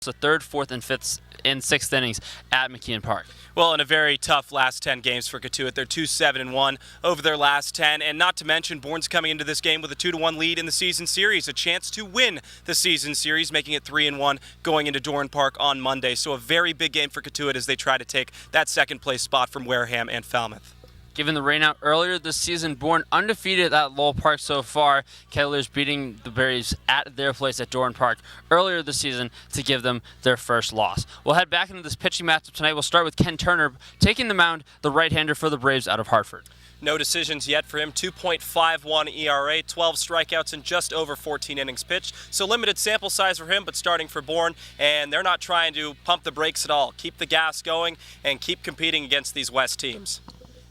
to third, fourth, and fifth and sixth innings at McKeon Park. Well, in a very tough last 10 games for Cotuit. They're 2-7-1 over their last 10. And not to mention, Bourne's coming into this game with a 2-1 lead in the season series, a chance to win the season series, making it 3-1 going into Dorn Park on Monday. So a very big game for Cotuit as they try to take that second place spot from Wareham and Falmouth. Given the rainout earlier this season, Bourne undefeated at Lowell Park so far. Kettlers beating the Braves at their place at Dorn Park earlier this season to give them their first loss. We'll head back into this pitching matchup tonight. We'll start with Ken Turner taking the mound, the right-hander for the Braves out of Hartford. No decisions yet for him. 2.51 ERA, 12 strikeouts, and just over 14 innings pitched. So limited sample size for him, but starting for Bourne, and they're not trying to pump the brakes at all. Keep the gas going and keep competing against these West teams.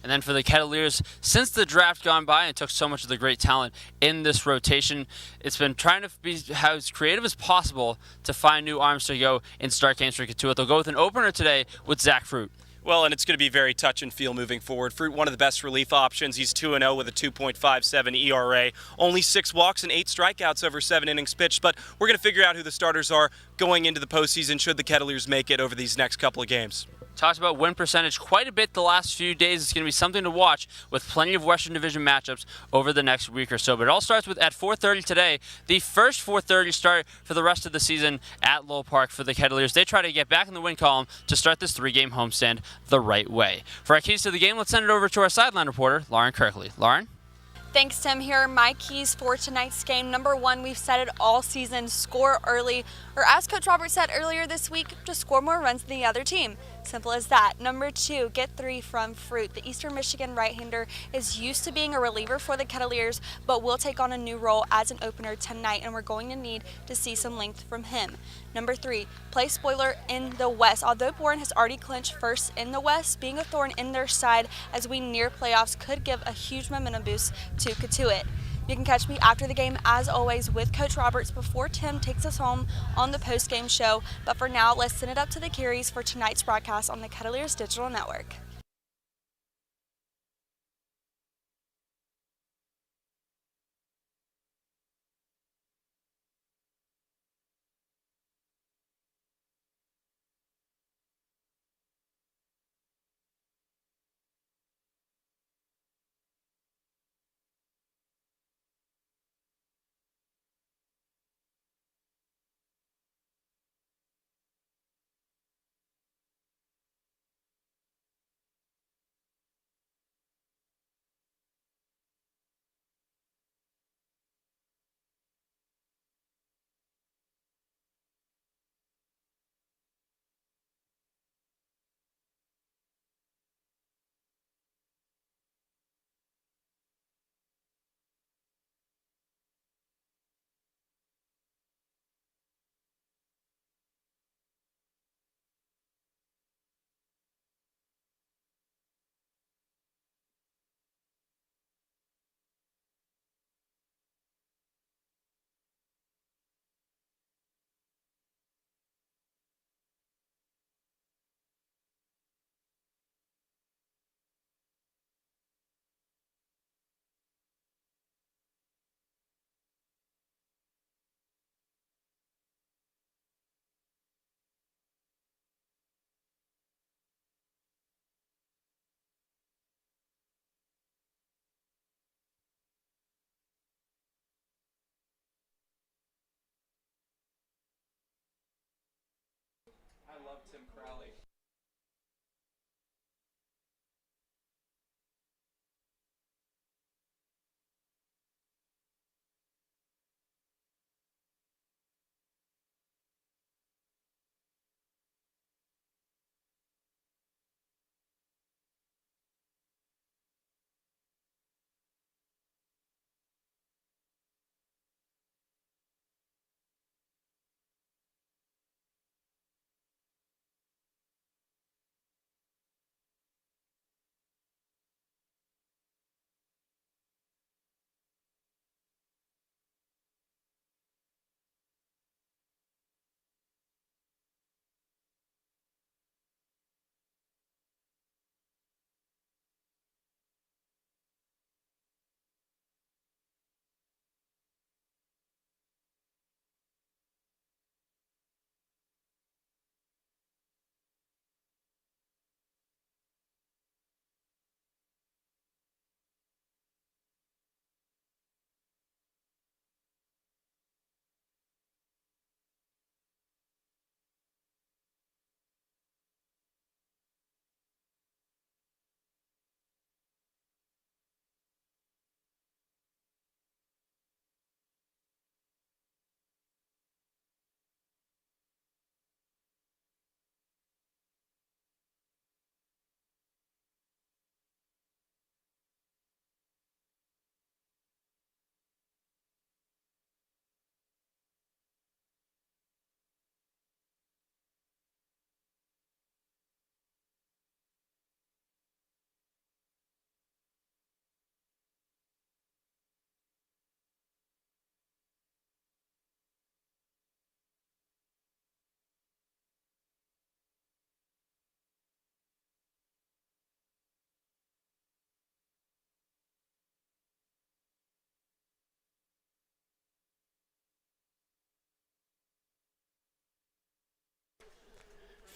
And then for the Kettleers, since the draft gone by and took so much of the great talent in this rotation, it's been trying to be as creative as possible to find new arms to go in start games for Cotuit. They'll go with an opener today with Zach Fruit. Well, and it's going to be very touch and feel moving forward. Fruit, one of the best relief options. He's 2-0 with a 2.57 ERA. Only 6 walks and 8 strikeouts over 7 innings pitched. But we're going to figure out who the starters are going into the postseason should the Kettleers make it over these next couple of games. Talked about win percentage quite a bit the last few days. It's going to be something to watch with plenty of Western Division matchups over the next week or so. But it all starts with at 4:30 today, the first 4:30 start for the rest of the season at Lowell Park for the Kettleers. They try to get back in the win column to start this 3-game homestand the right way. For our keys to the game, let's send it over to our sideline reporter, Lauren Kirkley. Lauren? Thanks, Tim. Here are my keys for tonight's game. Number 1, we've said it all season, score early. Or as Coach Roberts said earlier this week, just score more runs than the other team. Simple as that. Number 2, get 3 from Fruit. The Eastern Michigan right-hander is used to being a reliever for the Kettleers, but will take on a new role as an opener tonight, and we're going to need to see some length from him. Number 3, play spoiler in the West. Although Bourne has already clinched first in the West, being a thorn in their side as we near playoffs could give a huge momentum boost to Cotuit. You can catch me after the game, as always, with Coach Roberts before Tim takes us home on the post-game show. But for now, let's send it up to the Carries for tonight's broadcast on the Kettleers Digital Network.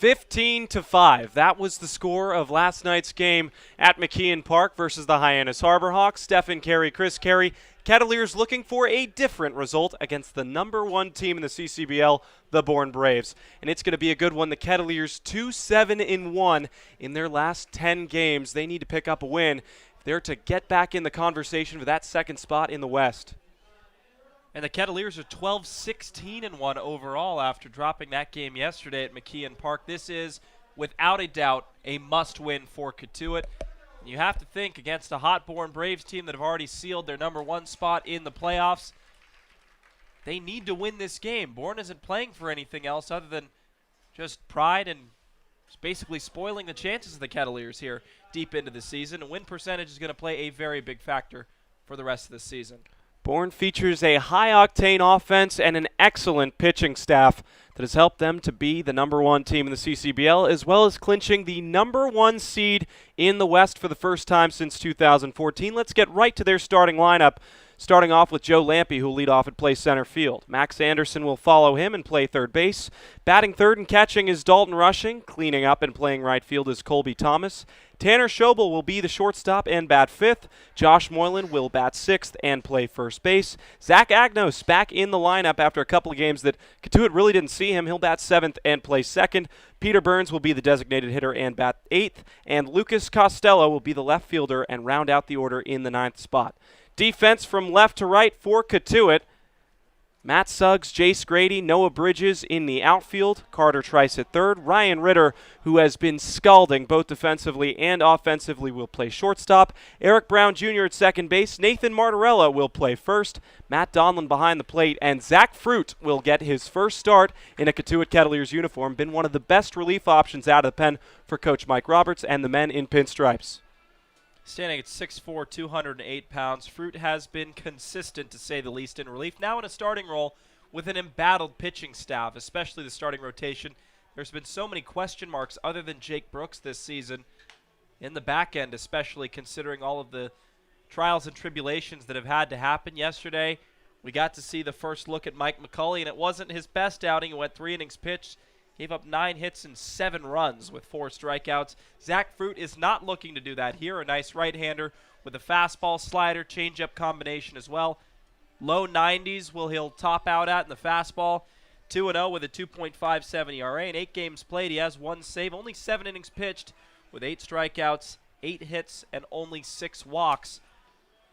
15-5. That was the score of last night's game at McKeon Park versus the Hyannis Harbor Hawks. Stephen Carey, Chris Carey. Kettleers looking for a different result against the number one team in the CCBL, the Bourne Braves. And it's going to be a good one. The Kettleers 2-7-1 in their last 10 games. They need to pick up a win if they're to get back in the conversation for that second spot in the West. And the Kettleers are 12-16-1 overall after dropping that game yesterday at McKeon Park. This is, without a doubt, a must-win for Cotuit. And you have to think, against a hot Bourne Braves team that have already sealed their number one spot in the playoffs, they need to win this game. Bourne isn't playing for anything else other than just pride and basically spoiling the chances of the Kettleers here deep into the season. And win percentage is going to play a very big factor for the rest of the season. Bourne features a high-octane offense and an excellent pitching staff that has helped them to be the number one team in the CCBL, as well as clinching the number one seed in the West for the first time since 2014. Let's get right to their starting lineup, starting off with Joe Lampe, who will lead off and play center field. Max Anderson will follow him and play third base. Batting third and catching is Dalton Rushing. Cleaning up and playing right field is Colby Thomas. Tanner Schobel will be the shortstop and bat fifth. Josh Moylan will bat sixth and play first base. Zach Agnos back in the lineup after a couple of games that Cotuit really didn't see him. He'll bat seventh and play second. Peter Burns will be the designated hitter and bat eighth. And Lucas Costello will be the left fielder and round out the order in the ninth spot. Defense from left to right for Cotuit. Matt Suggs, Jace Grady, Noah Bridges in the outfield, Carter Trice at third. Ryan Ritter, who has been scalding both defensively and offensively, will play shortstop. Eric Brown Jr. at second base. Nathan Martorella will play first. Matt Donlin behind the plate. And Zach Fruit will get his first start in a Cotuit Kettleers uniform. Been one of the best relief options out of the pen for Coach Mike Roberts and the men in pinstripes. Standing at 6'4", 208 pounds, Fruit has been consistent, to say the least, in relief. Now in a starting role with an embattled pitching staff, especially the starting rotation. There's been so many question marks other than Jake Brooks this season, in the back end especially, considering all of the trials and tribulations that have had to happen. Yesterday, we got to see the first look at Mike McCulley, and it wasn't his best outing. He went 3 innings pitched. Gave up 9 hits and 7 runs with 4 strikeouts. Zach Fruit is not looking to do that here. A nice right-hander with a fastball, slider, changeup combination as well. Low 90s he'll top out at in the fastball. 2-0 with a 2.57 ERA. In 8 games played, he has 1 save. Only 7 innings pitched with 8 strikeouts, 8 hits, and only 6 walks.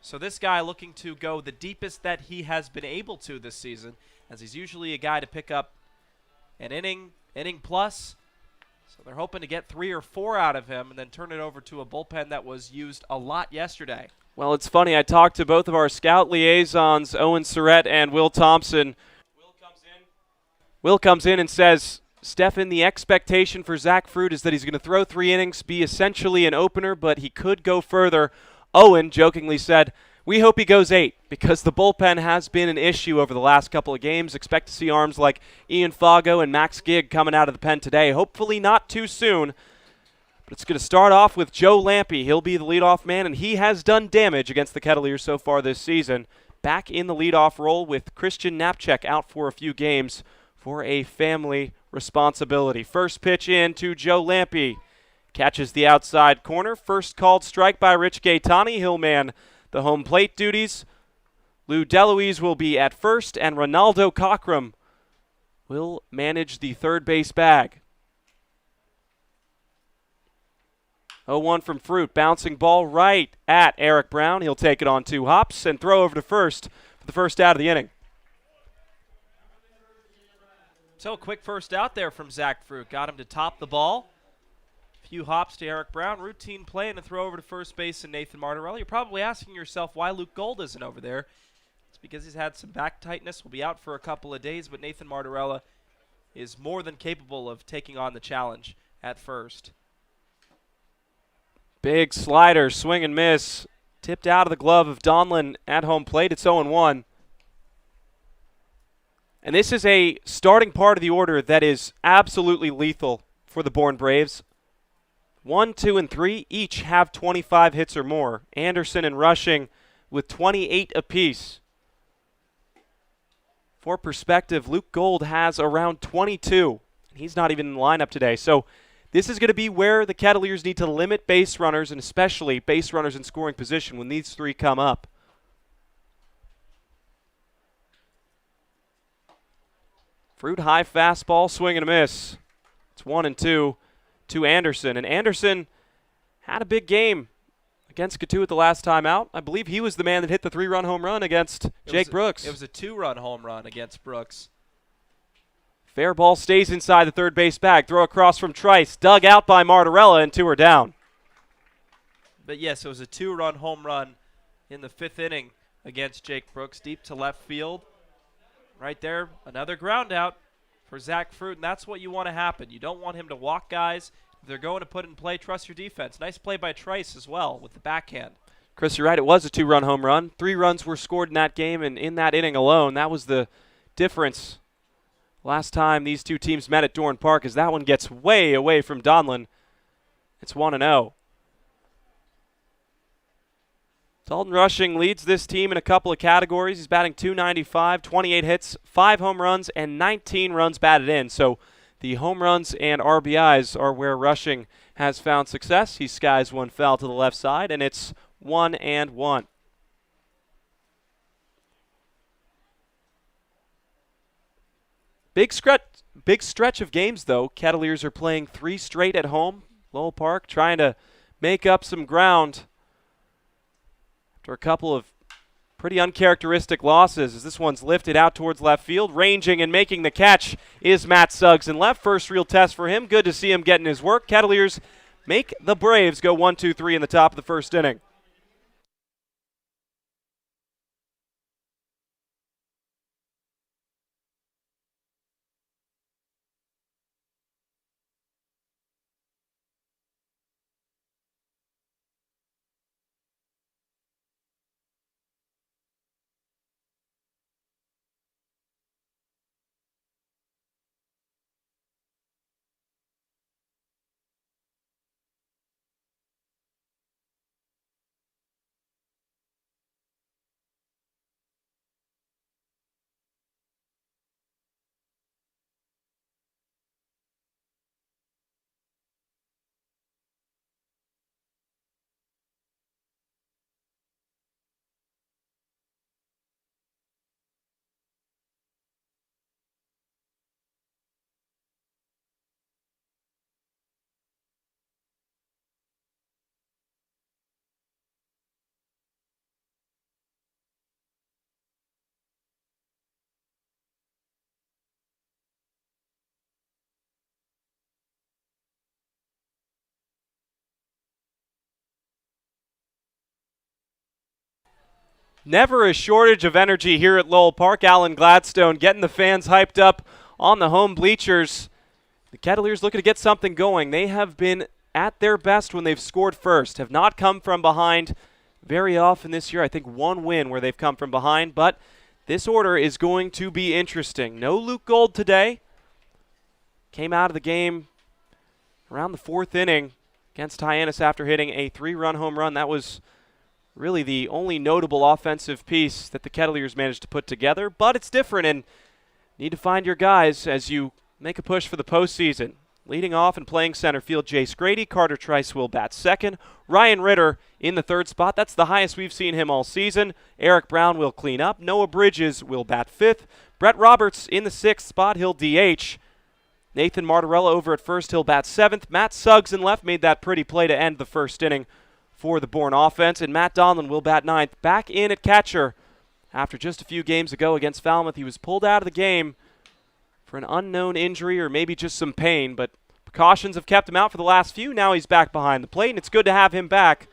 So this guy looking to go the deepest that he has been able to this season, as he's usually a guy to pick up an inning plus. So they're hoping to get 3 or 4 out of him and then turn it over to a bullpen that was used a lot yesterday. Well, it's funny. I talked to both of our scout liaisons, Owen Surrett and Will Thompson. Will comes in and says, Stephen, the expectation for Zach Fruit is that he's going to throw 3 innings, be essentially an opener, but he could go further. Owen jokingly said, we hope he goes 8 because the bullpen has been an issue over the last couple of games. Expect to see arms like Ian Fago and Max Gigg coming out of the pen today. Hopefully not too soon. But it's going to start off with Joe Lampe. He'll be the leadoff man, and he has done damage against the Kettleers so far this season. Back in the leadoff role with Christian Knapczyk out for a few games for a family responsibility. First pitch in to Joe Lampe. Catches the outside corner. First called strike by Rich Gaetani. He'll man the home plate duties. Lou DeLuise will be at first, and Ronaldo Cockrum will manage the third base bag. 0-1 from Fruit. Bouncing ball right at Eric Brown. He'll take it on 2 hops and throw over to first for the first out of the inning. So a quick first out there from Zach Fruit. Got him to top the ball. Few hops to Eric Brown. Routine play and a throw over to first base and Nathan Martorella. You're probably asking yourself why Luke Gold isn't over there. It's because he's had some back tightness. Will be out for a couple of days, but Nathan Martorella is more than capable of taking on the challenge at first. Big slider, swing and miss. Tipped out of the glove of Donlin at home plate. It's 0-1. And this is a starting part of the order that is absolutely lethal for the Bourne Braves. 1, 2, and 3 each have 25 hits or more. Anderson and Rushing with 28 apiece. For perspective, Luke Gold has around 22. He's not even in the lineup today. So this is going to be where the Kettleers need to limit base runners, and especially base runners in scoring position when these three come up. Fruit high fastball, swing and a miss. It's 1-2 to Anderson. And Anderson had a big game against Cotuit the last time out. I believe he was the man that hit the 3-run home run against Jake Brooks. It was a 2-run home run against Brooks. Fair ball stays inside the third base bag. Throw across from Trice. Dug out by Martorella, and 2 are down. But yes, it was a 2-run home run in the 5th inning against Jake Brooks, deep to left field. Right there, another ground out for Zach Fruit, and that's what you want to happen. You don't want him to walk guys. If they're going to put in play, trust your defense. Nice play by Trice as well with the backhand. Chris, you're right. It was a 2-run home run. 3 runs were scored in that game, and in that inning alone, that was the difference last time these two teams met at Bourne Park, as that one gets way away from Donlin. It's 1-0. Dalton Rushing leads this team in a couple of categories. He's batting .295, 28 hits, 5 home runs, and 19 runs batted in. So the home runs and RBIs are where Rushing has found success. He skies one foul to the left side, and it's 1-1. Big stretch of games, though. Kettleers are playing 3 straight at home. Lowell Park trying to make up some ground after a couple of pretty uncharacteristic losses, as this one's lifted out towards left field. Ranging and making the catch is Matt Suggs in left. First real test for him. Good to see him getting his work. Kettleers make the Braves go 1-2-3 in the top of the first inning. Never a shortage of energy here at Lowell Park. Alan Gladstone getting the fans hyped up on the home bleachers. The Kettleers looking to get something going. They have been at their best when they've scored first, have not come from behind very often this year. I think 1 win where they've come from behind, but this order is going to be interesting. No Luke Gold today. Came out of the game around the 4th inning against Hyannis after hitting a 3-run home run. That was really the only notable offensive piece that the Kettleers managed to put together, but it's different, and need to find your guys as you make a push for the postseason. Leading off and playing center field, Jace Grady. Carter Trice will bat second. Ryan Ritter in the 3rd spot. That's the highest we've seen him all season. Eric Brown will clean up. Noah Bridges will bat 5th. Brett Roberts in the 6th spot. He'll DH. Nathan Martorella over at first. He'll bat 7th. Matt Suggs in left made that pretty play to end the first inning for the Bourne offense, and Matt Donlin will bat 9th. Back in at catcher after just a few games ago against Falmouth. He was pulled out of the game for an unknown injury or maybe just some pain, but precautions have kept him out for the last few. Now he's back behind the plate, and it's good to have him back.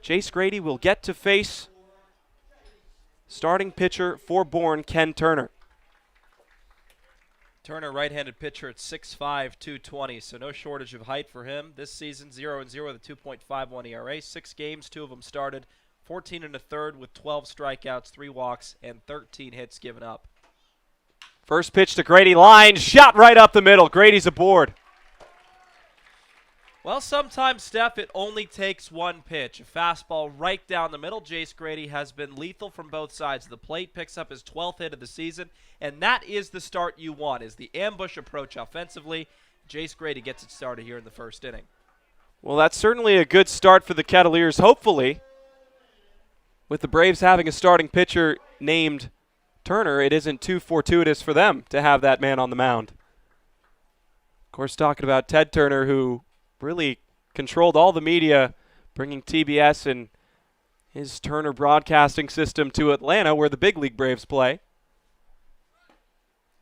Jace Grady will get to face starting pitcher for Bourne, Ken Turner. Turner, right-handed pitcher at 6'5", 220, so no shortage of height for him. This season, 0-0 with a 2.51 ERA. 6 games, 2 of them started. 14 1/3 with 12 strikeouts, 3 walks, and 13 hits given up. First pitch to Grady, line, shot right up the middle. Grady's aboard. Well, sometimes, Steph, it only takes one pitch. A fastball right down the middle. Jace Grady has been lethal from both sides of the plate, picks up his 12th hit of the season, and that is the start you want, is the ambush approach offensively. Jace Grady gets it started here in the first inning. Well, that's certainly a good start for the Kettleers, hopefully. With the Braves having a starting pitcher named Turner, it isn't too fortuitous for them to have that man on the mound. Of course, talking about Ted Turner, who really controlled all the media, bringing TBS and his Turner broadcasting system to Atlanta, where the big league Braves play.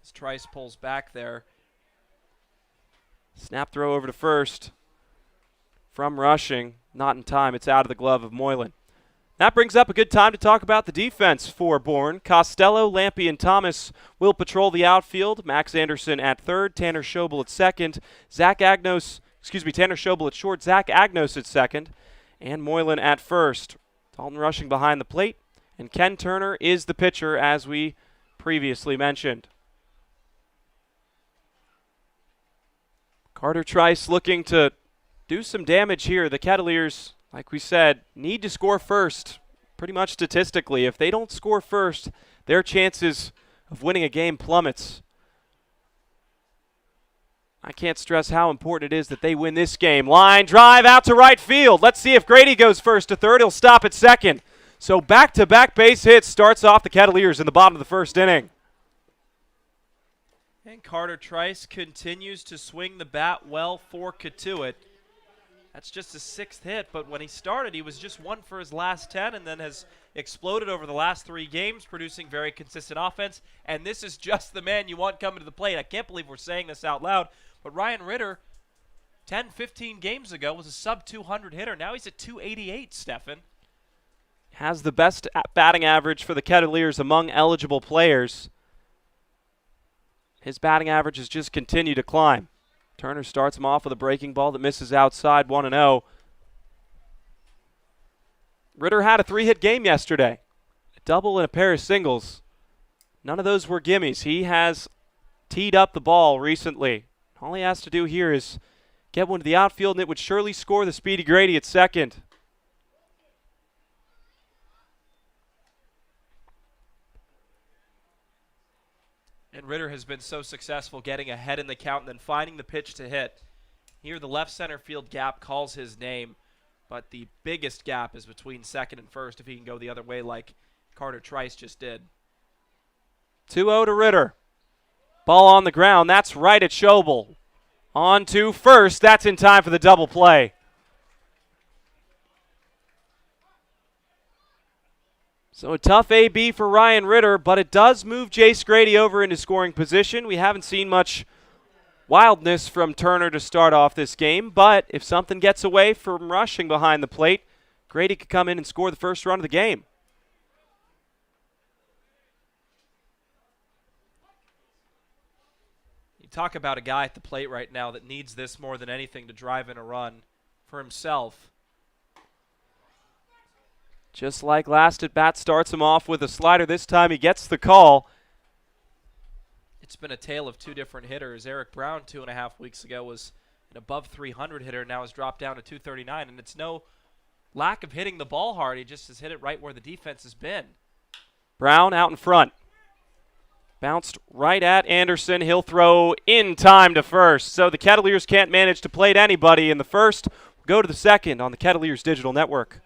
As Trice pulls back there. Snap throw over to first from Rushing. Not in time. It's out of the glove of Moylan. That brings up a good time to talk about the defense for Bourne. Costello, Lampe, and Thomas will patrol the outfield. Max Anderson at third, Tanner Schobel at second, Tanner Schobel at short, Zach Agnos at second, and Moylan at first. Dalton Rushing behind the plate, and Ken Turner is the pitcher, as we previously mentioned. Carter Trice looking to do some damage here. The Kettleers, like we said, need to score first, pretty much statistically. If they don't score first, their chances of winning a game plummets. I can't stress how important it is that they win this game. Line drive out to right field. Let's see if Grady goes first to third. He'll stop at second. So back-to-back base hits starts off the Kettleers in the bottom of the first inning. And Carter Trice continues to swing the bat well for Cotuit. That's just his 6th hit, but when he started, he was just 1 for his last 10 and then has exploded over the last 3 games, producing very consistent offense. And this is just the man you want coming to the plate. I can't believe we're saying this out loud, but Ryan Ritter, 10, 15 games ago, was a sub-200 hitter. Now he's at 288, Stefan. Has the best batting average for the Kettleers among eligible players. His batting average has just continued to climb. Turner starts him off with a breaking ball that misses outside, 1-0. Ritter had a 3-hit game yesterday. A double and a pair of singles. None of those were gimmies. He has teed up the ball recently. All he has to do here is get one to the outfield, and it would surely score the Speedy Grady at second. And Ritter has been so successful getting ahead in the count and then finding the pitch to hit. Here the left center field gap calls his name, but the biggest gap is between second and first if he can go the other way like Carter Trice just did. 2-0 to Ritter. Ball on the ground. That's right at Schobel. On to first. That's in time for the double play. So a tough AB for Ryan Ritter, but it does move Jace Grady over into scoring position. We haven't seen much wildness from Turner to start off this game, but if something gets away from Rushing behind the plate, Grady could come in and score the first run of the game. You talk about a guy at the plate right now that needs this more than anything to drive in a run for himself. Just like last at bat, starts him off with a slider. This time he gets the call. It's been a tale of 2 different hitters. Eric Brown 2.5 weeks ago was an above 300 hitter, now has dropped down to 239, and it's no lack of hitting the ball hard. He just has hit it right where the defense has been. Brown out in front. Bounced right at Anderson. He'll throw in time to first. So the Kettleers can't manage to plate anybody in the first. We'll go to the second on the Kettleers Digital Network.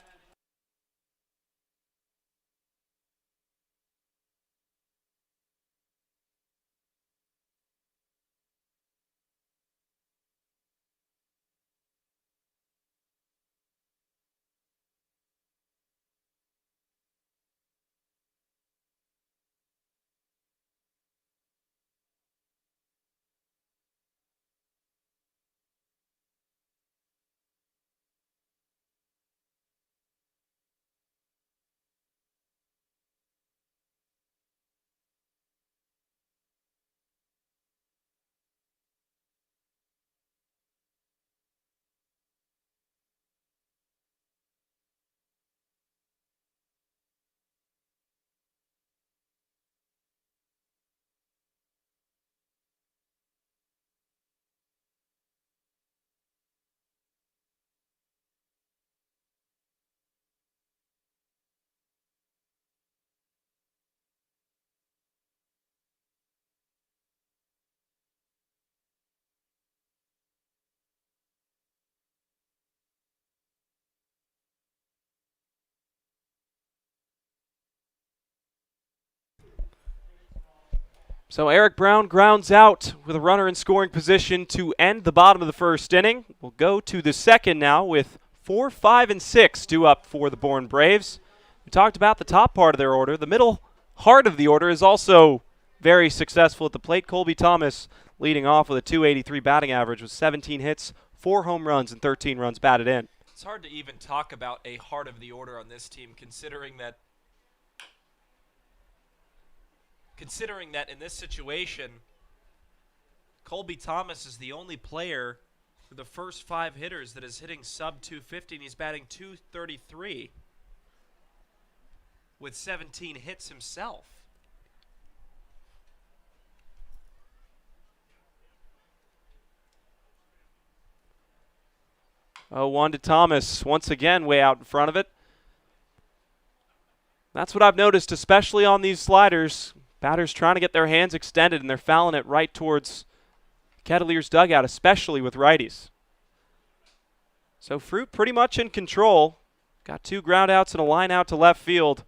So Eric Brown grounds out with a runner in scoring position to end the bottom of the first inning. We'll go to the second now with 4, 5, and 6 due up for the Bourne Braves. We talked about the top part of their order. The middle heart of the order is also very successful at the plate. Colby Thomas leading off with a .283 batting average with 17 hits, 4 home runs, and 13 runs batted in. It's hard to even talk about a heart of the order on this team, considering that in this situation, Colby Thomas is the only player for the first 5 hitters that is hitting sub .250, and he's batting .233 with 17 hits himself. Oh, 1 to Thomas, once again way out in front of it. That's what I've noticed, especially on these sliders. Batters trying to get their hands extended, and they're fouling it right towards Kettleers' dugout, especially with righties. So Fruit pretty much in control. Got 2 ground outs and a line out to left field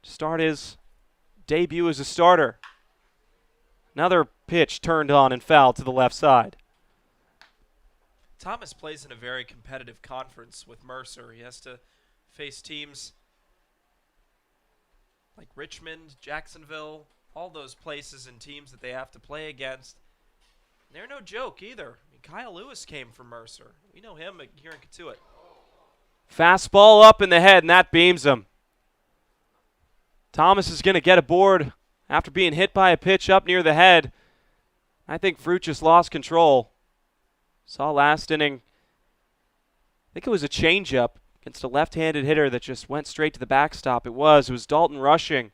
to start his debut as a starter. Another pitch turned on and fouled to the left side. Thomas plays in a very competitive conference with Mercer. He has to face teams like Richmond, Jacksonville, all those places and teams that they have to play against. They're no joke either. I mean, Kyle Lewis came from Mercer. We know him here in Cotuit. Fastball up in the head, and that beams him. Thomas is going to get aboard after being hit by a pitch up near the head. I think Fruit just lost control. Saw last inning, I think it was a changeup against a left-handed hitter that just went straight to the backstop. It was Dalton Rushing.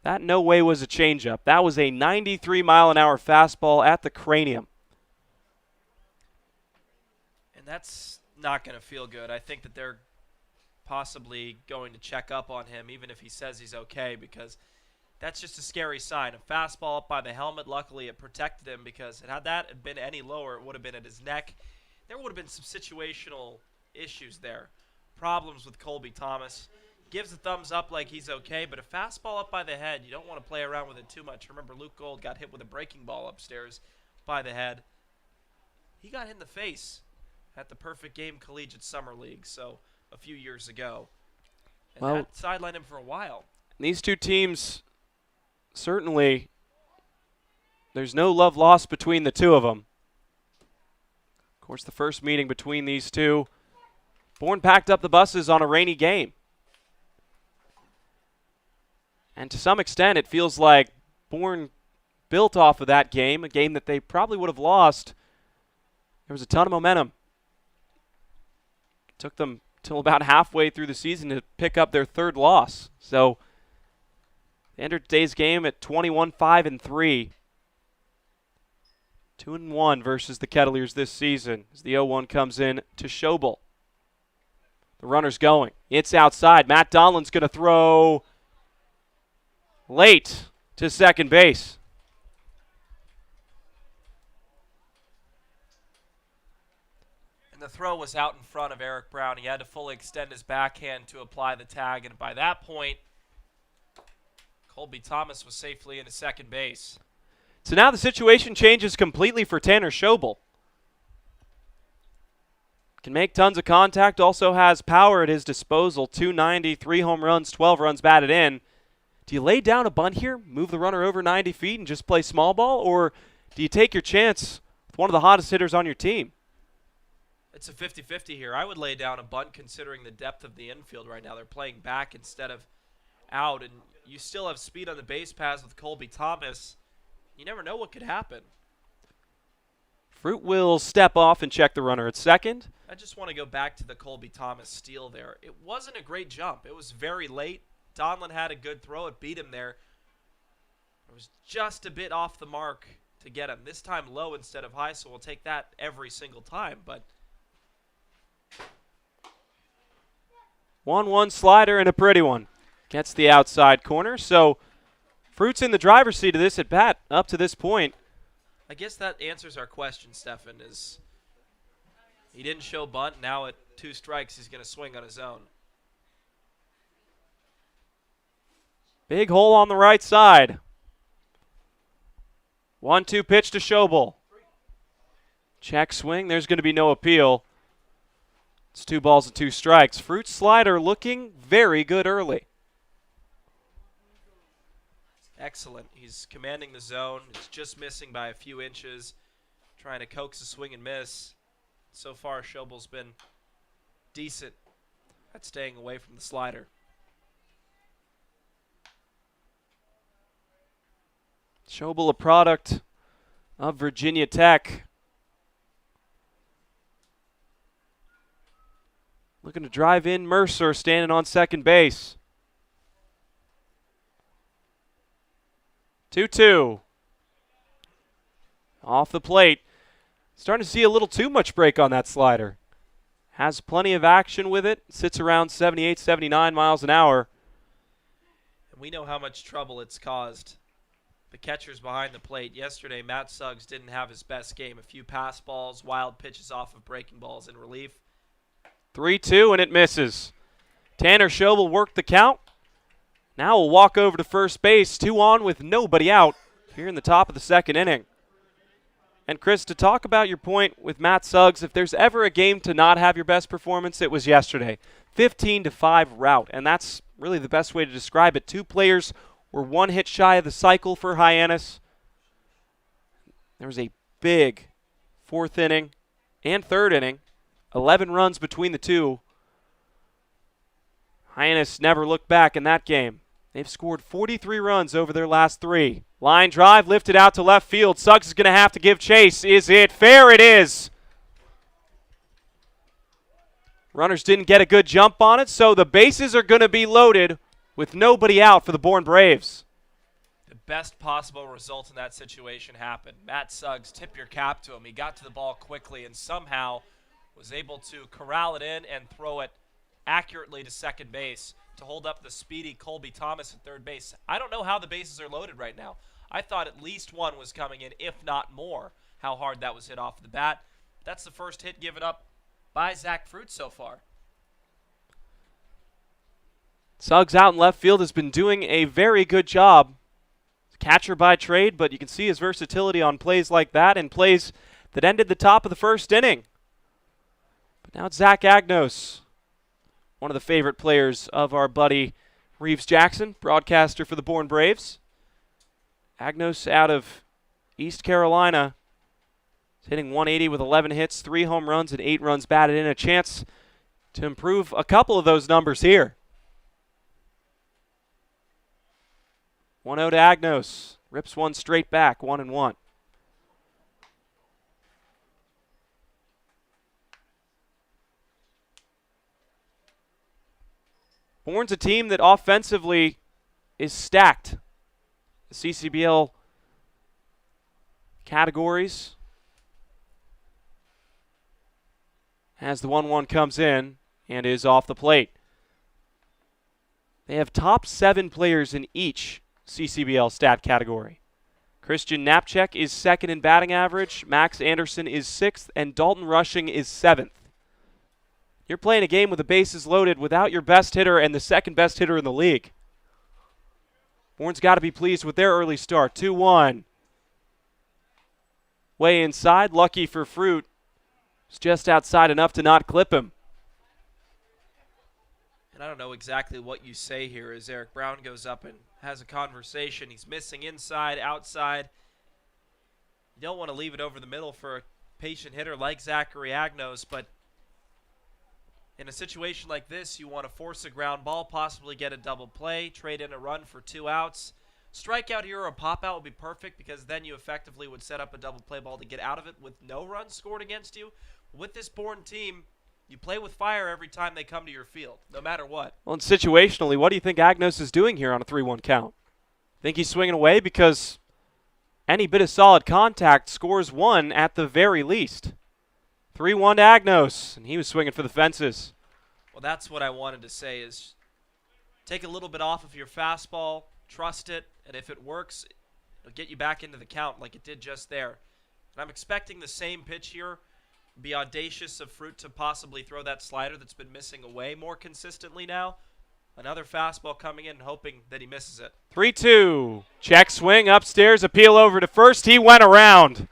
That no way was a changeup. That was a 93-mile-an-hour fastball at the cranium. And that's not going to feel good. I think that they're possibly going to check up on him, even if he says he's okay, because that's just a scary sign. A fastball up by the helmet, luckily it protected him, because had that been any lower, it would have been at his neck. There would have been some situational issues there. Problems with Colby Thomas. Gives a thumbs up like he's okay, but a fastball up by the head, you don't want to play around with it too much. Remember, Luke Gold got hit with a breaking ball upstairs by the head. He got hit in the face at the Perfect Game Collegiate Summer League, so a few years ago. And that sidelined him for a while. These two teams, certainly, there's no love lost between the two of them. Of course, the first meeting between these two, Bourne packed up the buses on a rainy game. And to some extent, it feels like Bourne built off of that game, a game that they probably would have lost. There was a ton of momentum. It took them till about halfway through the season to pick up their 3rd loss. So they entered today's game at 21-5-3. 2-1 versus the Kettleers this season as the 0-1 comes in to Schobel. The runner's going. It's outside. Matt Donlan's going to throw late to second base. And the throw was out in front of Eric Brown. He had to fully extend his backhand to apply the tag, and by that point, Colby Thomas was safely into second base. So now the situation changes completely for Tanner Schobel. Can make tons of contact, also has power at his disposal. 290, 3 home runs, 12 runs batted in. Do you lay down a bunt here, move the runner over 90 feet, and just play small ball, or do you take your chance with one of the hottest hitters on your team? It's a 50-50 here. I would lay down a bunt considering the depth of the infield right now. They're playing back instead of out, and you still have speed on the base paths with Colby Thomas. You never know what could happen. Fruit will step off and check the runner at second. I just want to go back to the Colby Thomas steal there. It wasn't a great jump. It was very late. Donlan had a good throw. It beat him there. It was just a bit off the mark to get him. This time low instead of high, so we'll take that every single time. But 1-1 slider and a pretty one. Gets the outside corner. So Fruit's in the driver's seat of this at bat up to this point. I guess that answers our question, Stefan, is he didn't show bunt. Now at 2 strikes, he's going to swing on his own. Big hole on the right side. 1-2 pitch to Schobel. Check swing. There's going to be no appeal. It's 2 balls and 2 strikes. Fruit slider looking very good early. Excellent. He's commanding the zone. It's just missing by a few inches. Trying to coax a swing and miss. So far, Schobel's been decent at staying away from the slider. Schobel, a product of Virginia Tech. Looking to drive in Mercer, standing on second base. 2-2. Off the plate. Starting to see a little too much break on that slider. Has plenty of action with it. Sits around 78, 79 miles an hour. And we know how much trouble it's caused the catchers behind the plate. Yesterday, Matt Suggs didn't have his best game. A few pass balls, wild pitches off of breaking balls in relief. 3-2, and it misses. Tanner Schobel worked the count. Now we'll walk over to first base, 2 on with nobody out here in the top of the second inning. And Chris, to talk about your point with Matt Suggs, if there's ever a game to not have your best performance, it was yesterday. 15-5 rout, and that's really the best way to describe it. 2 players were 1 hit shy of the cycle for Hyannis. There was a big 4th inning and 3rd inning. 11 runs between the 2. Hyannis never looked back in that game. They've scored 43 runs over their last 3. Line drive lifted out to left field. Suggs is going to have to give chase. Is it fair? It is. Runners didn't get a good jump on it, so the bases are going to be loaded with nobody out for the Bourne Braves. The best possible result in that situation happened. Matt Suggs, tip your cap to him. He got to the ball quickly and somehow was able to corral it in and throw it accurately to second base to hold up the speedy Colby Thomas at third base. I don't know how the bases are loaded right now. I thought at least one was coming in, if not more, how hard that was hit off the bat. That's the first hit given up by Zach Fruit so far. Suggs out in left field has been doing a very good job. Catcher by trade, but you can see his versatility on plays like that and plays that ended the top of the first inning. But now it's Zach Agnos, one of the favorite players of our buddy Reeves Jackson, broadcaster for the Bourne Braves. Agnos out of East Carolina. He's hitting 180 with 11 hits, 3 home runs, and 8 runs batted in. A chance to improve a couple of those numbers here. 1-0 to Agnos. Rips one straight back, 1-1. Bourne's a team that offensively is stacked. The CCBL categories. As the 1-1 comes in and is off the plate. They have top 7 players in each CCBL stat category. Christian Knapchek is 2nd in batting average, Max Anderson is 6th, and Dalton Rushing is 7th. You're playing a game with the bases loaded without your best hitter and the 2nd best hitter in the league. Bourne's got to be pleased with their early start. 2-1. Way inside, lucky for Fruit. It's just outside enough to not clip him. And I don't know exactly what you say here as Eric Brown goes up and has a conversation. He's missing inside, outside. You don't want to leave it over the middle for a patient hitter like Zachary Agnos, but in a situation like this, you want to force a ground ball, possibly get a double play, trade in a run for 2 outs. Strikeout here or a pop-out would be perfect because then you effectively would set up a double play ball to get out of it with no runs scored against you. With this Bourne team, you play with fire every time they come to your field, no matter what. Well, and situationally, what do you think Agnos is doing here on a 3-1 count? Think he's swinging away because any bit of solid contact scores 1 at the very least. 3-1 to Agnos, and he was swinging for the fences. Well, that's what I wanted to say is take a little bit off of your fastball, trust it, and if it works, it'll get you back into the count like it did just there. And I'm expecting the same pitch here. Be audacious of Fruit to possibly throw that slider that's been missing away more consistently now. Another fastball coming in, hoping that he misses it. 3-2. Check swing upstairs, appeal over to first. He went around.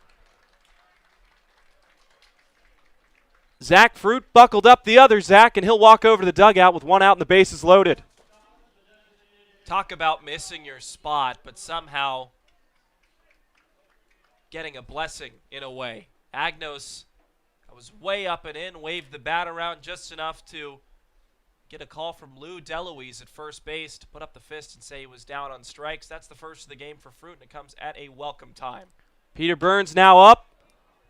Zach Fruit buckled up the other Zach, and he'll walk over to the dugout with one out and the bases loaded. Talk about missing your spot, but somehow getting a blessing in a way. Agnos was way up and in, waved the bat around just enough to get a call from Lou DeLuise at first base to put up the fist and say he was down on strikes. That's the first of the game for Fruit, and it comes at a welcome time. Peter Burns now up.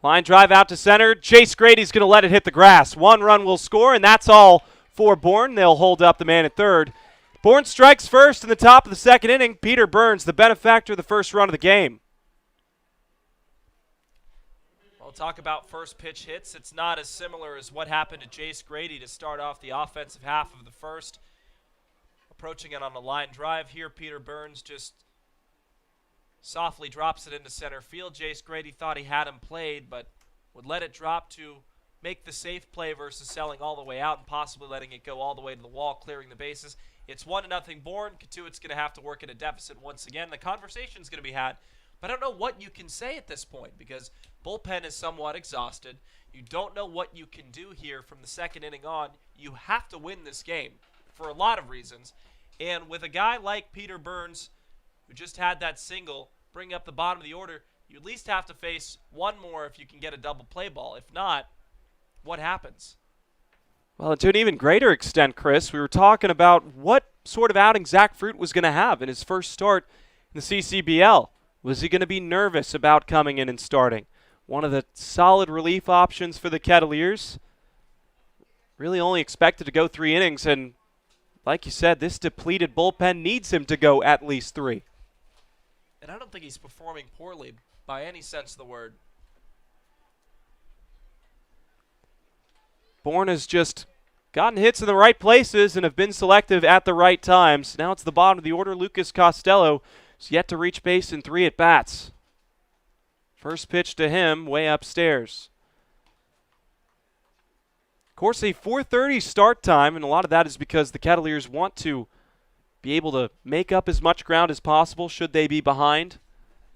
Line drive out to center. Jace Grady's going to let it hit the grass. 1 run will score, and that's all for Bourne. They'll hold up the man at third. Bourne strikes first in the top of the second inning. Peter Burns, the benefactor of the first run of the game. We'll talk about first pitch hits. It's not as similar as what happened to Jace Grady to start off the offensive half of the first. Approaching it on a line drive here, Peter Burns just softly drops it into center field. Jace Grady thought he had him played, but would let it drop to make the safe play versus selling all the way out and possibly letting it go all the way to the wall, clearing the bases. It's 1-0 Bourne. Cotuit's going to have to work at a deficit once again. The conversation's going to be had, but I don't know what you can say at this point because bullpen is somewhat exhausted. You don't know what you can do here from the second inning on. You have to win this game for a lot of reasons. And with a guy like Peter Burns, who just had that single, bring up the bottom of the order, you at least have to face one more if you can get a double play ball. If not, what happens? Well, to an even greater extent, Chris, we were talking about what sort of outing Zach Fruit was going to have in his first start in the CCBL. Was he going to be nervous about coming in and starting? One of the solid relief options for the Kettleers. Really only expected to go 3 innings, and like you said, this depleted bullpen needs him to go at least 3. And I don't think he's performing poorly by any sense of the word. Bourne has just gotten hits in the right places and have been selective at the right times. Now it's the bottom of the order. Lucas Costello is yet to reach base in 3 at-bats. First pitch to him, way upstairs. Of course, a 4:30 start time, and a lot of that is because the Kettleers want to be able to make up as much ground as possible should they be behind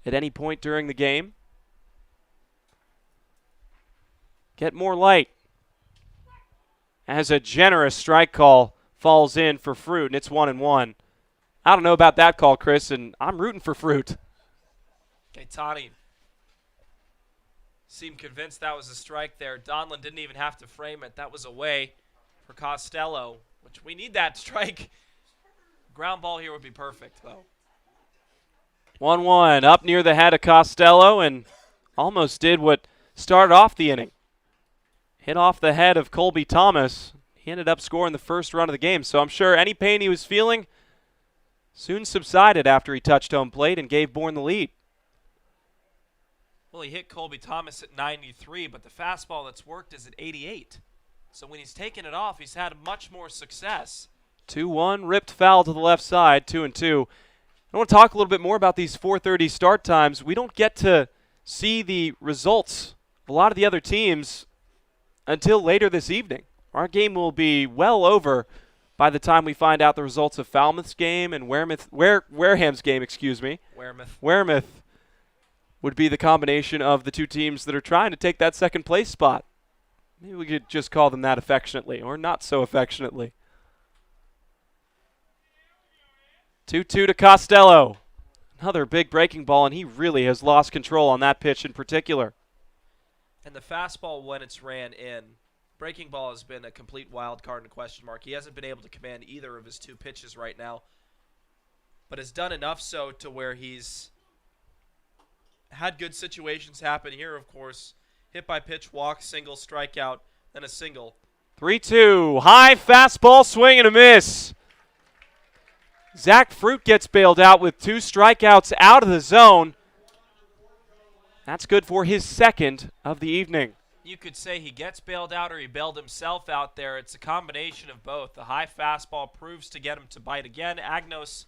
at any point during the game. Get more light. As a generous strike call falls in for Fruit, and it's 1-1. I don't know about that call, Chris, and I'm rooting for Fruit. Gaetani seemed convinced that was a strike there. Donlin didn't even have to frame it. That was away for Costello, which we need that strike. Ground ball here would be perfect, though. 1-1 up near the head of Costello, and almost did what started off the inning. Hit off the head of Colby Thomas. He ended up scoring the first run of the game, so I'm sure any pain he was feeling soon subsided after he touched home plate and gave Bourne the lead. Well, he hit Colby Thomas at 93, but the fastball that's worked is at 88. So when he's taken it off, he's had much more success. 2-1, ripped foul to the left side, 2-2. I want to talk a little bit more about these 4:30 start times. We don't get to see the results of a lot of the other teams until later this evening. Our game will be well over by the time we find out the results of Falmouth's game and Wareham's game, Wearmouth would be the combination of the two teams that are trying to take that second place spot. Maybe we could just call them that affectionately, or not so affectionately. 2-2 to Costello. Another big breaking ball, and he really has lost control on that pitch in particular. And the fastball, when it's ran in, breaking ball has been a complete wild card and question mark. He hasn't been able to command either of his 2 pitches right now, but has done enough so to where he's had good situations happen here, of course. Hit by pitch, walk, single, strikeout, then a single. 3-2, high fastball, swing and a miss. Zach Fruit gets bailed out with 2 strikeouts out of the zone. That's good for his second of the evening. You could say he gets bailed out or he bailed himself out there. It's a combination of both. The high fastball proves to get him to bite again. Agnos,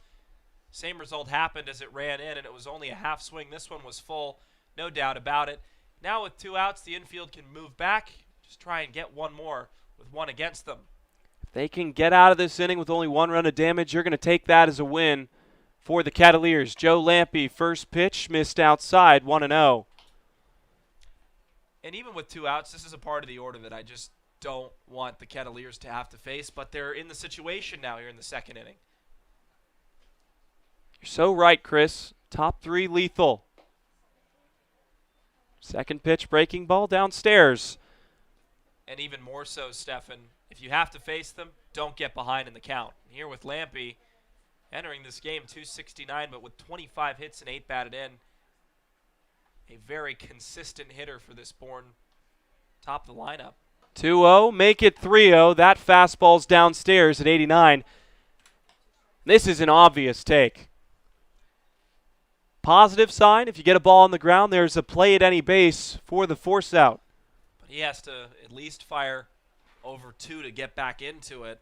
same result happened as it ran in, and it was only a half swing. This one was full, no doubt about it. Now with 2 outs, the infield can move back, just try and get one more with 1 against them. They can get out of this inning with only 1 run of damage. You're going to take that as a win for the Kettleers. Joe Lampe, first pitch, missed outside, 1-0. And even with 2 outs, this is a part of the order that I just don't want the Kettleers to have to face, but they're in the situation now here in the second inning. You're so right, Chris. Top 3 lethal. Second pitch, breaking ball downstairs. And even more so, Stefan, if you have to face them, don't get behind in the count. Here with Lampe entering this game, 269, but with 25 hits and 8 batted in. A very consistent hitter for this Bourne top of the lineup. 2-0, make it 3-0. That fastball's downstairs at 89. This is an obvious take. Positive sign, if you get a ball on the ground, there's a play at any base for the force out. But he has to at least fire over 2 to get back into it.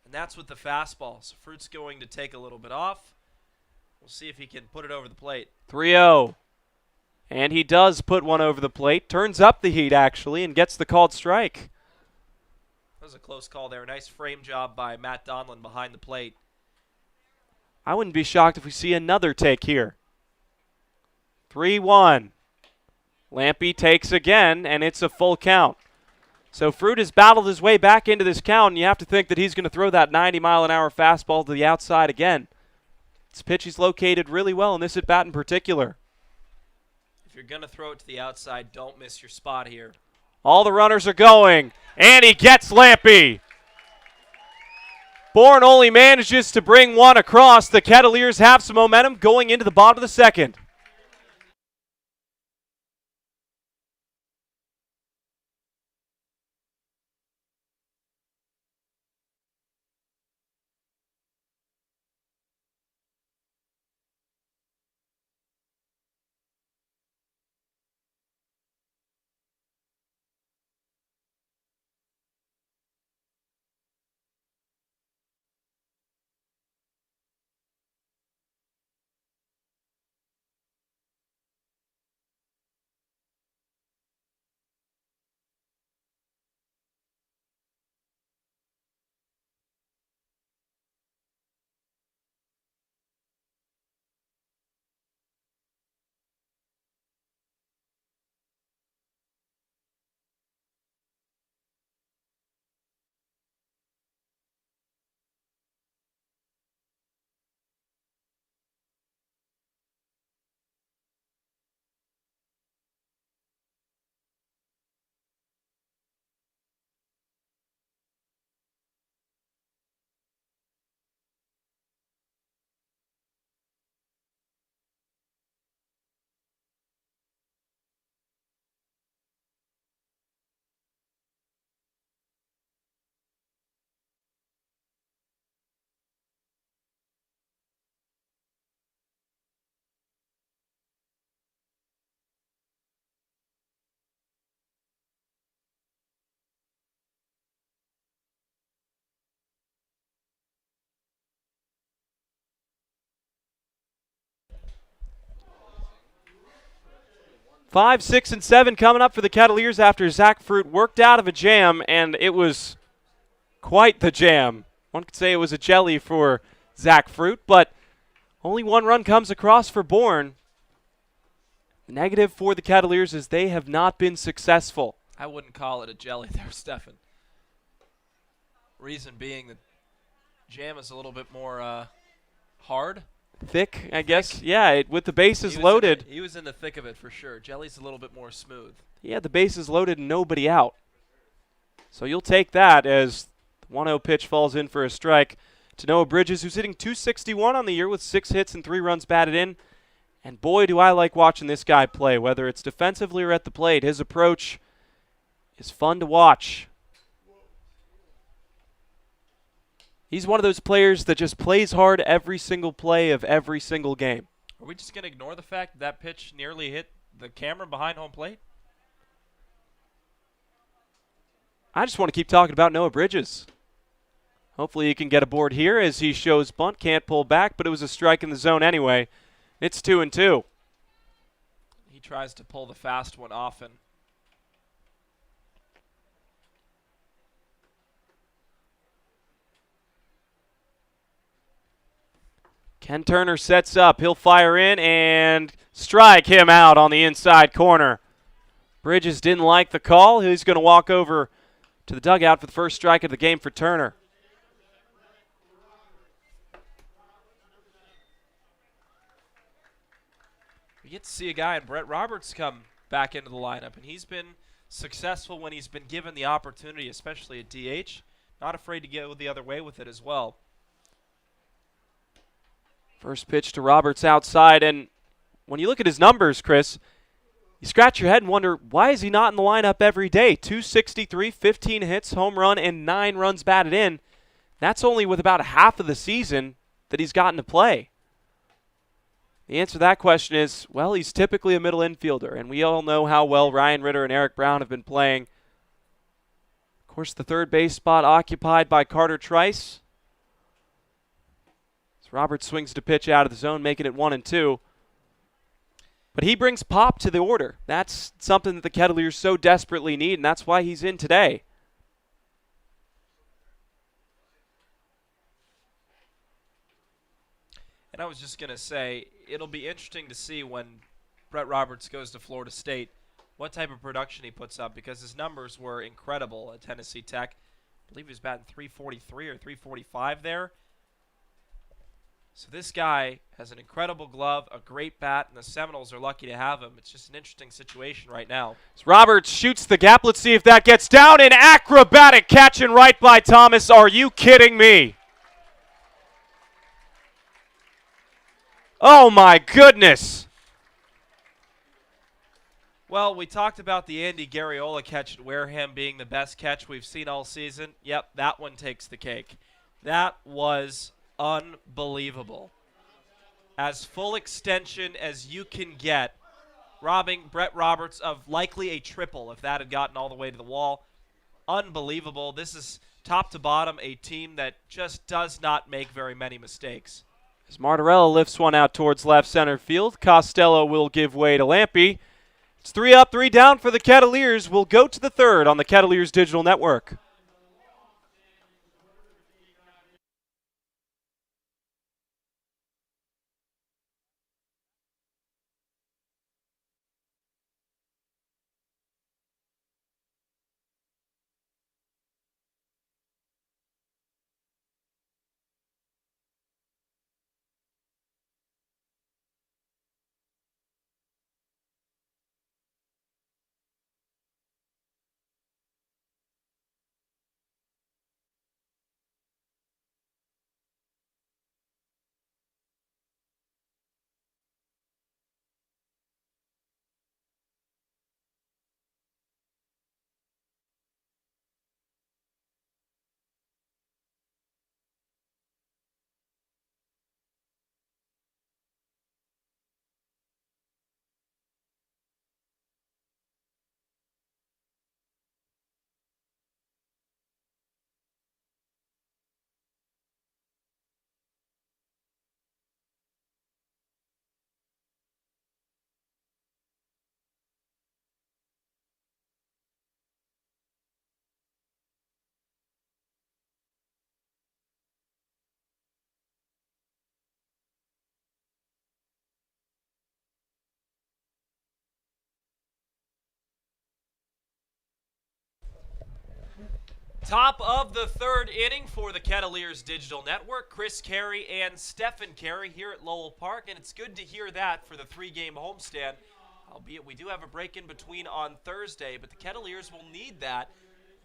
And that's with the fastball. So Fruit's going to take a little bit off. We'll see if he can put it over the plate. 3-0. And he does put one over the plate. Turns up the heat, actually, and gets the called strike. That was a close call there. Nice frame job by Matt Donlin behind the plate. I wouldn't be shocked if we see another take here. 3-1. Lampe takes again, and it's a full count. So Fruit has battled his way back into this count, and you have to think that he's going to throw that 90-mile-an-hour fastball to the outside again. This pitch he's located really well in this at-bat in particular. If you're going to throw it to the outside, don't miss your spot here. All the runners are going, and he gets Lampe. Bourne only manages to bring one across. The Kettleers have some momentum going into the bottom of the second. Five, 6, and 7 coming up for the Kettleers after Zach Fruit worked out of a jam, and it was quite the jam. One could say it was a jelly for Zach Fruit, but only 1 run comes across for Bourne. Negative for the Kettleers as they have not been successful. I wouldn't call it a jelly there, Stefan. Reason being that jam is a little bit more hard. Thick, I guess. Yeah, with the bases loaded. He was in the thick of it for sure. Jelly's a little bit more smooth. Yeah, the bases loaded and nobody out. So you'll take that as the 1-0 pitch falls in for a strike to Noah Bridges, who's hitting .261 on the year with 6 hits and 3 runs batted in. And boy, do I like watching this guy play, whether it's defensively or at the plate. His approach is fun to watch. He's one of those players that just plays hard every single play of every single game. Are we just going to ignore the fact that that pitch nearly hit the camera behind home plate? I just want to keep talking about Noah Bridges. Hopefully he can get aboard here as he shows bunt, can't pull back, but it was a strike in the zone anyway. It's 2-2. He tries to pull the fast one often. Ken Turner sets up. He'll fire in and strike him out on the inside corner. Bridges didn't like the call. He's going to walk over to the dugout for the first strike of the game for Turner. We get to see a guy in Brett Roberts come back into the lineup, and he's been successful when he's been given the opportunity, especially at DH. Not afraid to go the other way with it as well. First pitch to Roberts outside, and when you look at his numbers, Chris, you scratch your head and wonder, why is he not in the lineup every day? 263, 15 hits, home run, and 9 runs batted in. That's only with about half of the season that he's gotten to play. The answer to that question is, well, he's typically a middle infielder, and we all know how well Ryan Ritter and Eric Brown have been playing. Of course, the third base spot occupied by Carter Trice. As Roberts swings to pitch out of the zone, making it 1-2. But he brings pop to the order. That's something that the Kettleers so desperately need, and that's why he's in today. And I was just going to say, it'll be interesting to see when Brett Roberts goes to Florida State what type of production he puts up, because his numbers were incredible at Tennessee Tech. I believe he was batting 343 or 345 there. So this guy has an incredible glove, a great bat, and the Seminoles are lucky to have him. It's just an interesting situation right now. As Roberts shoots the gap, let's see if that gets down. An acrobatic catch and right by Thomas. Are you kidding me? Oh my goodness. Well, we talked about the Andy Garriola catch at Wareham being the best catch we've seen all season. Yep, that one takes the cake. That was unbelievable. As full extension as you can get, robbing Brett Roberts of likely a triple if that had gotten all the way to the wall. Unbelievable. This is top to bottom a team that just does not make very many mistakes. As Martorella lifts one out towards left center field, Costello will give way to Lampy. It's 3 up, 3 down for the Kettleers. We'll go to the third on the Kettleers Digital Network. Top of the third inning for the Kettleers Digital Network. Chris Carey and Stephen Carey here at Lowell Park, and it's good to hear that for the 3-game homestand. Albeit we do have a break in between on Thursday, but the Kettleers will need that.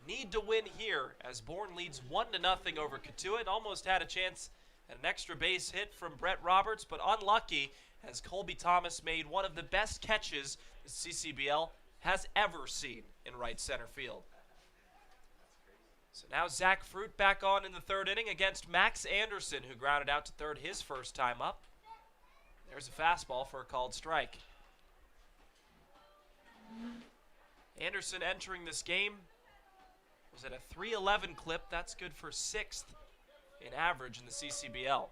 Need to win here as Bourne leads 1-0 over Cotuit. Almost had a chance at an extra base hit from Brett Roberts, but unlucky as Colby Thomas made one of the best catches the CCBL has ever seen in right center field. So now Zach Fruit back on in the third inning against Max Anderson, who grounded out to third his first time up. There's a fastball for a called strike. Anderson entering this game was at a .311 clip. That's good for 6th in average in the CCBL.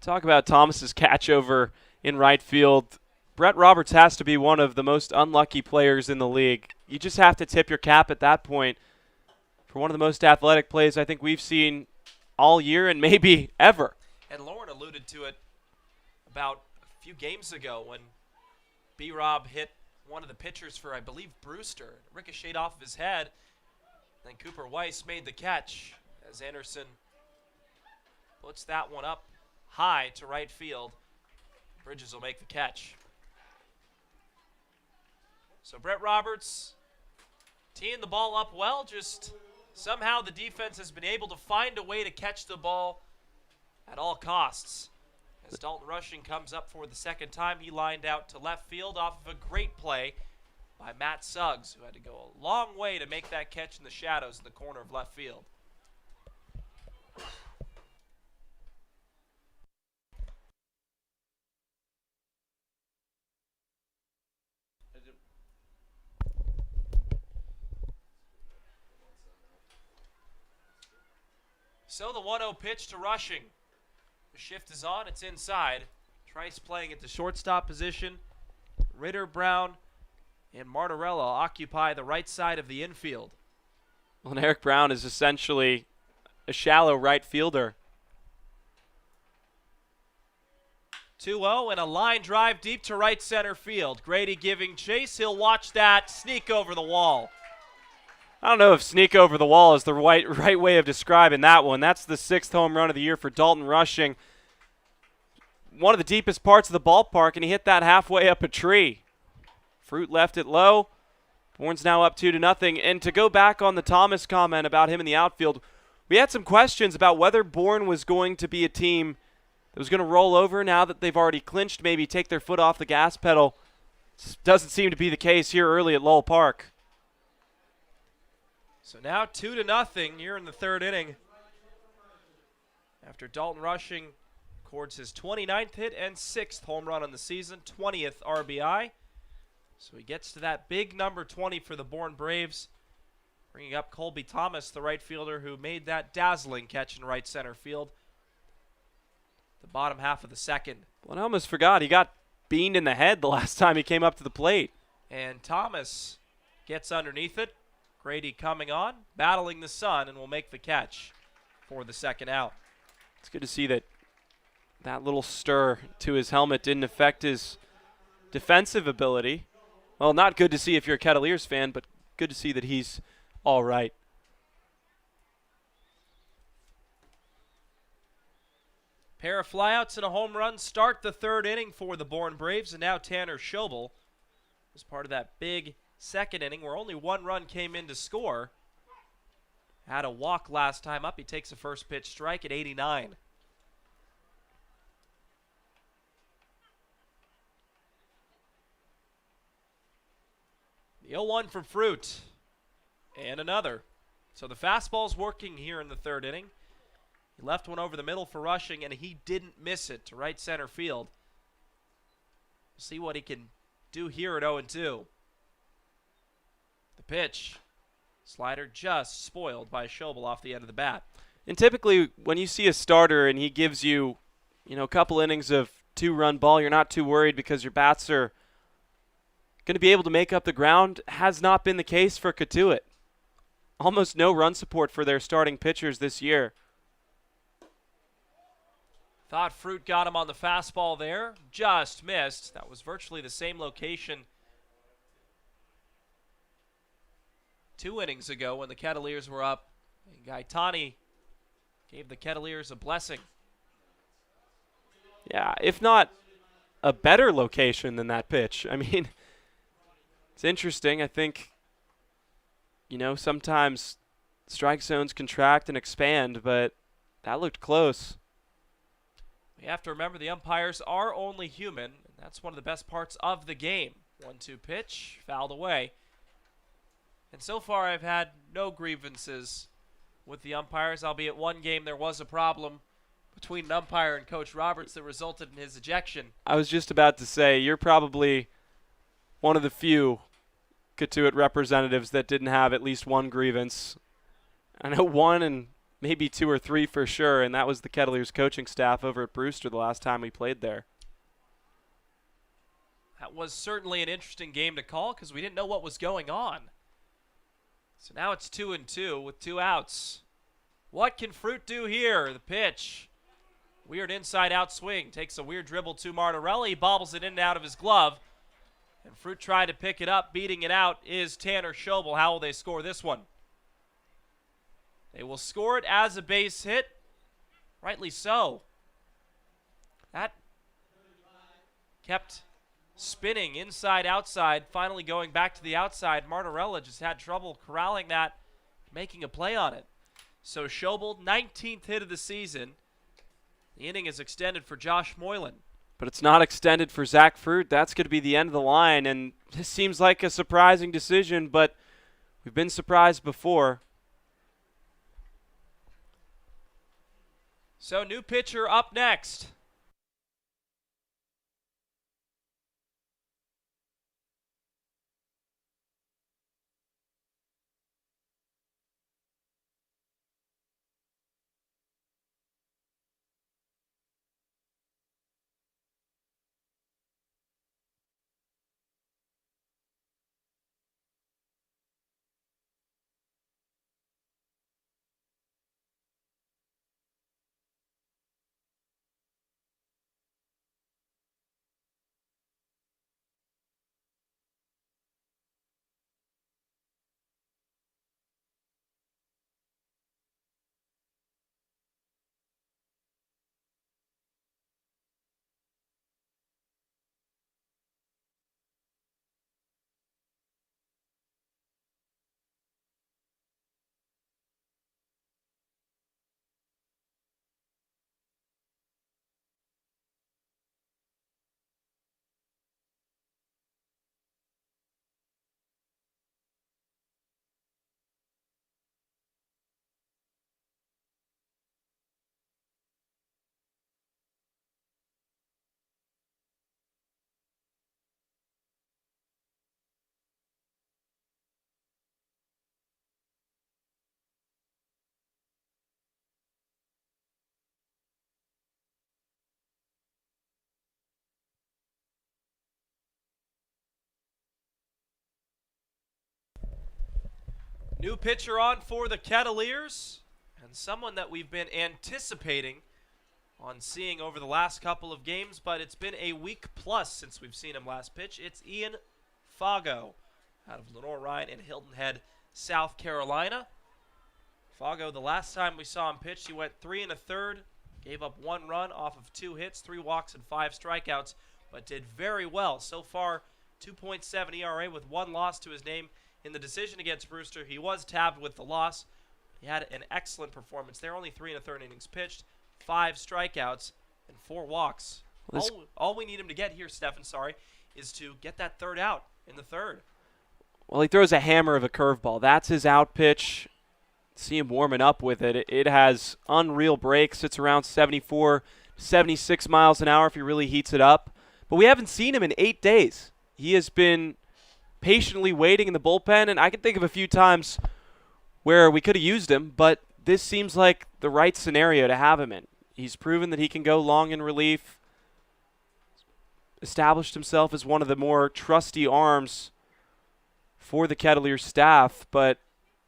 Talk about Thomas's catch over in right field. Brett Roberts has to be one of the most unlucky players in the league. You just have to tip your cap at that point for one of the most athletic plays I think we've seen all year and maybe ever. And Lauren alluded to it about a few games ago when B-Rob hit one of the pitchers for, I believe, Brewster. It ricocheted off of his head. Then Cooper Weiss made the catch as Anderson puts that one up high to right field. Bridges will make the catch. So Brett Roberts teeing the ball up well, just somehow the defense has been able to find a way to catch the ball at all costs. As Dalton Rushing comes up for the second time, he lined out to left field off of a great play by Matt Suggs, who had to go a long way to make that catch in the shadows in the corner of left field. So the 1-0 pitch to Rushing. The shift is on. It's inside. Trice playing at the shortstop position. Ritter, Brown, and Martorella occupy the right side of the infield. Well, and Eric Brown is essentially a shallow right fielder. 2-0 and a line drive deep to right center field. Grady giving chase. He'll watch that sneak over the wall. I don't know if sneak over the wall is the right way of describing that one. That's the 6th home run of the year for Dalton Rushing. One of the deepest parts of the ballpark, and he hit that halfway up a tree. Fruit left it low. Bourne's now up 2-0. And to go back on the Thomas comment about him in the outfield, we had some questions about whether Bourne was going to be a team that was going to roll over now that they've already clinched, maybe take their foot off the gas pedal. Doesn't seem to be the case here early at Lowell Park. So now 2-0 here in the third inning. After Dalton Rushing records his 29th hit and 6th home run on the season, 20th RBI. So he gets to that big number 20 for the Bourne Braves, bringing up Colby Thomas, the right fielder who made that dazzling catch in right center field. The bottom half of the second. Well, I almost forgot. He got beamed in the head the last time he came up to the plate. And Thomas gets underneath it. Grady coming on, battling the sun, and will make the catch for the second out. It's good to see that little stir to his helmet didn't affect his defensive ability. Well, not good to see if you're a Kettleers fan, but good to see that he's all right. Pair of flyouts and a home run start the third inning for the Bourne Braves, and now Tanner Schobel was part of that big second inning where only one run came in to score. Had a walk last time up. He takes a first pitch strike at 89. The 0-1 from Fruit. And another. So the fastball's working here in the third inning. He left one over the middle for Rushing, and he didn't miss it to right center field. We'll see what he can do here at 0-2. The pitch. Slider just spoiled by Schobel off the end of the bat. And typically when you see a starter and he gives you, a couple innings of 2-run ball, you're not too worried because your bats are going to be able to make up the ground. Has not been the case for Cotuit. Almost no run support for their starting pitchers this year. Thought Fruit got him on the fastball there. Just missed. That was virtually the same location 2 innings ago when the Kettleers were up. And Gaetani gave the Kettleers a blessing. Yeah, if not a better location than that pitch. I mean, it's interesting. I think, sometimes strike zones contract and expand, but that looked close. We have to remember the umpires are only human, and that's one of the best parts of the game. 1-2 pitch, fouled away. And so far I've had no grievances with the umpires, albeit one game there was a problem between an umpire and Coach Roberts that resulted in his ejection. I was just about to say, you're probably one of the few Cotuit representatives that didn't have at least one grievance. I know one and maybe 2 or 3 for sure, and that was the Kettleers coaching staff over at Brewster the last time we played there. That was certainly an interesting game to call because we didn't know what was going on. So now it's 2-2 with 2 outs. What can Fruit do here? The pitch. Weird inside-out swing. Takes a weird dribble to Martorelli. Bobbles it in and out of his glove. And Fruit tried to pick it up. Beating it out is Tanner Schobel. How will they score this one? They will score it as a base hit. Rightly so. That kept spinning inside, outside, finally going back to the outside. Martorella just had trouble corralling that, making a play on it. So Schobel, 19th hit of the season. The inning is extended for Josh Moylan. But it's not extended for Zach Fruit. That's going to be the end of the line, and this seems like a surprising decision, but we've been surprised before. So new pitcher up next. New pitcher on for the Kettleers, and someone that we've been anticipating on seeing over the last couple of games, but it's been a week plus since we've seen him last pitch. It's Ian Fago out of Lenore Ryan in Hilton Head, South Carolina. Fago, the last time we saw him pitch, he went 3 1/3, gave up 1 run off of 2 hits, 3 walks, and 5 strikeouts, but did very well. So far, 2.7 ERA with 1 loss to his name. In the decision against Brewster, he was tabbed with the loss. He had an excellent performance there. Only 3 1/3 innings pitched, 5 strikeouts, and 4 walks. All we need him to get here, Stefan, is to get that third out in the third. Well, he throws a hammer of a curveball. That's his out pitch. See him warming up with it. It has unreal breaks. It's around 74, 76 miles an hour if he really heats it up. But we haven't seen him in 8 days. He has been patiently waiting in the bullpen, and I can think of a few times where we could have used him, but this seems like the right scenario to have him in. He's proven that he can go long in relief, established himself as one of the more trusty arms for the Kettleers staff, but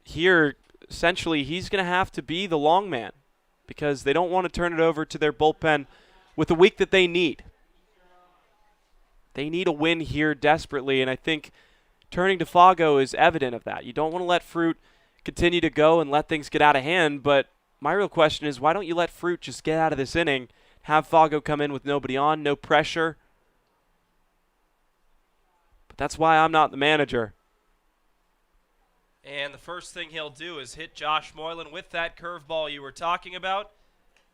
here, essentially, he's going to have to be the long man because they don't want to turn it over to their bullpen with the week that they need. They need a win here desperately, and I think turning to Fago is evident of that. You don't want to let Fruit continue to go and let things get out of hand, but my real question is, why don't you let Fruit just get out of this inning, have Fago come in with nobody on, no pressure? But that's why I'm not the manager. And the first thing he'll do is hit Josh Moylan with that curveball you were talking about.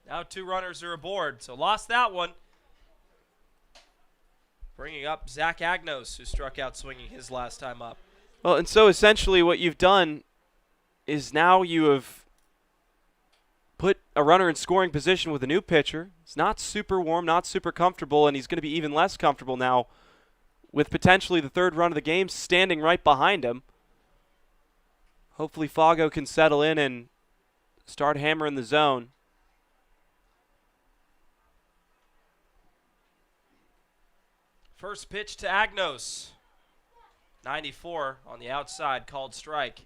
Now 2 runners are aboard, so lost that one. Bringing up Zach Agnos, who struck out swinging his last time up. Well, and so essentially what you've done is now you have put a runner in scoring position with a new pitcher. It's not super warm, not super comfortable, and he's going to be even less comfortable now with potentially the third run of the game standing right behind him. Hopefully Fago can settle in and start hammering the zone. First pitch to Agnos. 94 on the outside, called strike.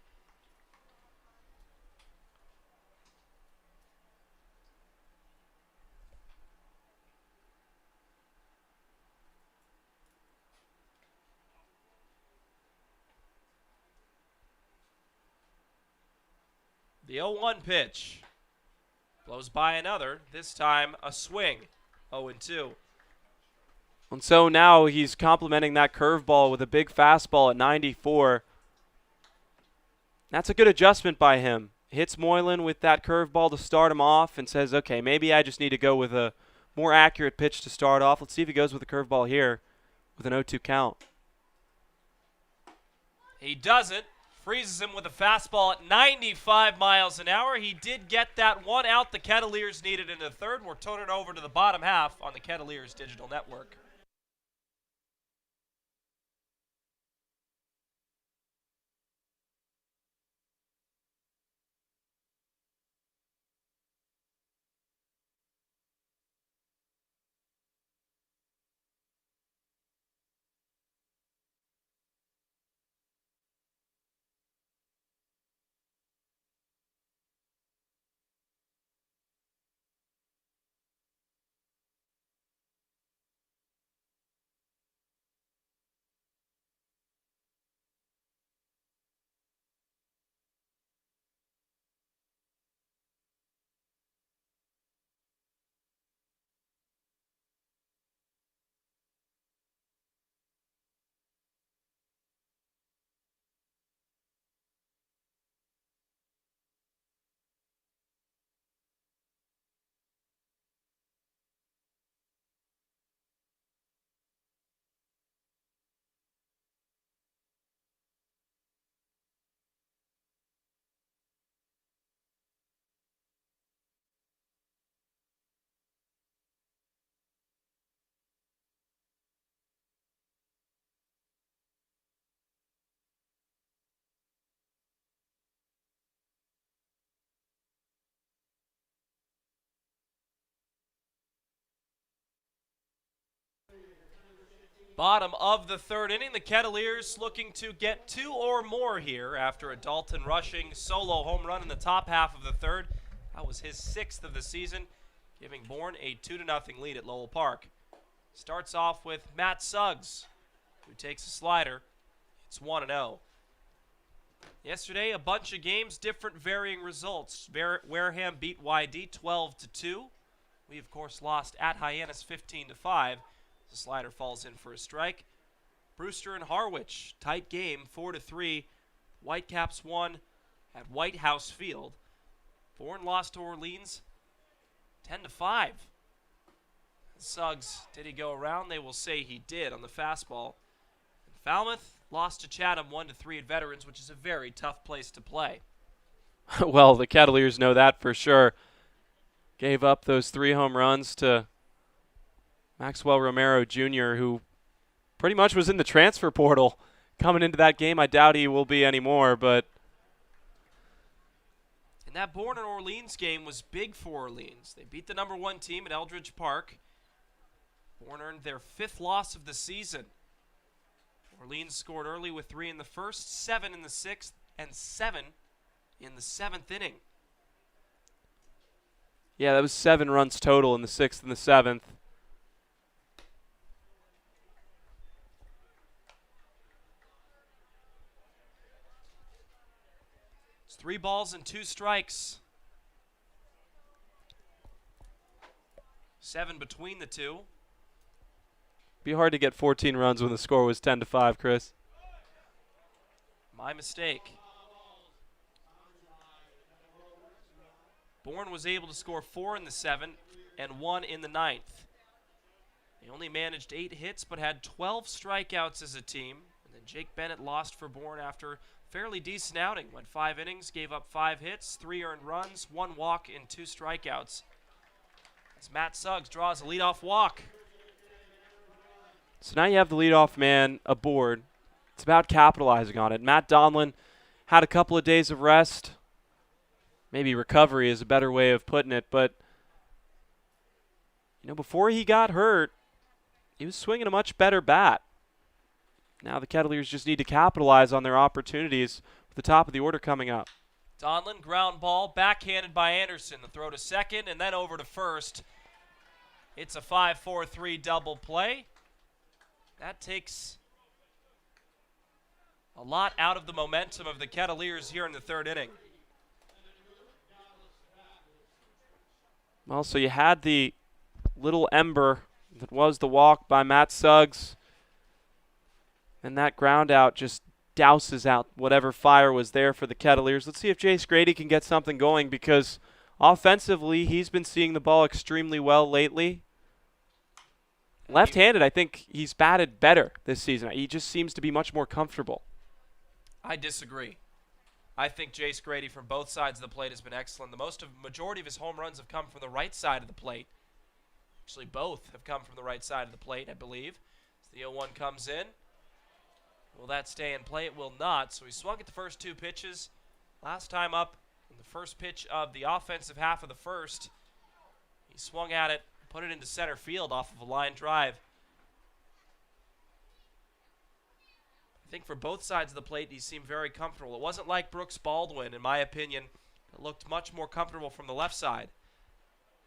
The 0-1 pitch. Blows by another, this time a swing. 0-2. And so now he's complementing that curveball with a big fastball at 94. That's a good adjustment by him. Hits Moylan with that curveball to start him off and says, okay, maybe I just need to go with a more accurate pitch to start off. Let's see if he goes with a curveball here with an 0-2 count. He doesn't. Freezes him with a fastball at 95 miles an hour. He did get that one out the Kettleers needed in the third. We're turning it over to the bottom half on the Kettleers Digital Network. Bottom of the third inning, the Kettleers looking to get 2 or more here after a Dalton Rushing solo home run in the top half of the third. That was his 6th of the season, giving Bourne a 2-0 lead at Lowell Park. Starts off with Matt Suggs, who takes a slider. It's 1-0. Yesterday, a bunch of games, different varying results. Wareham beat YD 12-2. We, of course, lost at Hyannis 15-5. The slider falls in for a strike. Brewster and Harwich, tight game, 4-3. Whitecaps won at White House Field. Bourne lost to Orleans 10-5. Suggs, did he go around? They will say he did on the fastball. And Falmouth lost to Chatham 1-3 at Veterans, which is a very tough place to play. Well, the Kettleers know that for sure. Gave up those 3 home runs to Maxwell Romero Jr., who pretty much was in the transfer portal coming into that game. I doubt he will be anymore, but and that Bourne and Orleans game was big for Orleans. They beat the #1 team at Eldridge Park. Bourne earned their 5th loss of the season. Orleans scored early with 3 in the first, 7 in the 6th, and 7 in the 7th inning. yeah, that was 7 runs total in the 6th and the 7th. It's 3 balls and 2 strikes. 7 between the two. Be hard to get 14 runs when the score was 10-5, Chris. My mistake. Bourne was able to score 4 in the 7th and 1 in the 9th. They only managed 8 hits but had 12 strikeouts as a team. And then Jake Bennett lost for Bourne after fairly decent outing. Went 5 innings, gave up 5 hits, 3 earned runs, 1 walk, and 2 strikeouts. As Matt Suggs draws a leadoff walk. So now you have the leadoff man aboard. It's about capitalizing on it. Matt Donlin had a couple of days of rest. Maybe recovery is a better way of putting it, but before he got hurt, he was swinging a much better bat. Now the Kettleers just need to capitalize on their opportunities with the top of the order coming up. Donlin, ground ball, backhanded by Anderson. The throw to second and then over to first. It's a 5-4-3 double play. That takes a lot out of the momentum of the Kettleers here in the 3rd inning. Well, so you had the little ember that was the walk by Matt Suggs, and that ground out just douses out whatever fire was there for the Kettleers. Let's see if Jace Grady can get something going, because offensively he's been seeing the ball extremely well lately. Left-handed, I think he's batted better this season. He just seems to be much more comfortable. I disagree. I think Jace Grady from both sides of the plate has been excellent. The majority of his home runs have come from the right side of the plate. Actually, both have come from the right side of the plate, I believe. As the 0-1 comes in. Will that stay in play? It will not. So he swung at the first two pitches. Last time up, in the first pitch of the offensive half of the first, he swung at it, put it into center field off of a line drive. I think for both sides of the plate, he seemed very comfortable. It wasn't like Brooks Baldwin, in my opinion. It looked much more comfortable from the left side.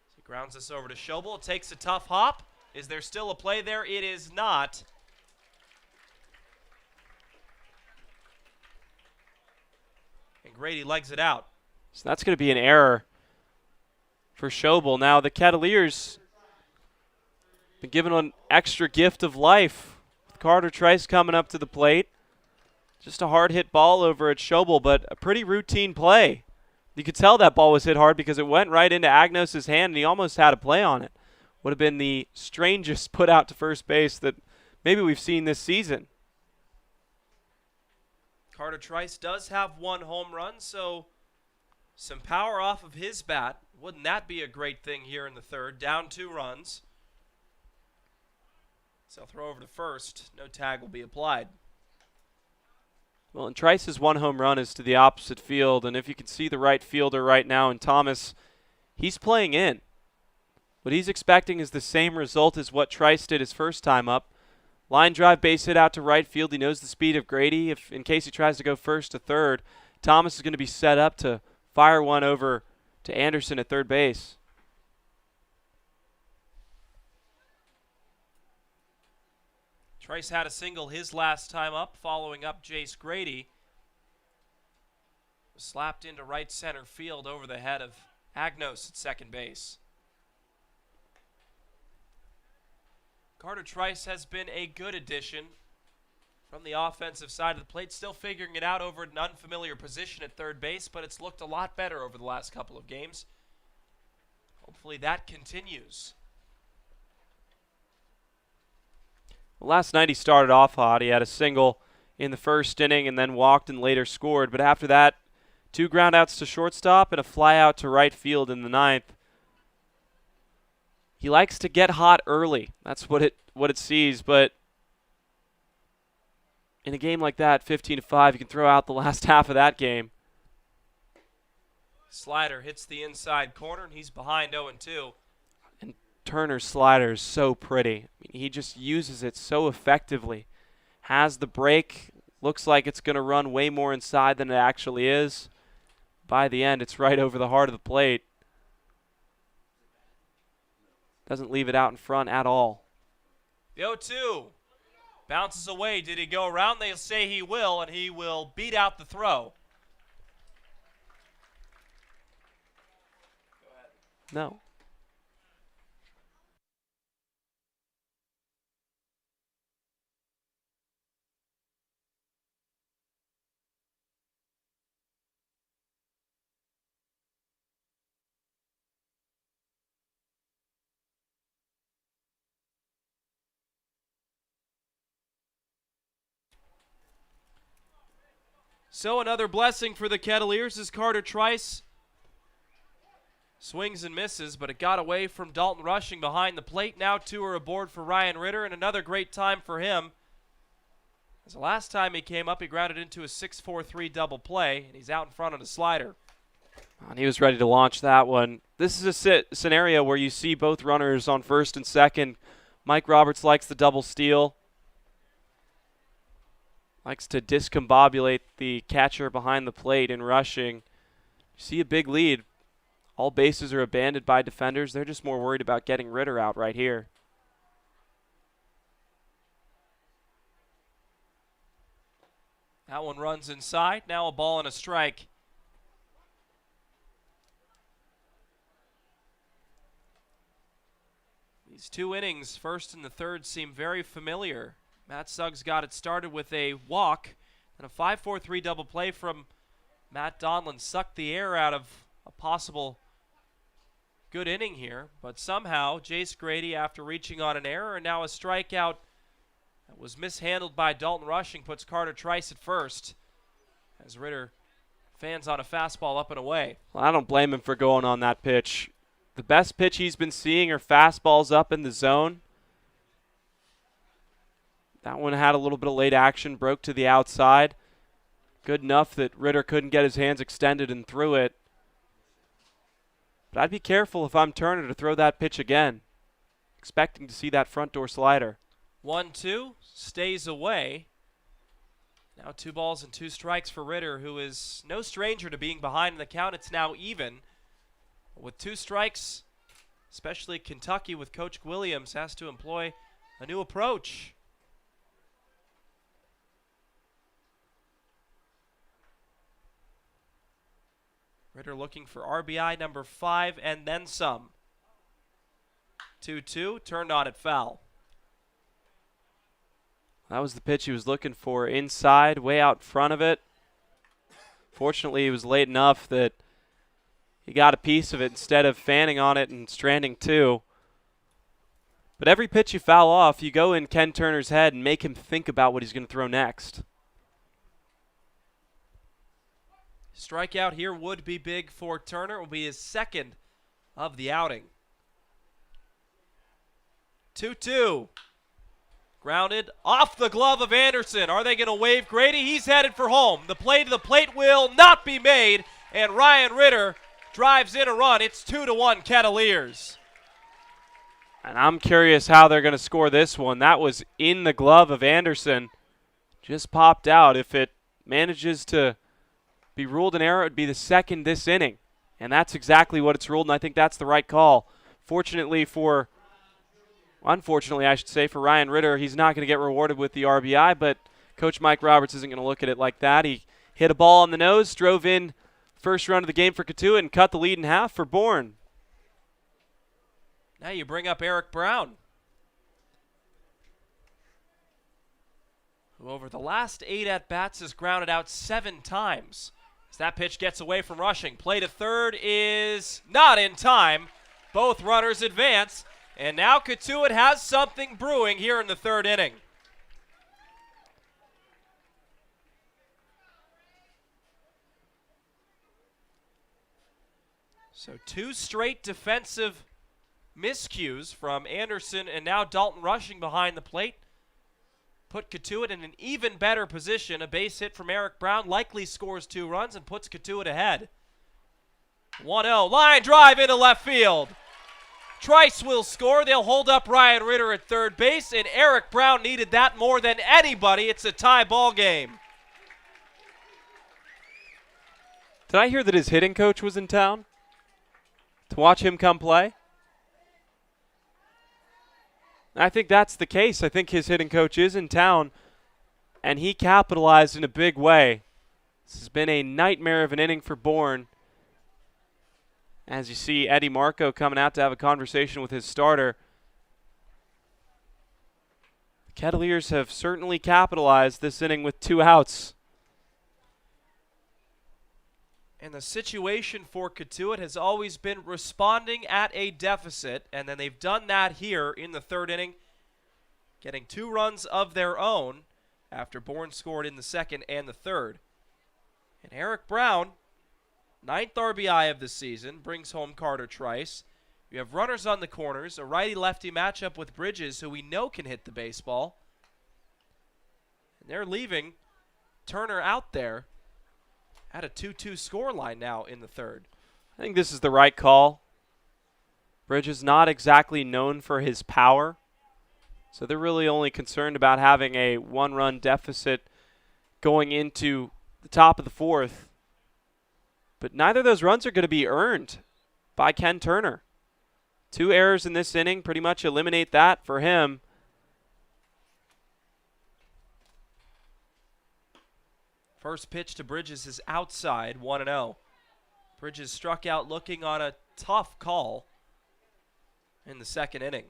So he grounds this over to Schobel. It takes a tough hop. Is there still a play there? It is not. And Grady legs it out. So that's going to be an error for Schobel. Now the Kettleers been given an extra gift of life with Carter Trice coming up to the plate. Just a hard hit ball over at Schobel, but a pretty routine play. You could tell that ball was hit hard because it went right into Agnos' hand, and he almost had a play on it. Would have been the strangest put out to first base that maybe we've seen this season. Carter Trice does have one home run, so some power off of his bat. Wouldn't that be a great thing here in the third? Down 2 runs. So throw over to first. No tag will be applied. Well, and Trice's one home run is to the opposite field, and if you can see the right fielder right now in Thomas, he's playing in. What he's expecting is the same result as what Trice did his first time up. Line drive, base hit out to right field. He knows the speed of Grady. If in case he tries to go first to third, Thomas is going to be set up to fire one over to Anderson at third base. Trice had a single his last time up, following up Jace Grady. Was slapped into right center field over the head of Agnos at second base. Carter Trice has been a good addition from the offensive side of the plate. Still figuring it out over an unfamiliar position at third base, but it's looked a lot better over the last couple of games. Hopefully that continues. Well, last night he started off hot. He had a single in the first inning and then walked and later scored. But after that, 2 groundouts to shortstop and a fly out to right field in the ninth. He likes to get hot early. That's what it sees. But in a game like that, 15-5, you can throw out the last half of that game. Slider hits the inside corner, and he's behind 0-2. And Turner's slider is so pretty. I mean, he just uses it so effectively. Has the break. Looks like it's going to run way more inside than it actually is. By the end, it's right over the heart of the plate. Doesn't leave it out in front at all. The 0-2 bounces away. Did he go around? They'll say he will, and he will beat out the throw. No. So another blessing for the Kettleers as Carter Trice swings and misses, but it got away from Dalton Rushing behind the plate. Now 2 are aboard for Ryan Ritter, and another great time for him. As the last time he came up, he grounded into a 6-4-3 double play, and he's out in front on a slider. And he was ready to launch that one. This is a scenario where you see both runners on first and second. Mike Roberts likes the double steal. Likes to discombobulate the catcher behind the plate in Rushing. You see a big lead. All bases are abandoned by defenders. They're just more worried about getting Ritter out right here. That one runs inside. Now a ball and a strike. These 2 innings, first and the third, seem very familiar. Matt Suggs got it started with a walk and a 5-4-3 double play from Matt Donlin. Sucked the air out of a possible good inning here, but somehow Jace Grady, after reaching on an error and now a strikeout that was mishandled by Dalton Rushing, puts Carter Trice at first as Ritter fans on a fastball up and away. Well, I don't blame him for going on that pitch. The best pitch he's been seeing are fastballs up in the zone. That one had a little bit of late action, broke to the outside. Good enough that Ritter couldn't get his hands extended and threw it. But I'd be careful if I'm Turner to throw that pitch again. Expecting to see that front door slider. 1-2, stays away. Now 2 balls and 2 strikes for Ritter, who is no stranger to being behind in the count. It's now even. With 2 strikes, especially Kentucky with Coach Williams, has to employ a new approach. Ritter looking for RBI number 5 and then some. 2-2, turned on at foul. That was the pitch he was looking for, inside, way out front of it. Fortunately, it was late enough that he got a piece of it instead of fanning on it and stranding 2. But every pitch you foul off, you go in Ken Turner's head and make him think about what he's going to throw next. Strikeout here would be big for Turner. It will be his second of the outing. 2-2. Grounded off the glove of Anderson. Are they going to wave Grady? He's headed for home. The play to the plate will not be made, and Ryan Ritter drives in a run. It's 2-1 Kettleers. And I'm curious how they're going to score this one. That was in the glove of Anderson. Just popped out. If it manages to be ruled an error, it would be the second this inning. And that's exactly what it's ruled, and I think that's the right call. Unfortunately, I should say, for Ryan Ritter, he's not going to get rewarded with the RBI, but Coach Mike Roberts isn't going to look at it like that. He hit a ball on the nose, drove in first run of the game for Cotuit, and cut the lead in half for Bourne. Now you bring up Eric Brown, who over the last 8 at-bats has grounded out 7 times. As that pitch gets away from Rushing. Play to third is not in time. Both runners advance. And now Cotuit has something brewing here in the 3rd inning. So 2 straight defensive miscues from Anderson and now Dalton Rushing behind the plate. Put Cotuit in an even better position. A base hit from Eric Brown likely scores 2 runs and puts Cotuit ahead. 1-0, line drive into left field. Trice will score. They'll hold up Ryan Ritter at third base, and Eric Brown needed that more than anybody. It's a tie ball game. Did I hear that his hitting coach was in town to watch him come play? I think that's the case. I think his hitting coach is in town, and he capitalized in a big way. This has been a nightmare of an inning for Bourne. As you see Eddie Marco coming out to have a conversation with his starter. The Kettleers have certainly capitalized this inning with 2 outs. And the situation for Cotuit has always been responding at a deficit, and then they've done that here in the 3rd inning, getting 2 runs of their own after Bourne scored in the 2nd and the 3rd. And Eric Brown, 9th RBI of the season, brings home Carter Trice. You have runners on the corners, a righty-lefty matchup with Bridges, who we know can hit the baseball. And they're leaving Turner out there at a 2-2 scoreline now in the 3rd. I think this is the right call. Bridges not exactly known for his power, so they're really only concerned about having a 1-run deficit going into the top of the 4th. But neither of those runs are going to be earned by Ken Turner. 2 errors in this inning pretty much eliminate that for him. First pitch to Bridges is outside, 1-0. Bridges struck out looking on a tough call in the 2nd inning.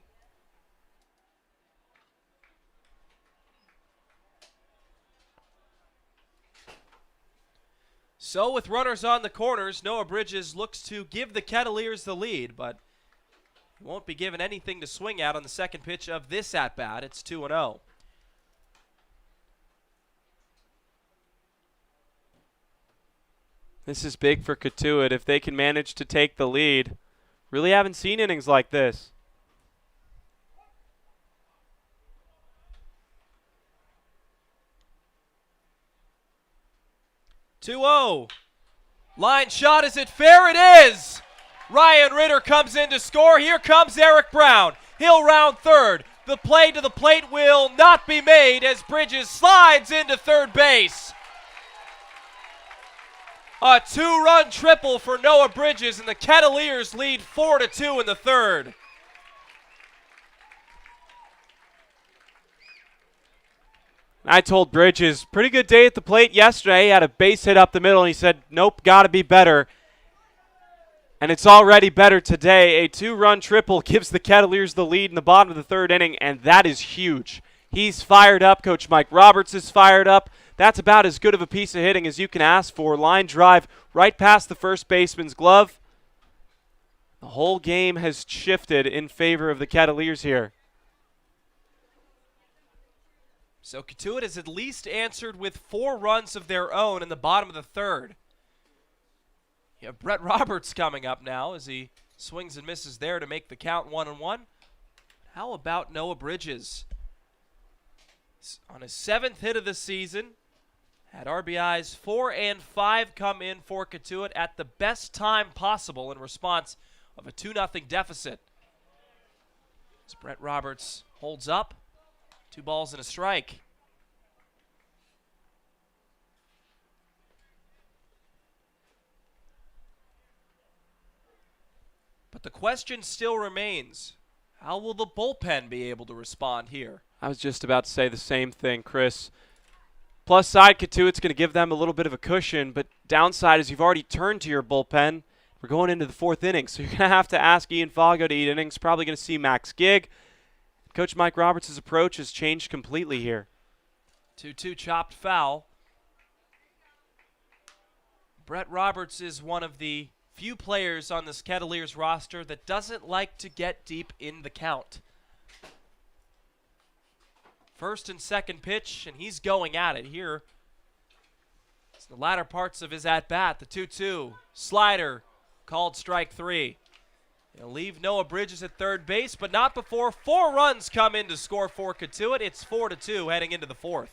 So with runners on the corners, Noah Bridges looks to give the Kettleers the lead, but he won't be given anything to swing at on the second pitch of this at-bat. It's 2-0. This is big for Cotuit if they can manage to take the lead. Really haven't seen innings like this. Line shot, is it fair? It is! Ryan Ritter comes in to score. Here comes Eric Brown. He'll round third. The play to the plate will not be made as Bridges slides into third base. A two-run triple for Noah Bridges, and the Kettleers lead 4-2 in the third. I told Bridges, pretty good day at the plate yesterday. He had a base hit up the middle, and he said, nope, got to be better. And it's already better today. A two-run triple gives the Kettleers the lead in the bottom of the third inning, and that is huge. He's fired up. Coach Mike Roberts is fired up. That's about as good of a piece of hitting as you can ask for. Line drive right past the first baseman's glove. The whole game has shifted in favor of the Kettleers here. So Cotuit has at least answered with 4 runs of their own in the bottom of the third. You have Brett Roberts coming up now as he swings and misses there to make the count 1-1. How about Noah Bridges? On his 7th hit of the season, had RBIs 4 and 5 come in for Cotuit at the best time possible in response of a 2-0 deficit. As Brett Roberts holds up, 2 balls and a strike. But the question still remains, how will the bullpen be able to respond here? I was just about to say the same thing, Chris. Plus side, Cotuit's going to give them a little bit of a cushion, but downside is you've already turned to your bullpen. We're going into the 4th inning, so you're going to have to ask Ian Fago to eat innings. Probably going to see Max Gig. Coach Mike Roberts' approach has changed completely here. 2-2 chopped foul. Brett Roberts is one of the few players on this Kettleers roster that doesn't like to get deep in the count. First and second pitch, and he's going at it here. It's the latter parts of his at-bat. The 2-2 slider called strike 3. He'll leave Noah Bridges at third base, but not before 4 runs come in to score for Cotuit. It's 4-2 heading into the 4th.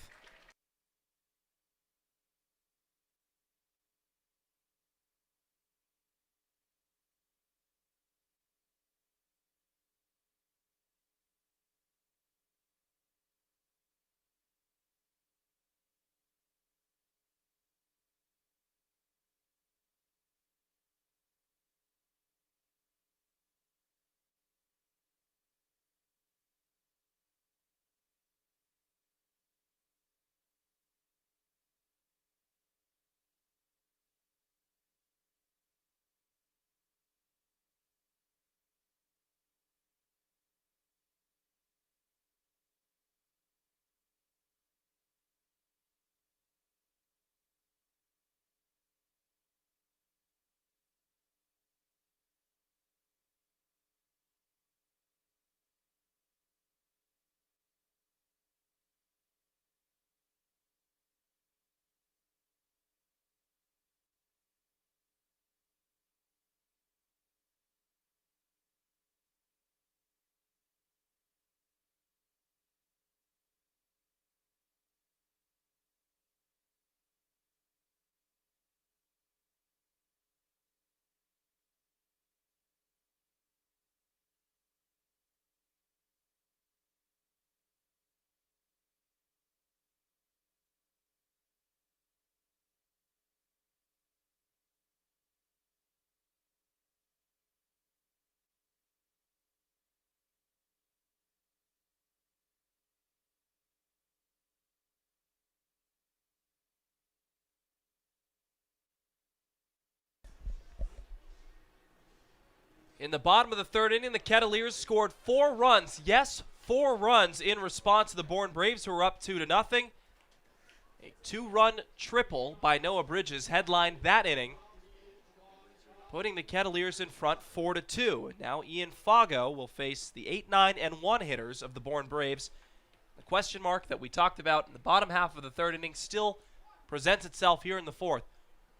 In the bottom of the third inning, the Kettleers scored 4 runs. Yes, 4 runs in response to the Bourne Braves, who were up 2-0. A 2-run triple by Noah Bridges headlined that inning, putting the Kettleers in front 4-2. And now Ian Fago will face the 8, 9, and 1 hitters of the Bourne Braves. The question mark that we talked about in the bottom half of the third inning still presents itself here in the fourth.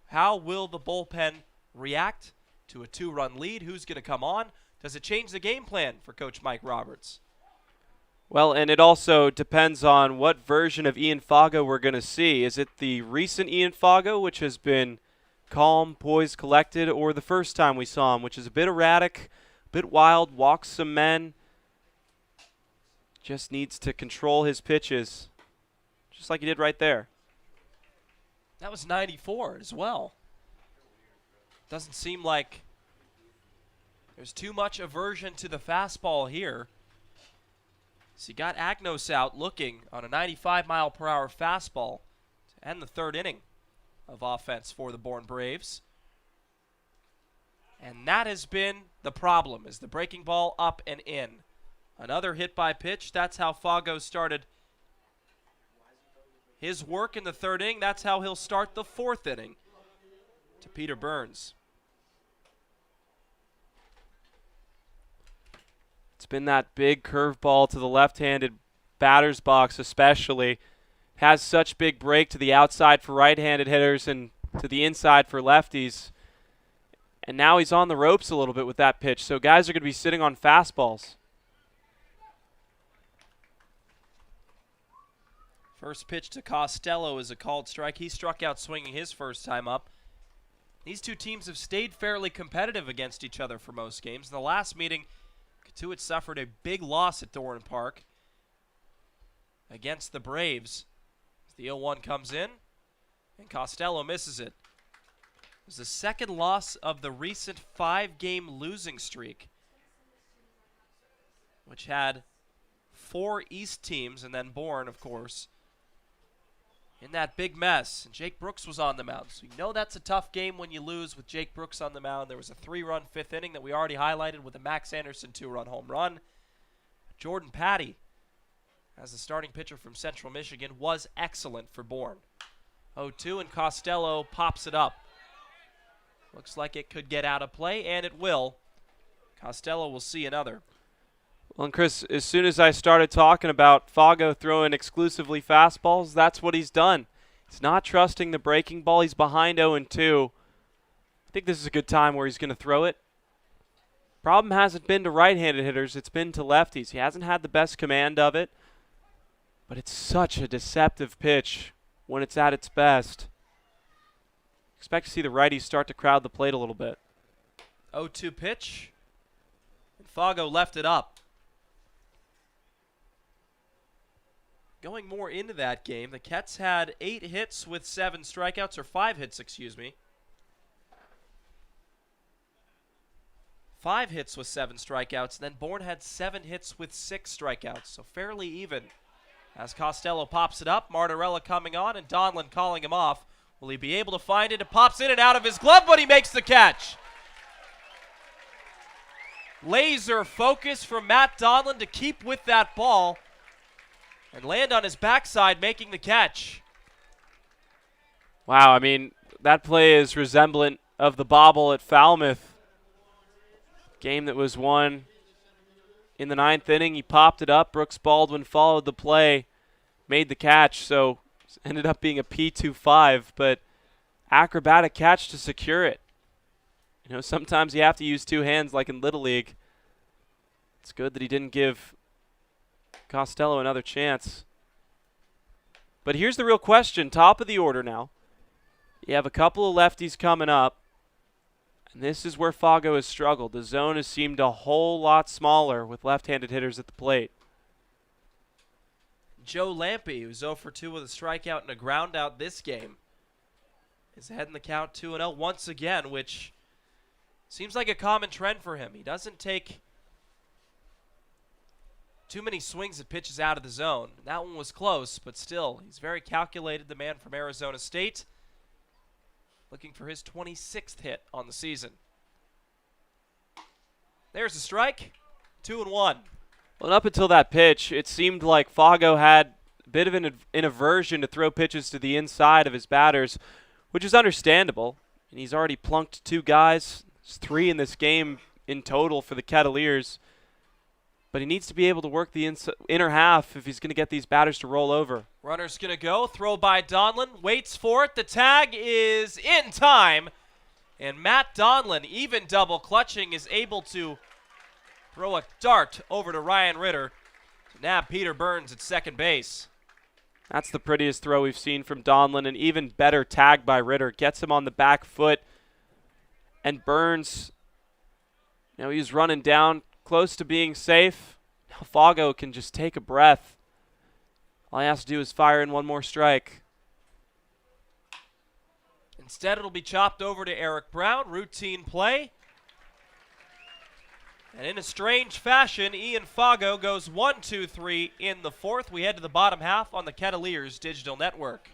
How will the bullpen react to a 2-run lead? Who's going to come on? Does it change the game plan for Coach Mike Roberts? Well, and it also depends on what version of Ian Fago we're going to see. Is it the recent Ian Fago, which has been calm, poised, collected, or the first time we saw him, which is a bit erratic, a bit wild, walks some men, just needs to control his pitches, just like he did right there. That was 94 as well. Doesn't seem like there's too much aversion to the fastball here. So you got Agnos out looking on a 95-mile-per-hour fastball to end the third inning of offense for the Bourne Braves. And that has been the problem, is the breaking ball up and in. Another hit by pitch. That's how Fago started his work in the third inning. That's how he'll start the fourth inning to Peter Burns. It's been that big curveball to the left-handed batter's box especially. Has such big break to the outside for right-handed hitters and to the inside for lefties. And now he's on the ropes a little bit with that pitch, so guys are going to be sitting on fastballs. First pitch to Costello is a called strike. He struck out swinging his first time up. These two teams have stayed fairly competitive against each other for most games. In the last meeting, Cotuit suffered a big loss at Dorn Park against the Braves. The 0-1 comes in, and Costello misses it. It was the second loss of the recent 5-game losing streak, which had 4 East teams, and then Bourne, of course, in that big mess. And Jake Brooks was on the mound. So you know that's a tough game when you lose with Jake Brooks on the mound. There was a 3-run 5th inning that we already highlighted with a Max Anderson 2-run home run. Jordan Patty, as the starting pitcher from Central Michigan, was excellent for Bourne. 0-2, and Costello pops it up. Looks like it could get out of play, and it will. Costello will see another. Well, and Chris, as soon as I started talking about Fago throwing exclusively fastballs, that's what he's done. He's not trusting the breaking ball. He's behind 0-2. I think this is a good time where he's going to throw it. Problem hasn't been to right-handed hitters. It's been to lefties. He hasn't had the best command of it. But it's such a deceptive pitch when it's at its best. Expect to see the righties start to crowd the plate a little bit. 0-2 pitch. And Fago left it up. Going more into that game, the Kets had 8 hits with 7 strikeouts, or 5 hits, excuse me. 5 hits with 7 strikeouts, and then Bourne had 7 hits with 6 strikeouts, so fairly even. As Costello pops it up, Martorella coming on, and Donlin calling him off. Will he be able to find it? It pops in and out of his glove, but he makes the catch. Laser focus from Matt Donlin to keep with that ball and land on his backside, making the catch. Wow, I mean, that play is resemblant of the bobble at Falmouth. Game that was won in the 9th inning. He popped it up. Brooks Baldwin followed the play, made the catch, so ended up being a P25, but acrobatic catch to secure it. You know, sometimes you have to use 2 hands like in Little League. It's good that he didn't give Costello another chance. But here's the real question, top of the order now. You have a couple of lefties coming up, and this is where Fago has struggled. The zone has seemed a whole lot smaller with left-handed hitters at the plate. Joe Lampe, who's 0 for 2 with a strikeout and a ground out this game, is ahead in the count 2-0 once again, which seems like a common trend for him. He doesn't take too many swings at pitches out of the zone. That one was close, but still, he's very calculated, the man from Arizona State, looking for his 26th hit on the season. There's a strike, 2-1. Well, up until that pitch, it seemed like Fago had a bit of an aversion to throw pitches to the inside of his batters, which is understandable. And he's already plunked 2 guys. There's 3 in this game in total for the Kettleers. But he needs to be able to work the inner half if he's going to get these batters to roll over. Runner's going to go. Throw by Donlin. Waits for it. The tag is in time. And Matt Donlin, even double clutching, is able to throw a dart over to Ryan Ritter to nab Peter Burns at second base. That's the prettiest throw we've seen from Donlin. An even better tag by Ritter. Gets him on the back foot. And Burns, he's running down close to being safe. Now Fago can just take a breath. All he has to do is fire in one more strike. Instead, it'll be chopped over to Eric Brown. Routine play. And in a strange fashion, Ian Fago goes 1-2-3 in the 4th. We head to the bottom half on the Kettleers Digital Network.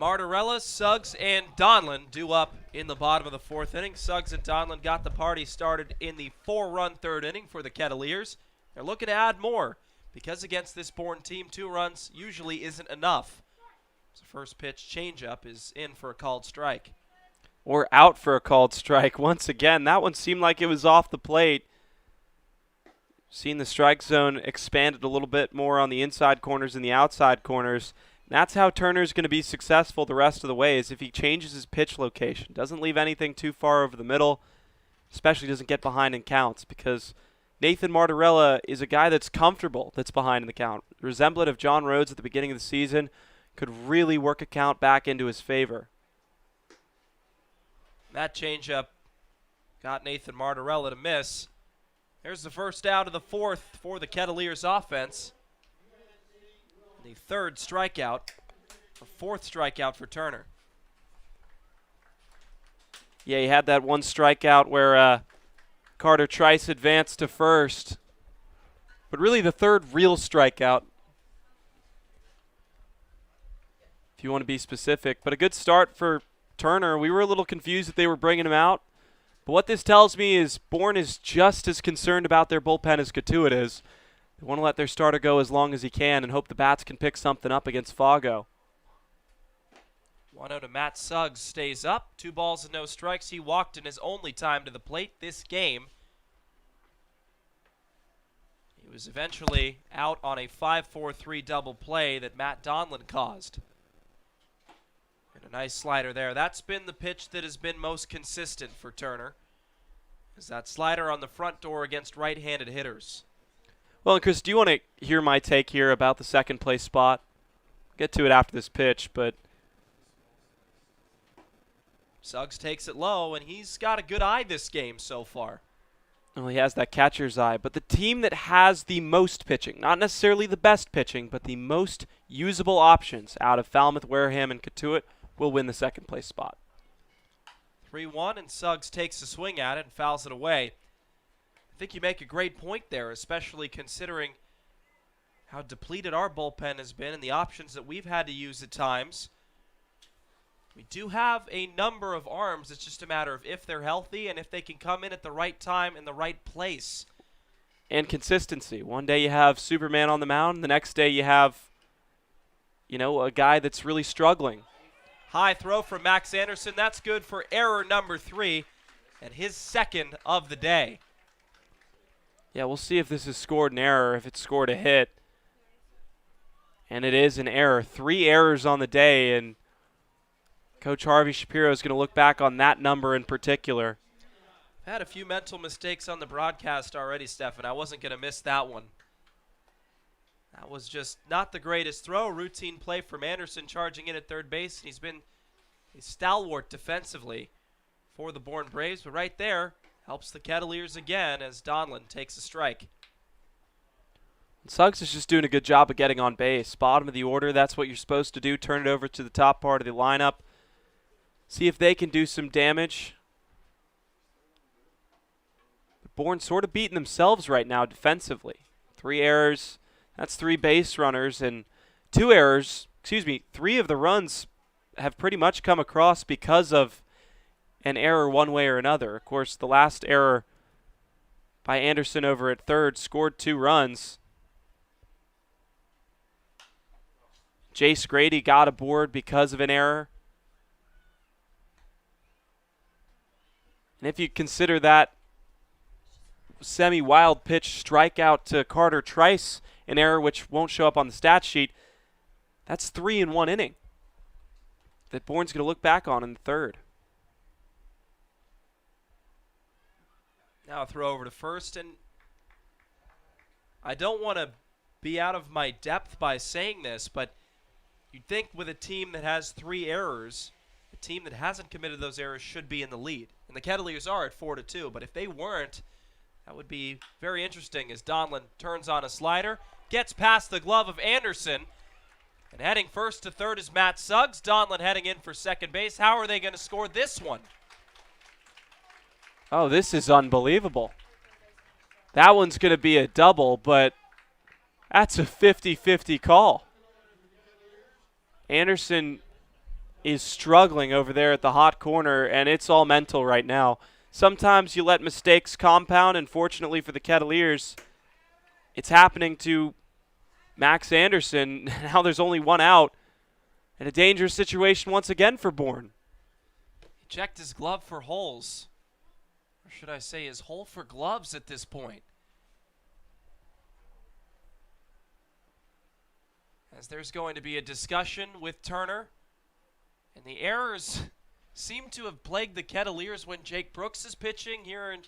Martorella, Suggs, and Donlin due up in the bottom of the 4th inning. Suggs and Donlin got the party started in the 4-run 3rd inning for the Kettleers. They're looking to add more because against this Bourne team, 2 runs usually isn't enough. So first pitch changeup is in for a called strike. Or out for a called strike. Once again, that one seemed like it was off the plate. Seen the strike zone expanded a little bit more on the inside corners and the outside corners. That's how Turner's going to be successful the rest of the way, is if he changes his pitch location. Doesn't leave anything too far over the middle, especially doesn't get behind in counts, because Nathan Martorella is a guy that's comfortable that's behind in the count. Resemblant of John Rhodes at the beginning of the season, could really work a count back into his favor. That changeup got Nathan Martorella to miss. There's the first out of the 4th for the Kettleers offense. The 3rd strikeout, or 4th strikeout for Turner. Yeah, he had that one strikeout where Carter Trice advanced to first. But really the 3rd real strikeout, if you want to be specific. But a good start for Turner. We were a little confused that they were bringing him out. But what this tells me is Bourne is just as concerned about their bullpen as Cotuit is. They want to let their starter go as long as he can and hope the bats can pick something up against Fago. 1-0 to Matt Suggs stays up. 2 balls and no strikes. He walked in his only time to the plate this game. He was eventually out on a 5-4-3 double play that Matt Donlin caused. And a nice slider there. That's been the pitch that has been most consistent for Turner, is that slider on the front door against right-handed hitters. Well, Chris, do you want to hear my take here about the second place spot? We'll get to it after this pitch, but Suggs takes it low, and he's got a good eye this game so far. well, he has that catcher's eye. But the team that has the most pitching, not necessarily the best pitching, but the most usable options out of Falmouth, Wareham, and Cotuit will win the second place spot. 3-1, and Suggs takes a swing at it and fouls it away. I think you make a great point there, especially considering how depleted our bullpen has been and the options that we've had to use at times. We do have a number of arms. It's just a matter of if they're healthy and if they can come in at the right time in the right place. And consistency. One day you have Superman on the mound, and the next day you have, a guy that's really struggling. High throw from Max Anderson. That's good for error number 3 and his second of the day. Yeah, we'll see if this is scored an error, if it's scored a hit. And it is an error. 3 errors on the day, and Coach Harvey Shapiro is going to look back on that number in particular. I've had a few mental mistakes on the broadcast already, Stefan. I wasn't going to miss that one. That was just not the greatest throw. Routine play from Anderson charging in at third base. And he's been a stalwart defensively for the Bourne Braves. But right there helps the Kettleers again as Donlin takes a strike. Suggs is just doing a good job of getting on base. Bottom of the order, that's what you're supposed to do. Turn it over to the top part of the lineup. See if they can do some damage. But Bourne sort of beating themselves right now defensively. 3 errors. That's 3 base runners, and 3 of the runs have pretty much come across because of an error one way or another. Of course, the last error by Anderson over at third scored 2 runs. Jace Grady got aboard because of an error. And if you consider that semi-wild pitch strikeout to Carter Trice, an error which won't show up on the stat sheet, that's 3 in 1 inning that Bourne's going to look back on in the third. Now a throw over to first, and I don't want to be out of my depth by saying this, but you'd think with a team that has 3 errors, a team that hasn't committed those errors should be in the lead. And the Kettleers are at 4-2, but if they weren't, that would be very interesting as Donlin turns on a slider, gets past the glove of Anderson, and heading first to third is Matt Suggs. Donlin heading in for second base. How are they going to score this one? Oh, this is unbelievable. That one's going to be a double, but that's a 50-50 call. Anderson is struggling over there at the hot corner, and it's all mental right now. Sometimes you let mistakes compound, and fortunately for the Kettleers, it's happening to Max Anderson. Now there's only 1 out, and a dangerous situation once again for Bourne. He checked his glove for holes. Or should I say his hole for gloves at this point. As there's going to be a discussion with Turner, and the errors seem to have plagued the Kettleers when Jake Brooks is pitching here in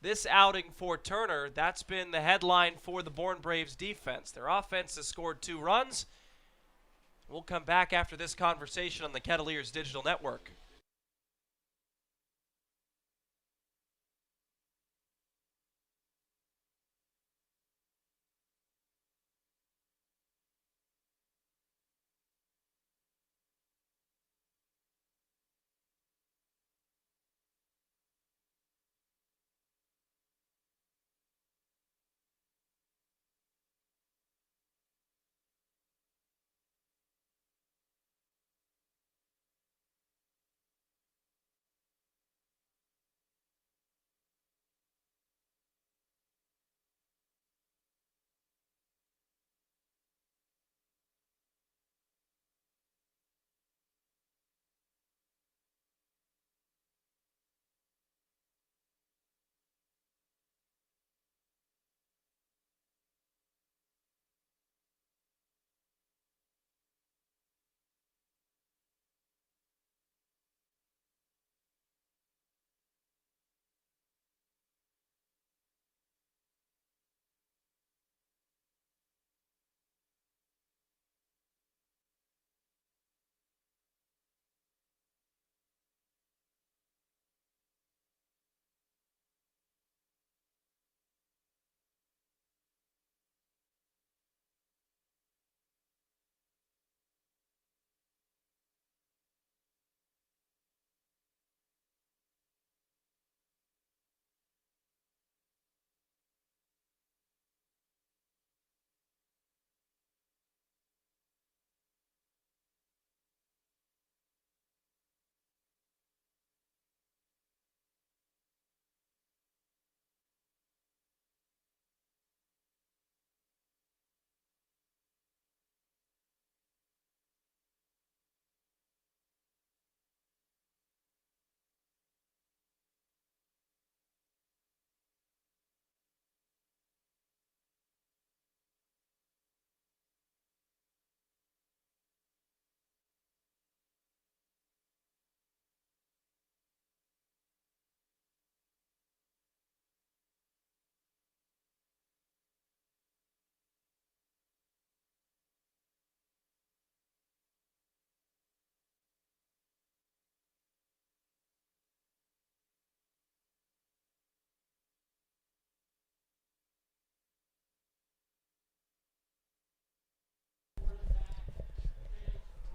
this outing for Turner. That's been the headline for the Bourne Braves defense. Their offense has scored 2 runs. We'll come back after this conversation on the Kettleers Digital Network.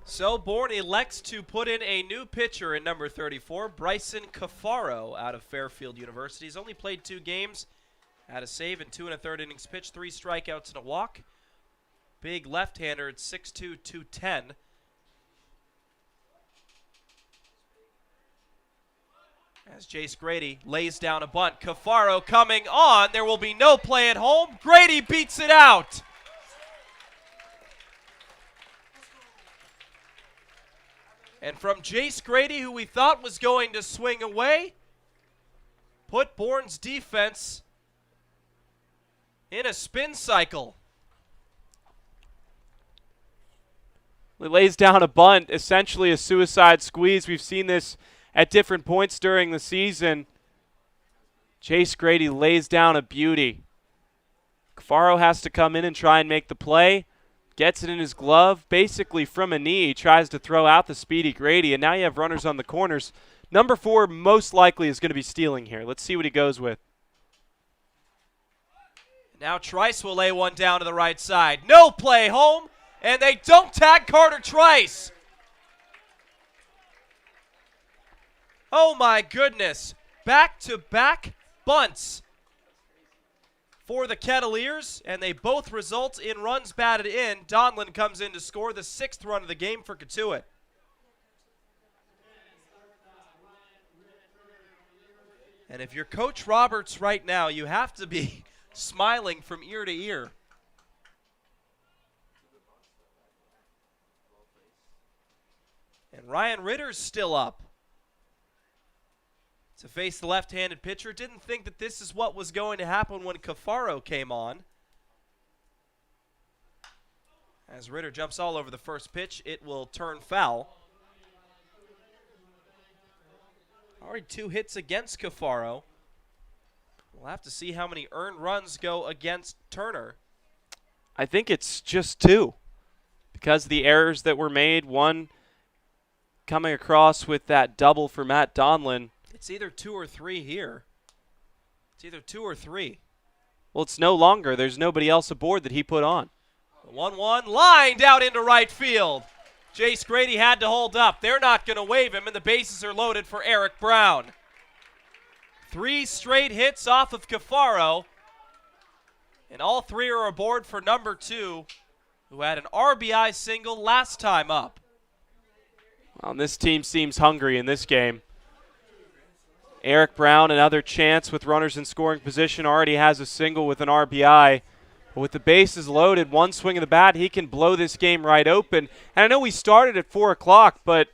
So Bourne elects to put in a new pitcher in number 34, Bryson Cafaro out of Fairfield University. He's only played 2 games, had a save in 2 1/3 innings pitched, 3 strikeouts and a walk. Big left-hander at 6'2", 210. As Jace Grady lays down a bunt. Cafaro coming on. There will be no play at home. Grady beats it out. And from Jace Grady, who we thought was going to swing away, put Bourne's defense in a spin cycle. He lays down a bunt, essentially a suicide squeeze. We've seen this at different points during the season. Jace Grady lays down a beauty. Cafaro has to come in and try and make the play. Gets it in his glove, basically from a knee. He tries to throw out the speedy Grady, and now you have runners on the corners. Number 4 most likely is going to be stealing here. Let's see what he goes with. Now Trice will lay one down to the right side. No play home, and they don't tag Carter Trice. Oh my goodness. Back-to-back bunts for the Kettleers, and they both result in runs batted in. Donlin comes in to score the 6th run of the game for Cotuit. And if you're Coach Roberts right now, you have to be smiling from ear to ear. And Ryan Ritter's still up to face the left-handed pitcher. Didn't think that this is what was going to happen when Cafaro came on. As Ritter jumps all over the first pitch, it will turn foul. Already 2 hits against Cafaro. We'll have to see how many earned runs go against Turner. I think it's just 2 because the errors that were made, one coming across with that double for Matt Donlin. It's either 2 or 3 here. It's either 2 or 3. Well, it's no longer. There's nobody else aboard that he put on. The 1-1 lined out into right field. Jace Grady had to hold up. They're not going to wave him, and the bases are loaded for Eric Brown. 3 straight hits off of Cafaro, and all 3 are aboard for number 2, who had an RBI single last time up. Well, this team seems hungry in this game. Eric Brown, another chance with runners in scoring position, already has a single with an RBI. But with the bases loaded, one swing of the bat, he can blow this game right open. And I know we started at 4 o'clock, but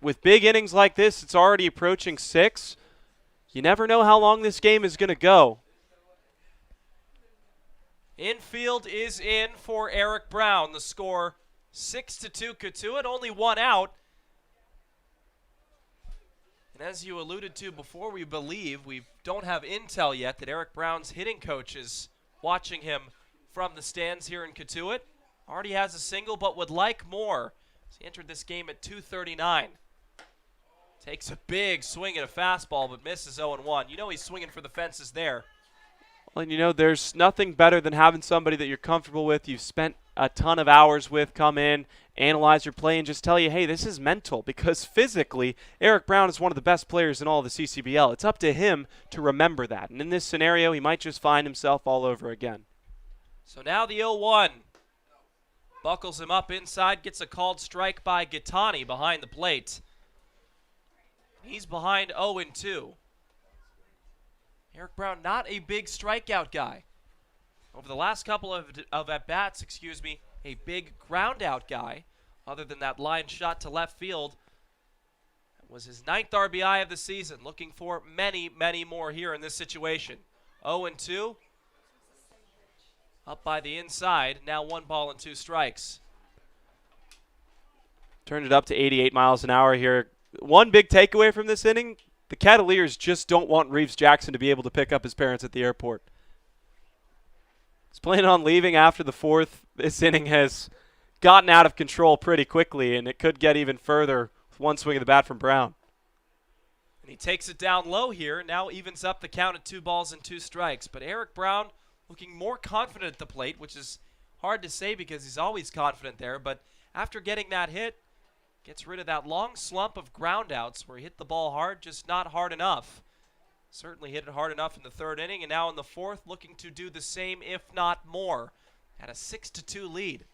with big innings like this, it's already approaching 6. You never know how long this game is going to go. Infield is in for Eric Brown. The score 6-2 Cotuit, only 1 out. And as you alluded to before, we don't have intel yet that Eric Brown's hitting coach is watching him from the stands here in Cotuit. Already has a single, but would like more. He entered this game at 239. Takes a big swing at a fastball, but misses 0-1. You know he's swinging for the fences there. Well, and you know, there's nothing better than having somebody that you're comfortable with, you've spent a ton of hours with, come in, analyze your play, and just tell you, hey, this is mental. Because physically, Eric Brown is one of the best players in all of the CCBL. It's up to him to remember that. And in this scenario, he might just find himself all over again. So now the 0-1. Buckles him up inside, gets a called strike by Gattani behind the plate. He's behind 0-2. Eric Brown, not a big strikeout guy. Over the last couple of at-bats, a big ground-out guy. Other than that line shot to left field. That was his 9th RBI of the season. Looking for many, many more here in this situation. 0-2. Up by the inside. Now 1 ball and 2 strikes. Turned it up to 88 miles an hour here. One big takeaway from this inning, the Kettleers just don't want Reeves Jackson to be able to pick up his parents at the airport. He's planning on leaving after the 4th. This inning has gotten out of control pretty quickly, and it could get even further with one swing of the bat from Brown. And he takes it down low here, now evens up the count at 2 balls and 2 strikes. But Eric Brown looking more confident at the plate, which is hard to say because he's always confident there. But after getting that hit, Gets rid of that long slump of groundouts where he hit the ball hard, just not hard enough. Certainly hit it hard enough in the third inning, and now in the fourth looking to do the same, if not more, at a 6-2 lead.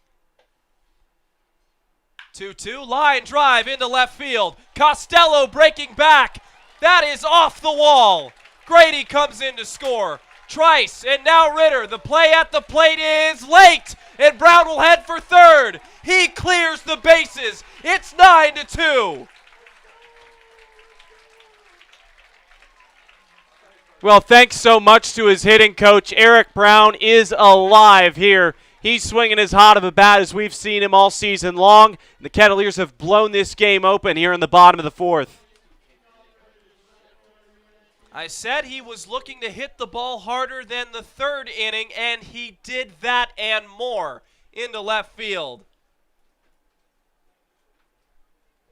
2-2, line drive into left field. Costello breaking back. That is off the wall. Grady comes in to score. Trice and now Ritter. The play at the plate is late, and Brown will head for third. He clears the bases. It's 9-2. Well, thanks so much to his hitting coach. Eric Brown is alive here. He's swinging as hot of a bat as we've seen him all season long. The Kettleers have blown this game open here in the bottom of the fourth. I said he was looking to hit the ball harder than the third inning, and he did that and more into left field.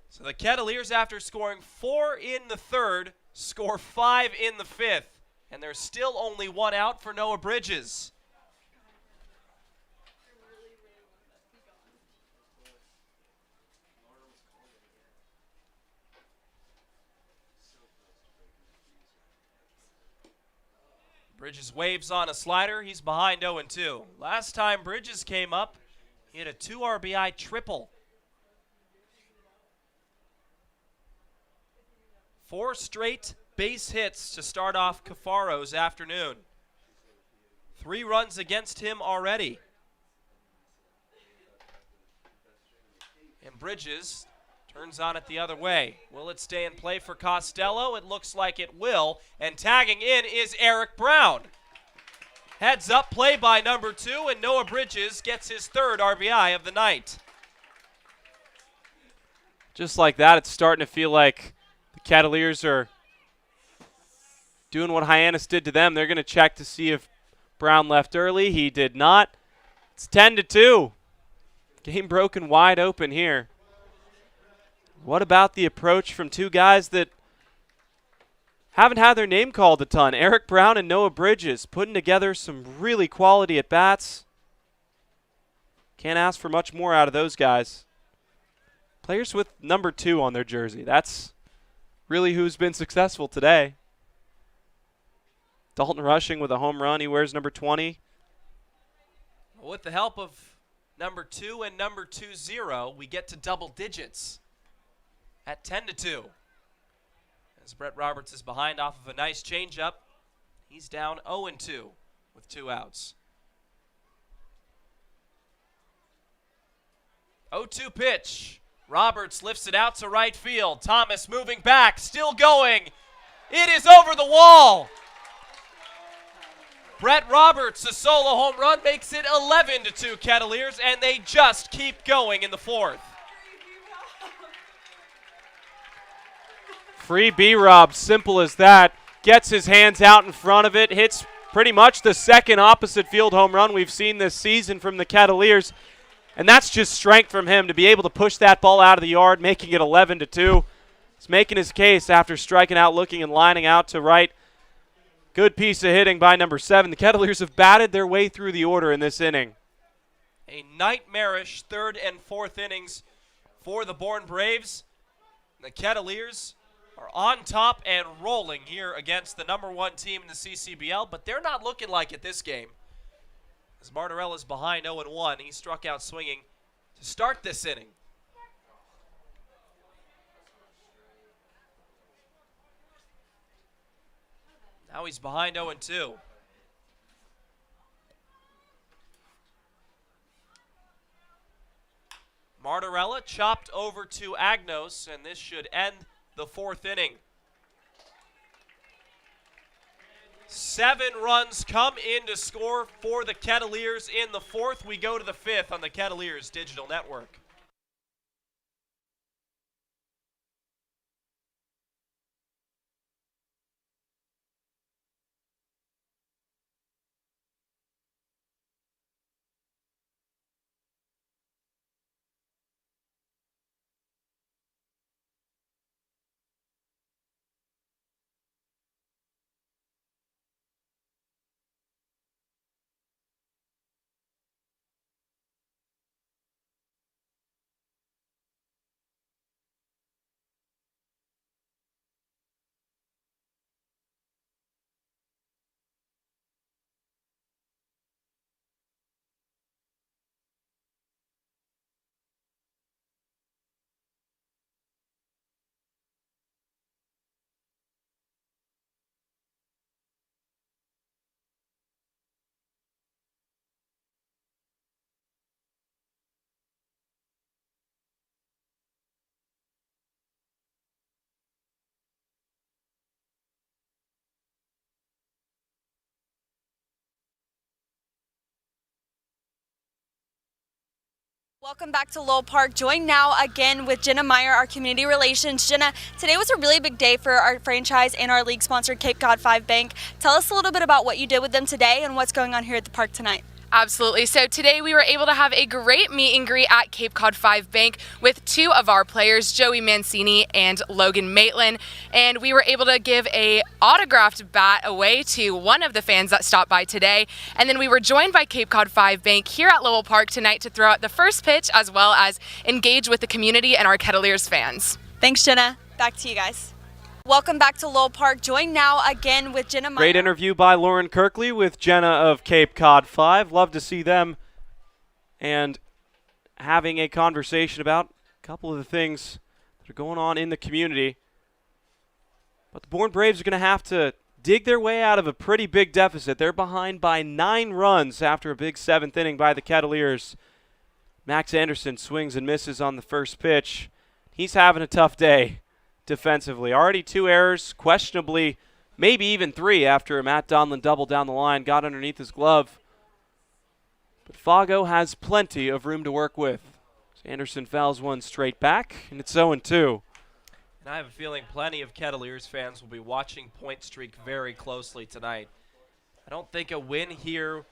So the Kettleers, after scoring 4 in the third, score 5 in the fifth, and there's still only 1 out for Noah Bridges. Bridges waves on a slider. He's behind 0-2. Last time Bridges came up, he had a 2 RBI triple. 4 straight base hits to start off Cafaro's afternoon. 3 runs against him already. And Bridges turns on it the other way. Will it stay in play for Costello? It looks like it will. And tagging in is Eric Brown. Heads up play by number 2, and Noah Bridges gets his 3rd RBI of the night. Just like that, it's starting to feel like the Kettleers are doing what Hyannis did to them. They're going to check to see if Brown left early. He did not. It's 10-2. Game broken wide open here. What about the approach from 2 guys that haven't had their name called a ton? Eric Brown and Noah Bridges putting together some really quality at-bats. Can't ask for much more out of those guys. Players with number 2 on their jersey. That's really who's been successful today. Dalton Rushing with a home run. He wears number 20. With the help of number 2 and number 2-0, we get to double digits at 10-2. As Brett Roberts is behind off of a nice changeup, he's down 0-2 with 2 outs. 0-2 pitch. Roberts lifts it out to right field. Thomas moving back, still going. It is over the wall. Brett Roberts, a solo home run, makes it 11-2 Kettleers, and they just keep going in the fourth. Free B-Rob, simple as that. Gets his hands out in front of it, hits pretty much the second opposite field home run we've seen this season from the Kettleers. And that's just strength from him to be able to push that ball out of the yard, making it 11-2. He's making his case after striking out, looking and lining out to right. Good piece of hitting by number 7. The Kettleers have batted their way through the order in this inning. A nightmarish 3rd and 4th innings for the Bourne Braves. The Kettleers are on top and rolling here against the number 1 team in the CCBL, but they're not looking like it this game. As Martirella's behind 0-1, he struck out swinging to start this inning. Now he's behind 0-2. Martirella chopped over to Agnos, and this should end the 4th inning. 7 runs come in to score for the Kettleers in the 4th. We go to the 5th on the Kettleers Digital Network. Welcome back to Lowell Park. Joined now again with Jenna Meyer, our community relations. Jenna, today was a really big day for our franchise and our league sponsor, Cape Cod 5 Bank. Tell us a little bit about what you did with them today and what's going on here at the park tonight. Absolutely. So today we were able to have a great meet and greet at Cape Cod 5 Bank with two of our players, Joey Mancini and Logan Maitland. And we were able to give a autographed bat away to one of the fans that stopped by today. And then we were joined by Cape Cod 5 Bank here at Lowell Park tonight to throw out the first pitch as well as engage with the community and our Kettleers fans. Thanks, Jenna. Back to you guys. Welcome back to Lowell Park. Joined now again with Jenna Meyer. Great interview by Lauren Kirkley with Jenna of Cape Cod 5. Love to see them and having a conversation about a couple of the things that are going on in the community. But the Bourne Braves are going to have to dig their way out of a pretty big deficit. They're behind by 9 runs after a big 7th inning by the Kettleers. Max Anderson swings and misses on the first pitch. He's having a tough day defensively. Already 2 errors, questionably maybe even 3 after Matt Donlin doubled down the line, got underneath his glove. But Fago has plenty of room to work with. Anderson fouls one straight back, and it's 0-2. And I have a feeling plenty of Kettleers fans will be watching Point Streak very closely tonight. I don't think a win here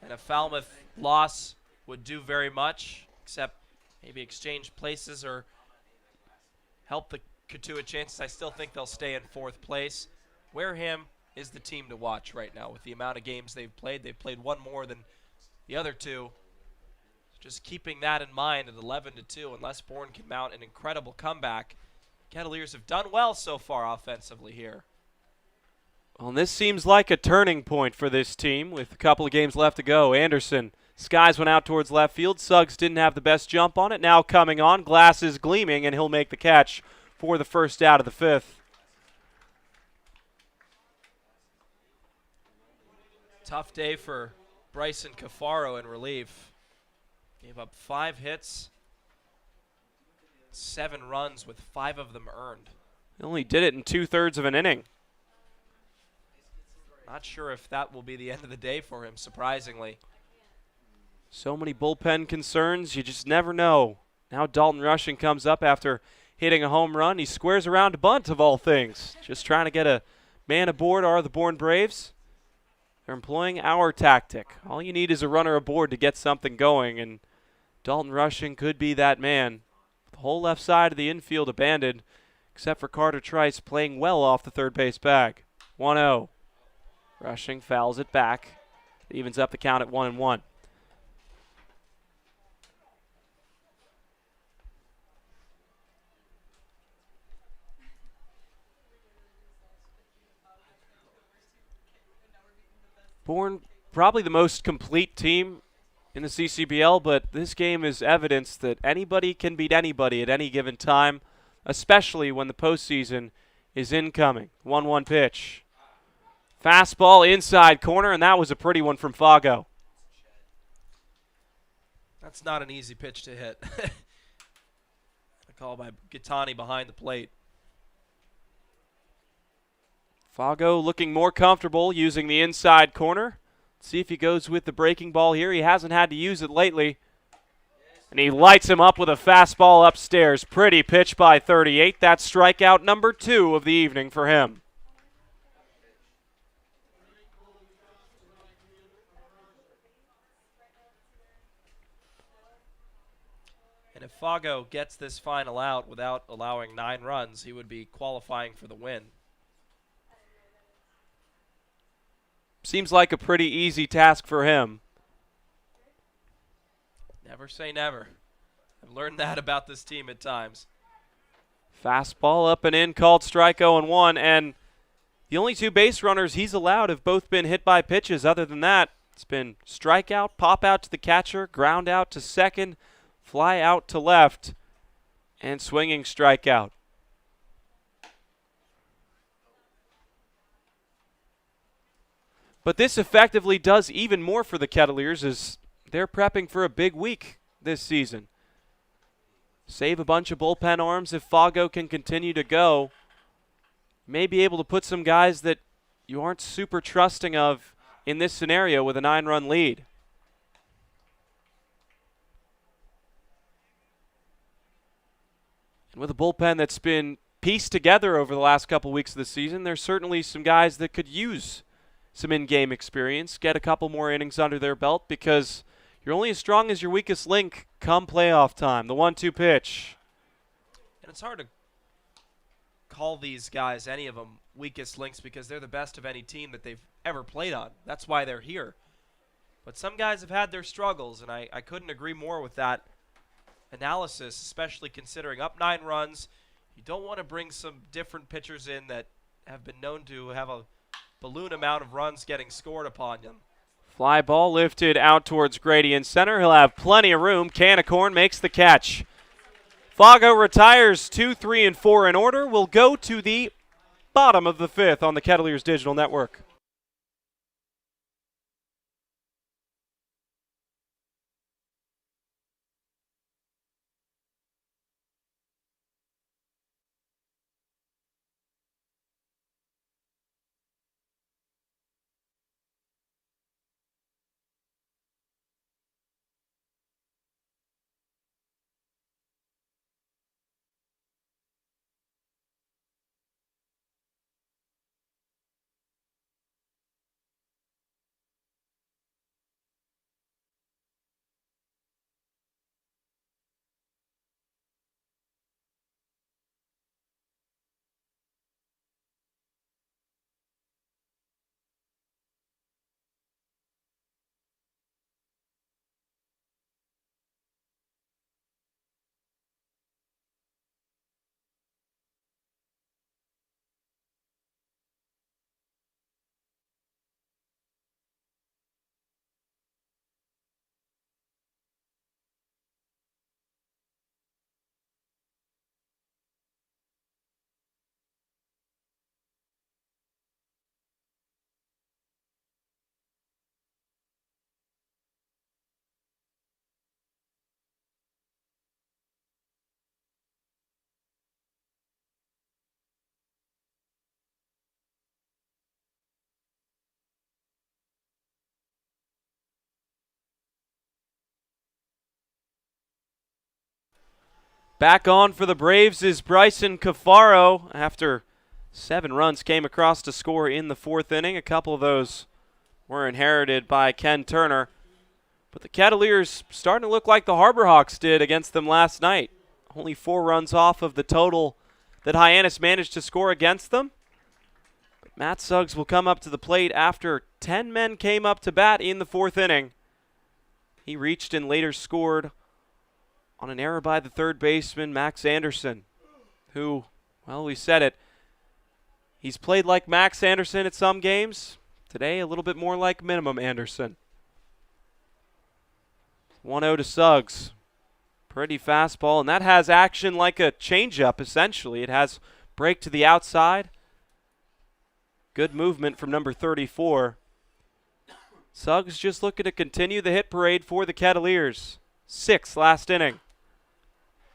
and a Falmouth loss would do very much, except maybe exchange places or help the Cotuit chances. I still think they'll stay in 4th place. Wareham is the team to watch right now with the amount of games they've played. They've played one more than the other two. Just keeping that in mind at 11-2, unless Bourne can mount an incredible comeback. Kettleers have done well so far offensively here. Well, this seems like a turning point for this team with a couple of games left to go. Anderson skies one out towards left field. Suggs didn't have the best jump on it. Now coming on, glasses gleaming, and he'll make the catch for the first out of the 5th. Tough day for Bryson Cafaro in relief. Gave up 5 hits, 7 runs with 5 of them earned. He only did it in 2/3 of an inning. Not sure if that will be the end of the day for him, surprisingly. So many bullpen concerns, you just never know. Now Dalton Rushing comes up after hitting a home run. He squares around a bunt, of all things. Just trying to get a man aboard are the Bourne Braves. They're employing our tactic. All you need is a runner aboard to get something going, and Dalton Rushing could be that man. The whole left side of the infield abandoned, except for Carter Trice playing well off the third base bag. 1-0. Rushing fouls it back. Evens up the count at 1-1. Bourne, probably the most complete team in the CCBL, but this game is evidence that anybody can beat anybody at any given time, especially when the postseason is incoming. 1-1 pitch. Fastball inside corner, and that was a pretty one from Fago. That's not an easy pitch to hit. A call by Gattani behind the plate. Fago looking more comfortable using the inside corner. Let's see if he goes with the breaking ball here. He hasn't had to use it lately. And he lights him up with a fastball upstairs. Pretty pitch by 38. That's strikeout number 2 of the evening for him. And if Fago gets this final out without allowing 9 runs, he would be qualifying for the win. Seems like a pretty easy task for him. Never say never. I've learned that about this team at times. Fastball up and in, called strike 0-1, and the only 2 base runners he's allowed have both been hit by pitches. Other than that, it's been strikeout, pop out to the catcher, ground out to second, fly out to left, and swinging strikeout. But this effectively does even more for the Kettleers as they're prepping for a big week this season. Save a bunch of bullpen arms if Fago can continue to go. May be able to put some guys that you aren't super trusting of in this scenario with a 9-run lead. With a bullpen that's been pieced together over the last couple weeks of the season, there's certainly some guys that could use some in-game experience, get a couple more innings under their belt, because you're only as strong as your weakest link come playoff time. The 1-2 pitch. And it's hard to call these guys, any of them, weakest links because they're the best of any team that they've ever played on. That's why they're here. But some guys have had their struggles, and I couldn't agree more with that analysis, especially considering up 9 runs. You don't want to bring some different pitchers in that have been known to have a balloon amount of runs getting scored upon them. Fly ball lifted out towards Grady in center. He'll have plenty of room. Canicorn makes the catch. Fago retires 2, 3, and 4 in order. We'll go to the bottom of the 5th on the Kettleers Digital Network. Back on for the Braves is Bryson Cafaro after 7 runs came across to score in the 4th inning. A couple of those were inherited by Ken Turner. But the Kettleers starting to look like the Harbor Hawks did against them last night. Only 4 runs off of the total that Hyannis managed to score against them. But Matt Suggs will come up to the plate after 10 men came up to bat in the 4th inning. He reached and later scored on an error by the third baseman, Max Anderson, who, well, we said it, he's played like Max Anderson at some games. Today, a little bit more like minimum Anderson. 1-0 to Suggs. Pretty fastball, and that has action like a changeup, essentially. It has break to the outside. Good movement from number 34. Suggs just looking to continue the hit parade for the Kettleers. 6th last inning.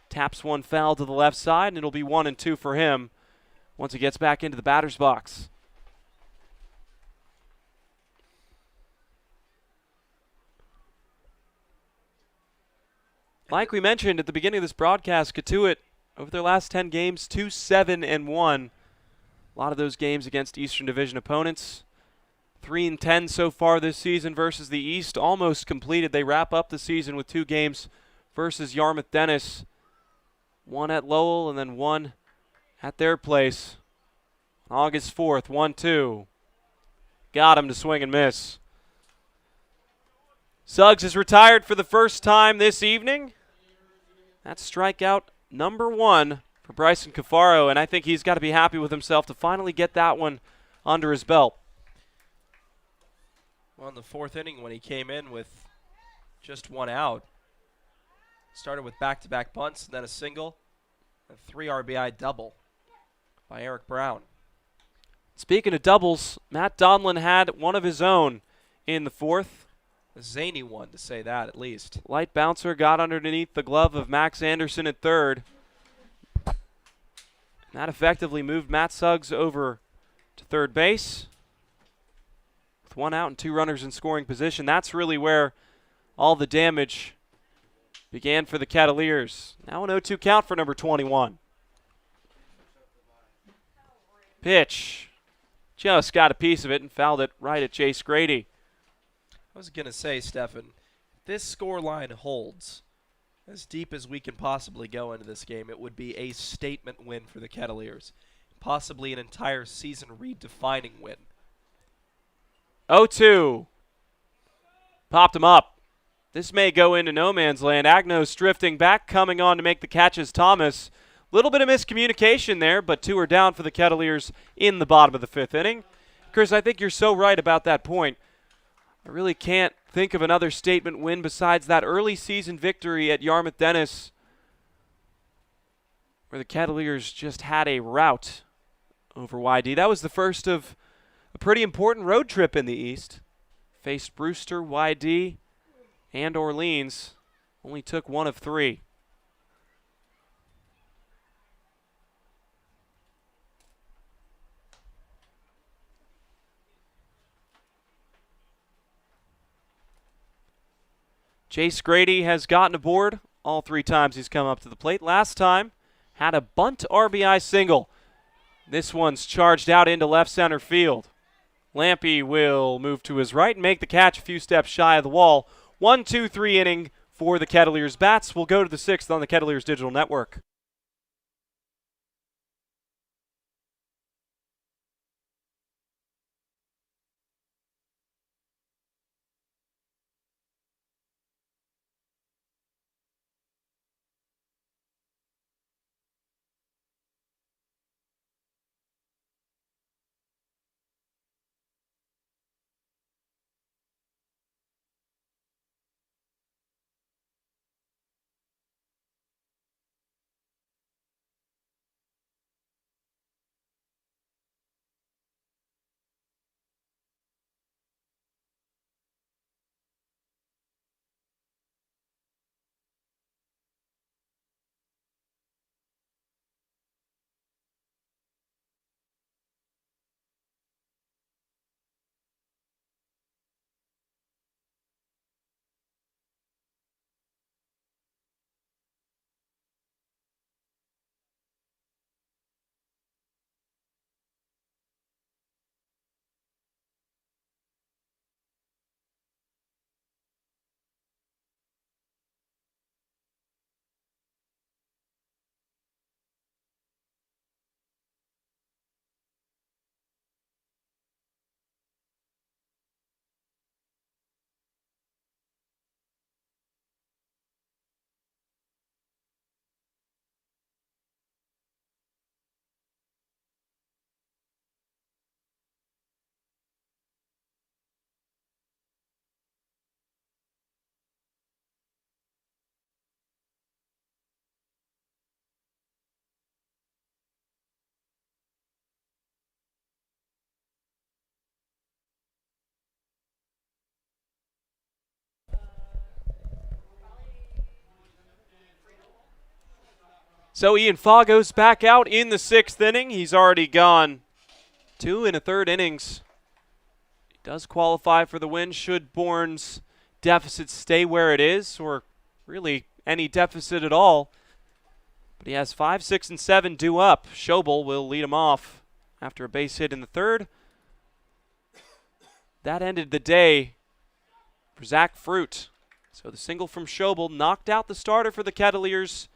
Taps one foul to the left side, and it'll be 1-2 for him once he gets back into the batter's box. Like we mentioned at the beginning of this broadcast, Cotuit, over their last 10 games, 2-7-1. A lot of those games against Eastern Division opponents. 3-10 so far this season versus the East. Almost completed. They wrap up the season with 2 games versus Yarmouth Dennis. 1 at Lowell and then 1 at their place. August 4th, 1-2. Got him to swing and miss. Suggs is retired for the first time this evening. That's strikeout number 1 for Bryson Cafaro, and I think he's got to be happy with himself to finally get that one under his belt. Well, in the 4th inning when he came in with just 1 out, started with back-to-back bunts and then a single, a 3 RBI double by Eric Brown. Speaking of doubles, Matt Donlin had one of his own in the 4th. A zany one, to say that at least. Light bouncer got underneath the glove of Max Anderson at 3rd. And that effectively moved Matt Suggs over to 3rd base. With 1 out and 2 runners in scoring position, that's really where all the damage began for the Kettleers. Now an 0-2 count for number 21. Pitch. Just got a piece of it and fouled it right at Chase Grady. I was going to say, Stefan, if this score line holds as deep as we can possibly go into this game, it would be a statement win for the Kettleers. Possibly an entire season redefining win. 0-2. Popped him up. This may go into no man's land. Agnos drifting back, coming on to make the catch is Thomas. Little bit of miscommunication there, but 2 are down for the Kettleers in the bottom of the 5th inning. Chris, I think you're so right about that point. I really can't think of another statement win besides that early season victory at Yarmouth Dennis, where the Kettleers just had a rout over YD. That was the first of a pretty important road trip in the East. Faced Brewster, YD, and Orleans. Only took 1 of 3. Chase Grady has gotten aboard all 3 times he's come up to the plate. Last time, had a bunt RBI single. This one's charged out into left center field. Lampy will move to his right and make the catch a few steps shy of the wall. 1-2-3 inning for the Kettleers. Bats will go to the 6th on the Kettleers Digital Network. So Ian Fago's back out in the 6th inning. He's already gone 2 1/3 innings. He does qualify for the win should Bourne's deficit stay where it is, or really any deficit at all. But he has 5, 6, and 7 due up. Schobel will lead him off after a base hit in the 3rd. That ended the day for Zach Fruit. So the single from Schobel knocked out the starter for the Kettleers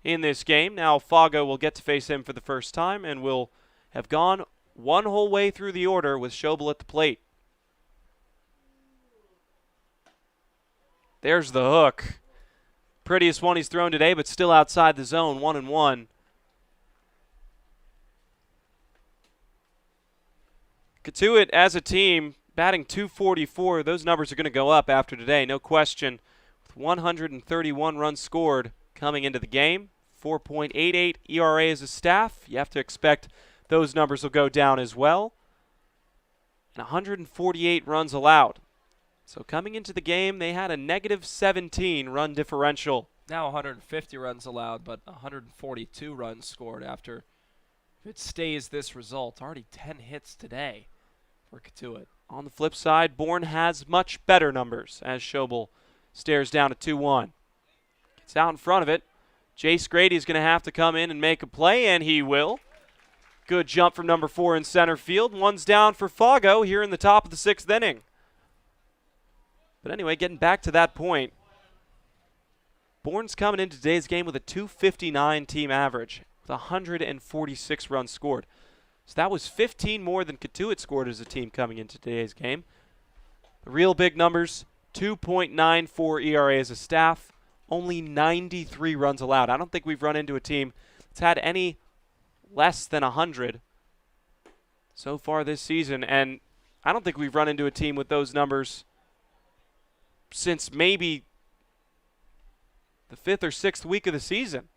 in this game. Now Fago will get to face him for the first time and will have gone 1 whole way through the order with Schobel at the plate. There's the hook. Prettiest one he's thrown today, but still outside the zone, 1-1. Cotuit as a team batting .244. Those numbers are going to go up after today, no question. With 131 runs scored coming into the game. 4.88 ERA as a staff. You have to expect those numbers will go down as well. And 148 runs allowed. So coming into the game, they had a -17 run differential. Now 150 runs allowed, but 142 runs scored after, if it stays this result, already 10 hits today for Cotuit. On the flip side, Bourne has much better numbers as Schobel stares down at 2-1. Gets out in front of it. Chase Grady is going to have to come in and make a play, and he will. Good jump from number 4 in center field. One's down for Fago here in the top of the 6th inning. But anyway, getting back to that point, Bourne's coming into today's game with a 259 team average, with 146 runs scored. So that was 15 more than Cotuit scored as a team coming into today's game. The real big numbers, 2.94 ERA as a staff, only 93 runs allowed. I don't think we've run into a team that's had any less than 100 so far this season, and I don't think we've run into a team with those numbers since maybe the 5th or 6th week of the season.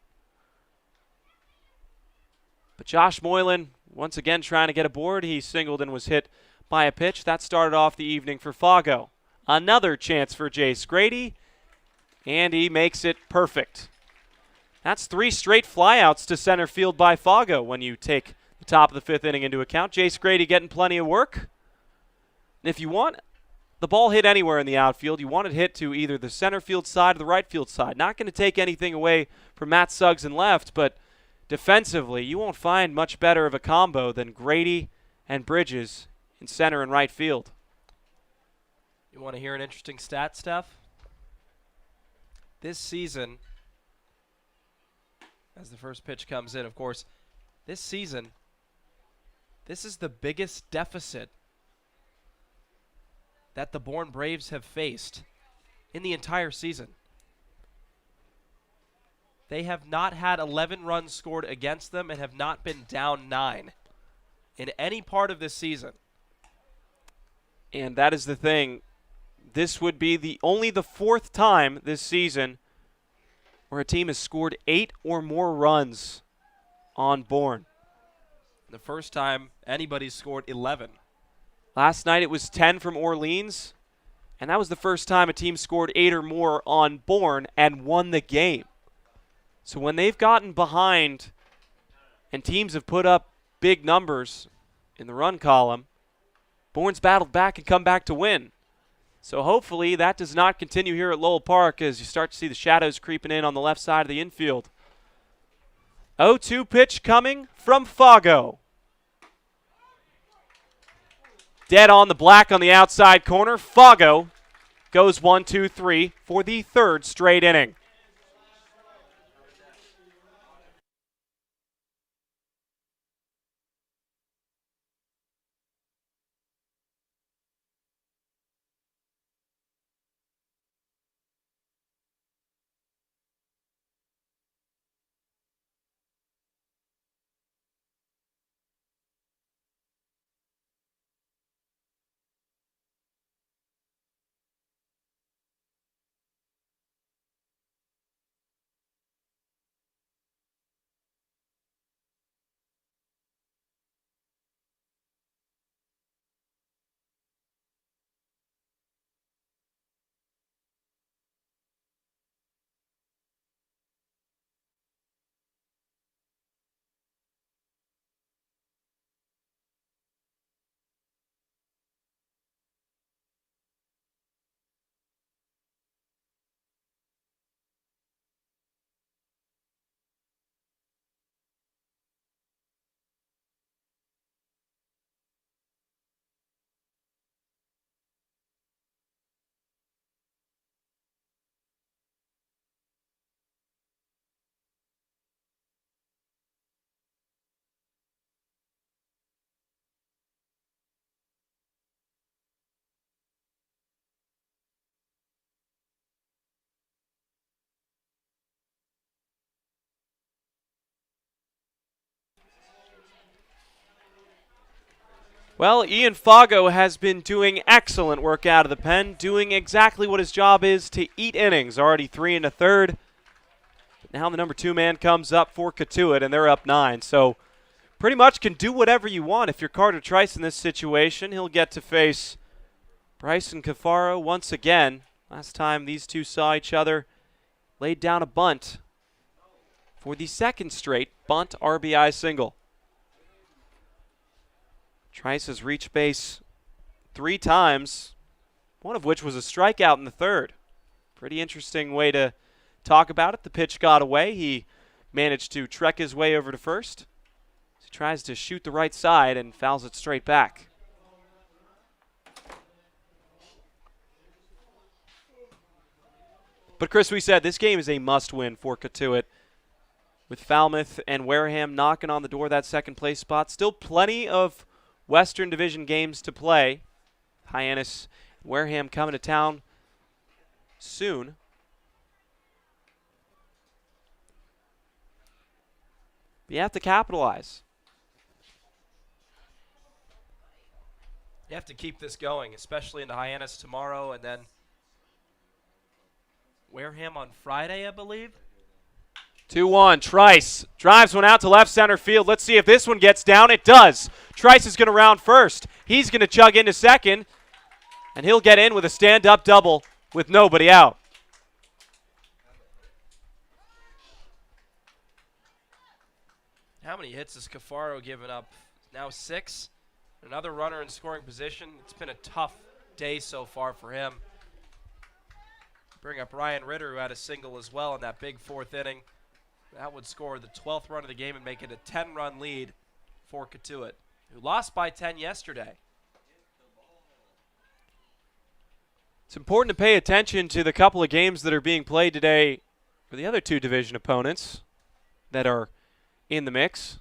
But Josh Moylan, once again trying to get aboard. He singled and was hit by a pitch. That started off the evening for Fago. Another chance for Jace Grady, and he makes it perfect. That's 3 straight flyouts to center field by Fago when you take the top of the 5th inning into account. Jace Grady getting plenty of work. And if you want the ball hit anywhere in the outfield, you want it hit to either the center field side or the right field side. Not going to take anything away from Matt Suggs in left, but defensively, you won't find much better of a combo than Grady and Bridges in center and right field. You want to hear an interesting stat, Steph? This season, as the first pitch comes in, of course, this season, this is the biggest deficit that the Bourne Braves have faced in the entire season. They have not had 11 runs scored against them and have not been down 9 in any part of this season. And that is the thing. This would be only the 4th time this season where a team has scored 8 or more runs on Bourne. The first time anybody's scored 11. Last night it was 10 from Orleans, and that was the first time a team scored 8 or more on Bourne and won the game. So when they've gotten behind and teams have put up big numbers in the run column, Bourne's battled back and come back to win. So hopefully that does not continue here at Lowell Park as you start to see the shadows creeping in on the left side of the infield. 0-2 pitch coming from Fago. Dead on the black on the outside corner. Fago goes 1-2-3 for the 3rd straight inning. Well, Ian Fago has been doing excellent work out of the pen, doing exactly what his job is, to eat innings. Already 3 1/3. But now the number 2 man comes up for Cotuit, and they're up 9. So pretty much can do whatever you want. If you're Carter Trice in this situation, he'll get to face Bryson Cafaro once again. Last time these two saw each other, laid down a bunt for the 2nd straight bunt RBI single. Trice has reached base 3 times, one of which was a strikeout in the 3rd. Pretty interesting way to talk about it. The pitch got away. He managed to trek his way over to first. He tries to shoot the right side and fouls it straight back. But Chris, we said this game is a must-win for Cotuit. With Falmouth and Wareham knocking on the door that second place spot. Still plenty of Western Division games to play. Hyannis, Wareham coming to town soon. But you have to capitalize. You have to keep this going, especially into Hyannis tomorrow, and then Wareham on Friday, I believe. 2-1, Trice drives one out to left center field. Let's see if this one gets down. It does. Trice is going to round first. He's going to chug into second, and he'll get in with a stand-up double with nobody out. How many hits has Cafaro given up? Now 6. Another runner in scoring position. It's been a tough day so far for him. Bring up Ryan Ritter, who had a single as well in that big 4th inning. That would score the 12th run of the game and make it a 10-run lead for Cotuit, who lost by 10 yesterday. It's important to pay attention to the couple of games that are being played today for the other 2 division opponents that are in the mix.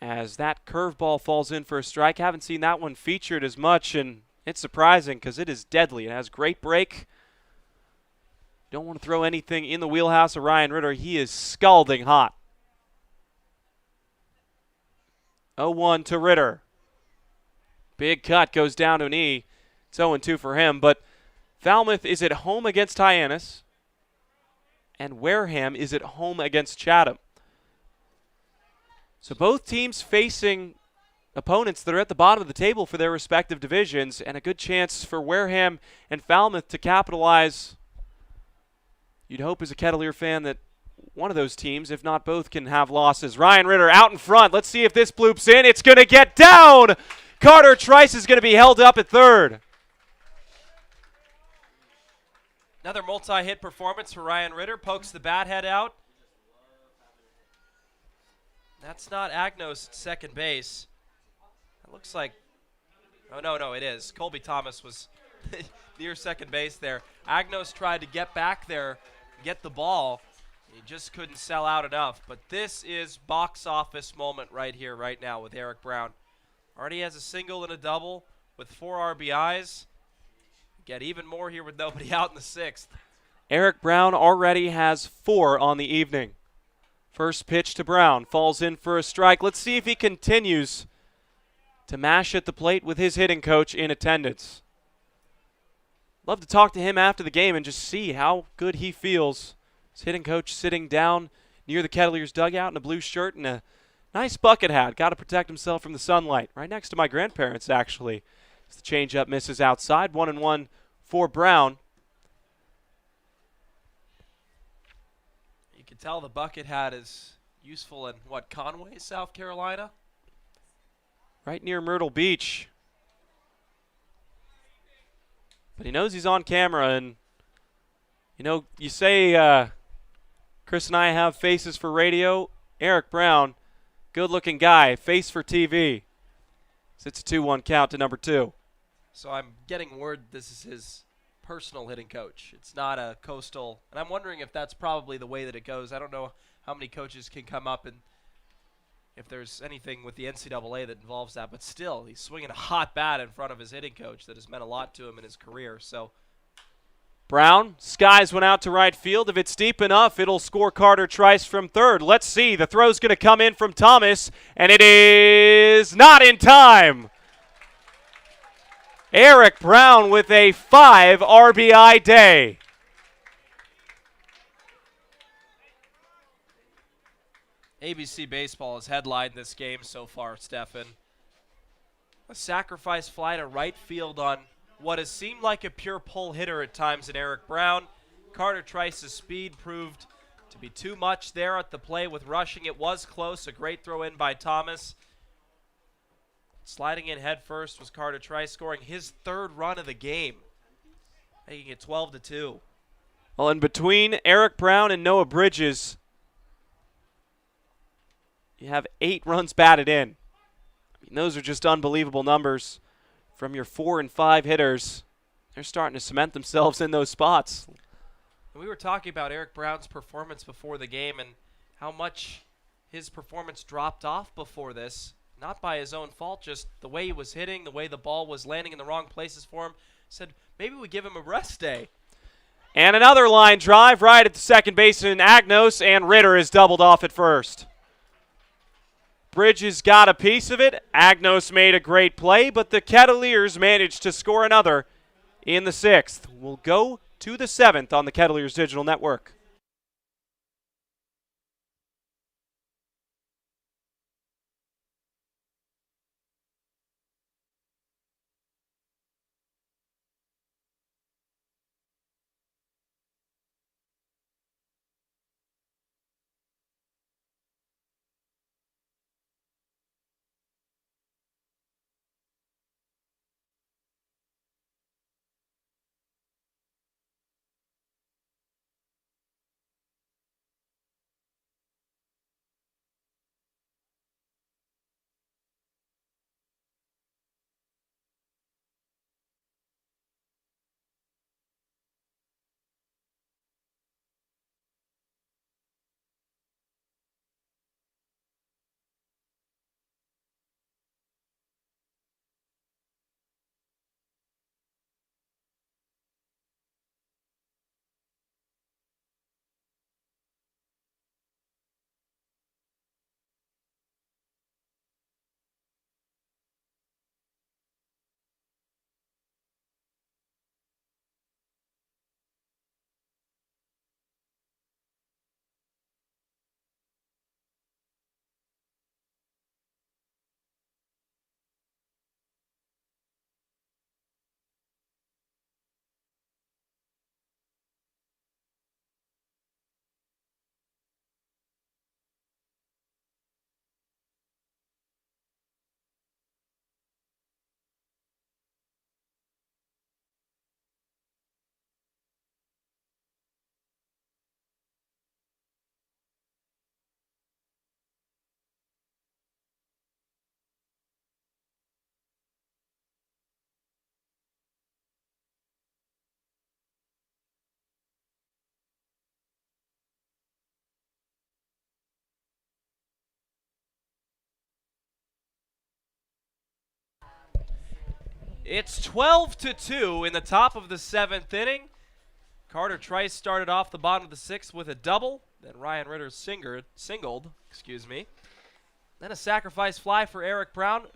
As that curveball falls in for a strike. Haven't seen that one featured as much, and it's surprising because it is deadly. It has great break. Don't want to throw anything in the wheelhouse of Ryan Ritter. He is scalding hot. 0-1 to Ritter. Big cut goes down to an E. It's 0-2 for him, but Falmouth is at home against Hyannis, and Wareham is at home against Chatham. So both teams facing opponents that are at the bottom of the table for their respective divisions, and a good chance for Wareham and Falmouth to capitalize. You'd hope as a Kettler fan that one of those teams, if not both, can have losses. Ryan Ritter out in front. Let's see if this bloops in. It's going to get down. Carter Trice is going to be held up at third. Another multi-hit performance for Ryan Ritter. Pokes the bat head out. That's not Agnos at second base. It looks like, oh no, it is. Colby Thomas was near second base there. Agnos tried to get back there, get the ball. He just couldn't sell out enough. But this is box office moment right here, right now with Eric Brown. Already has a single and a double with 4 RBIs. Get even more here with nobody out in the 6th. Eric Brown already has 4 on the evening. First pitch to Brown. Falls in for a strike. Let's see if he continues to mash at the plate with his hitting coach in attendance. Love to talk to him after the game and just see how good he feels. His hitting coach sitting down near the Kettleers dugout in a blue shirt and a nice bucket hat. Got to protect himself from the sunlight. Right next to my grandparents, actually. As the changeup misses outside. 1-1 for Brown. You can tell the bucket hat is useful in, Conway, South Carolina? Right near Myrtle Beach. But he knows he's on camera, and, you say Chris and I have faces for radio. Eric Brown, good-looking guy, face for TV. So it's a 2-1 count to number 2. So I'm getting word this is his personal hitting coach. It's not a Coastal. And I'm wondering if that's probably the way that it goes. I don't know how many coaches can come up and if there's anything with the NCAA that involves that. But still, he's swinging a hot bat in front of his hitting coach that has meant a lot to him in his career. So Brown skies one out to right field. If it's deep enough, it'll score Carter Trice from third. Let's see. The throw's going to come in from Thomas, and it is not in time. Eric Brown with a 5 RBI day. ABC Baseball has headlined this game so far, Stefan. A sacrifice fly to right field on what has seemed like a pure pull hitter at times in Eric Brown. Carter Trice's speed proved to be too much there at the play with Rushing. It was close, a great throw in by Thomas. Sliding in head first was Carter Trice, scoring his 3rd run of the game, making it 12-2. Well, in between Eric Brown and Noah Bridges, You have 8 runs batted in. I mean, those are just unbelievable numbers from your 4 and 5 hitters. They're starting to cement themselves in those spots. We were talking about Eric Brown's performance before the game and how much his performance dropped off before this. Not by his own fault, just the way he was hitting, the way the ball was landing in the wrong places for him. Said maybe we give him a rest day. And another line drive right at the second baseman, Agnos, and Ritter is doubled off at first. Bridges got a piece of it. Agnos made a great play, but the Kettleers managed to score another in the 6th. We'll go to the 7th on the Kettleers Digital Network. It's 12-2 in the top of the 7th inning. Carter Trice started off the bottom of the 6th with a double. Then Ryan Ritter singled. Then a sacrifice fly for Eric Brown.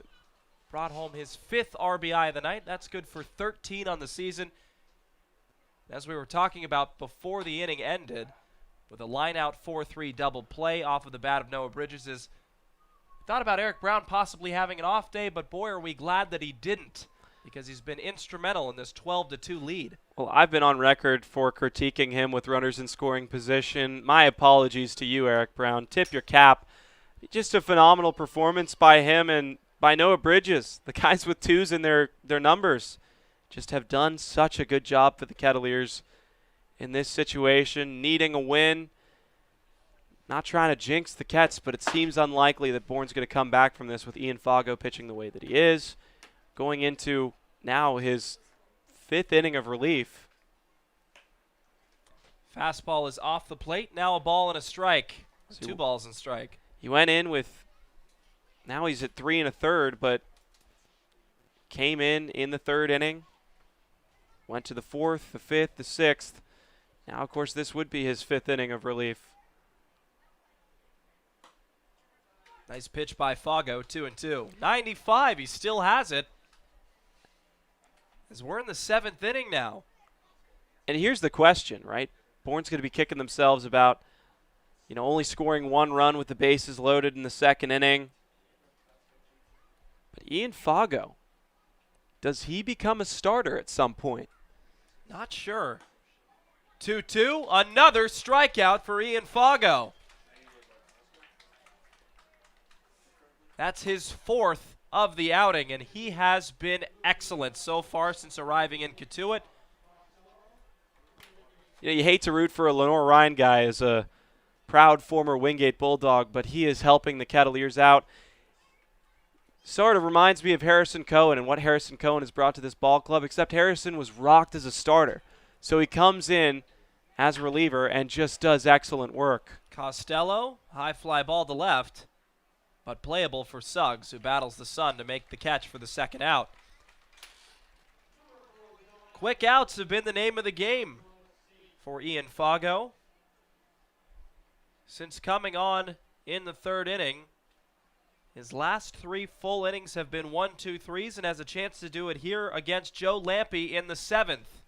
Brought home his 5th RBI of the night. That's good for 13 on the season. As we were talking about before the inning ended, with a line-out 4-3 double play off of the bat of Noah Bridges, is thought about Eric Brown possibly having an off day, but boy, are we glad that he didn't, because he's been instrumental in this 12-2 lead. Well, I've been on record for critiquing him with runners in scoring position. My apologies to you, Eric Brown. Tip your cap. Just a phenomenal performance by him and by Noah Bridges. The guys with 2s in their numbers just have done such a good job for the Kettleers in this situation, needing a win. Not trying to jinx the Kets, but it seems unlikely that Bourne's going to come back from this with Ian Fago pitching the way that he is, going into now his 5th inning of relief. Fastball is off the plate. Now a ball and a strike. So 2 balls and strike. He went in with, now he's at 3 1/3, but came in the 3rd inning. Went to the 4th, the 5th, the 6th. Now, of course, this would be his 5th inning of relief. Nice pitch by Fago, 2-2. 95, he still has it. As we're in the 7th inning now. And here's the question, right? Bourne's going to be kicking themselves about, only scoring 1 run with the bases loaded in the 2nd inning. But Ian Fago, does he become a starter at some point? Not sure. 2-2, another strikeout for Ian Fago. That's his 4th of the outing, and he has been excellent so far since arriving in Cotuit. You hate to root for a Lenore Ryan guy as a proud former Wingate Bulldog, but he is helping the Kettleers out. Sort of reminds me of Harrison Cohen and what Harrison Cohen has brought to this ball club, except Harrison was rocked as a starter. So he comes in as a reliever and just does excellent work. Costello, high fly ball to left, but playable for Suggs, who battles the sun to make the catch for the second out. Quick outs have been the name of the game for Ian Fago. Since coming on in the third inning, his last 3 full innings have been 1-2-3s and has a chance to do it here against Joe Lampe in the 7th.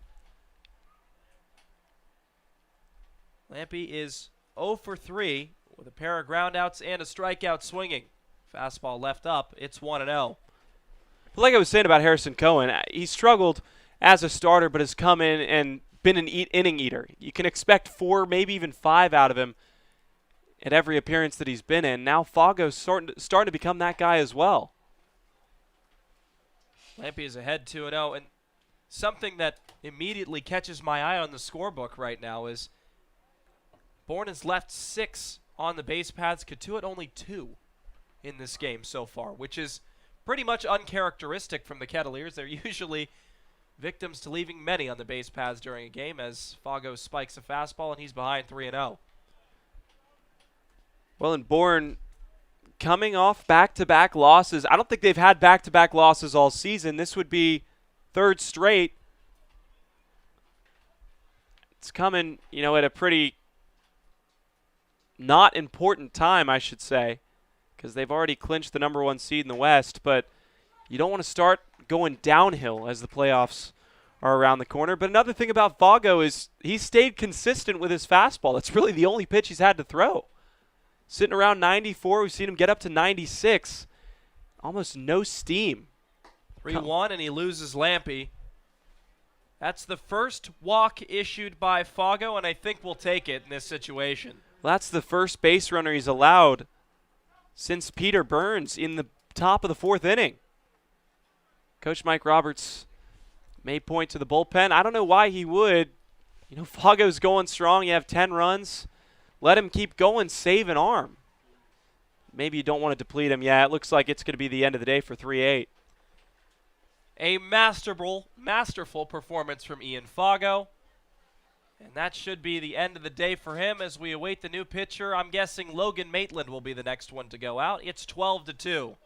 Lampe is 0 for 3 with a pair of groundouts and a strikeout swinging. Fastball left up, it's 1-0. Like I was saying about Harrison Cohen, he struggled as a starter but has come in and been an inning eater. You can expect 4, maybe even 5 out of him at every appearance that he's been in. Now Fago's starting to become that guy as well. Lampe is ahead 2-0, and something that immediately catches my eye on the scorebook right now is Bourne has left 6 on the base paths, Cotuit only 2 in this game so far, which is pretty much uncharacteristic from the Kettleers. They're usually victims to leaving many on the base paths during a game, as Fago spikes a fastball and he's behind 3-0. Well, in Bourne, coming off back-to-back losses, I don't think they've had back-to-back losses all season. This would be 3rd straight. It's coming, at a pretty not important time, I should say, because they've already clinched the number 1 seed in the West, but you don't want to start going downhill as the playoffs are around the corner. But another thing about Fago is he's stayed consistent with his fastball. That's really the only pitch he's had to throw. Sitting around 94, we've seen him get up to 96. Almost no steam. 3-1, and he loses Lampe. That's the first walk issued by Fago, and I think we'll take it in this situation. Well, that's the first base runner he's allowed since Peter Burns in the top of the 4th inning. Coach Mike Roberts may point to the bullpen. I don't know why he would. Fago's going strong. You have 10 runs. Let him keep going, save an arm. Maybe you don't want to deplete him. Yeah, it looks like it's going to be the end of the day for 3-8. A masterful performance from Ian Fago. And that should be the end of the day for him as we await the new pitcher. I'm guessing Logan Maitland will be the next one to go out. It's 12-2.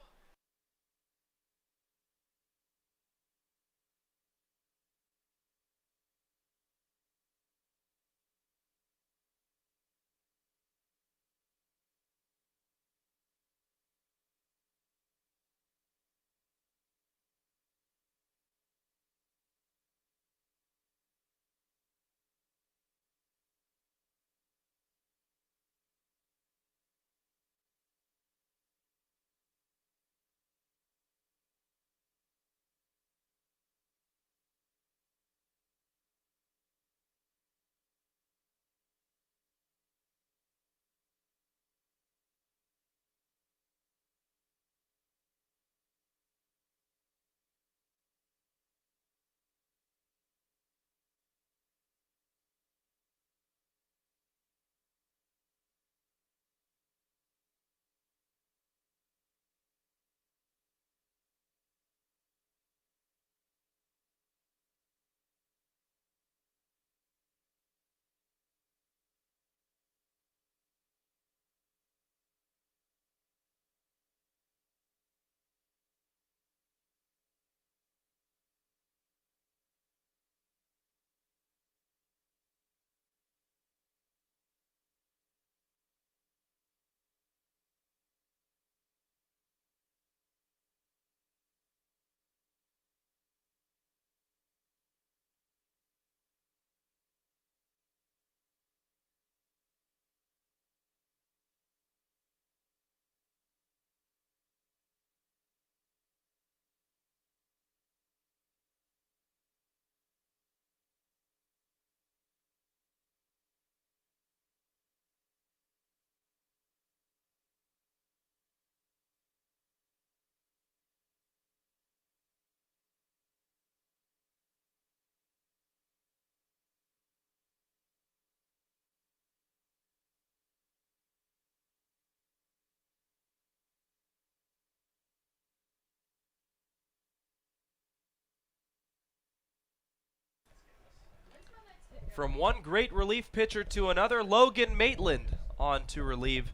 From one great relief pitcher to another, Logan Maitland on to relieve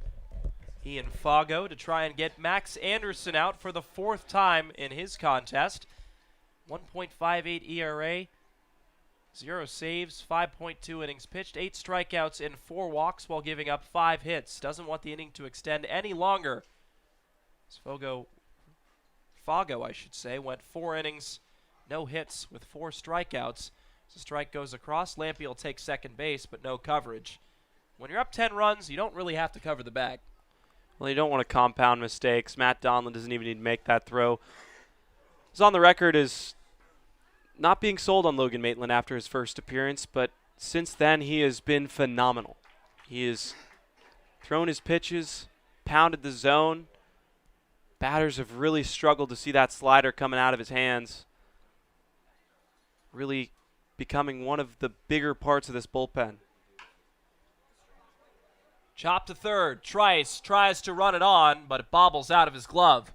Ian Fago to try and get Max Anderson out for the 4th time in his contest. 1.58 ERA, 0 saves, 5.2 innings pitched, 8 strikeouts and 4 walks while giving up 5 hits. Doesn't want the inning to extend any longer. Fago, went 4 innings, no hits with 4 strikeouts. As the strike goes across, Lampy will take second base, but no coverage. When you're up 10 runs, you don't really have to cover the bag. Well, you don't want to compound mistakes. Matt Donlin doesn't even need to make that throw. He's on the record as not being sold on Logan Maitland after his first appearance, but since then he has been phenomenal. He has thrown his pitches, pounded the zone. Batters have really struggled to see that slider coming out of his hands. Really becoming one of the bigger parts of this bullpen. Chop to third. Trice tries to run it on, but it bobbles out of his glove.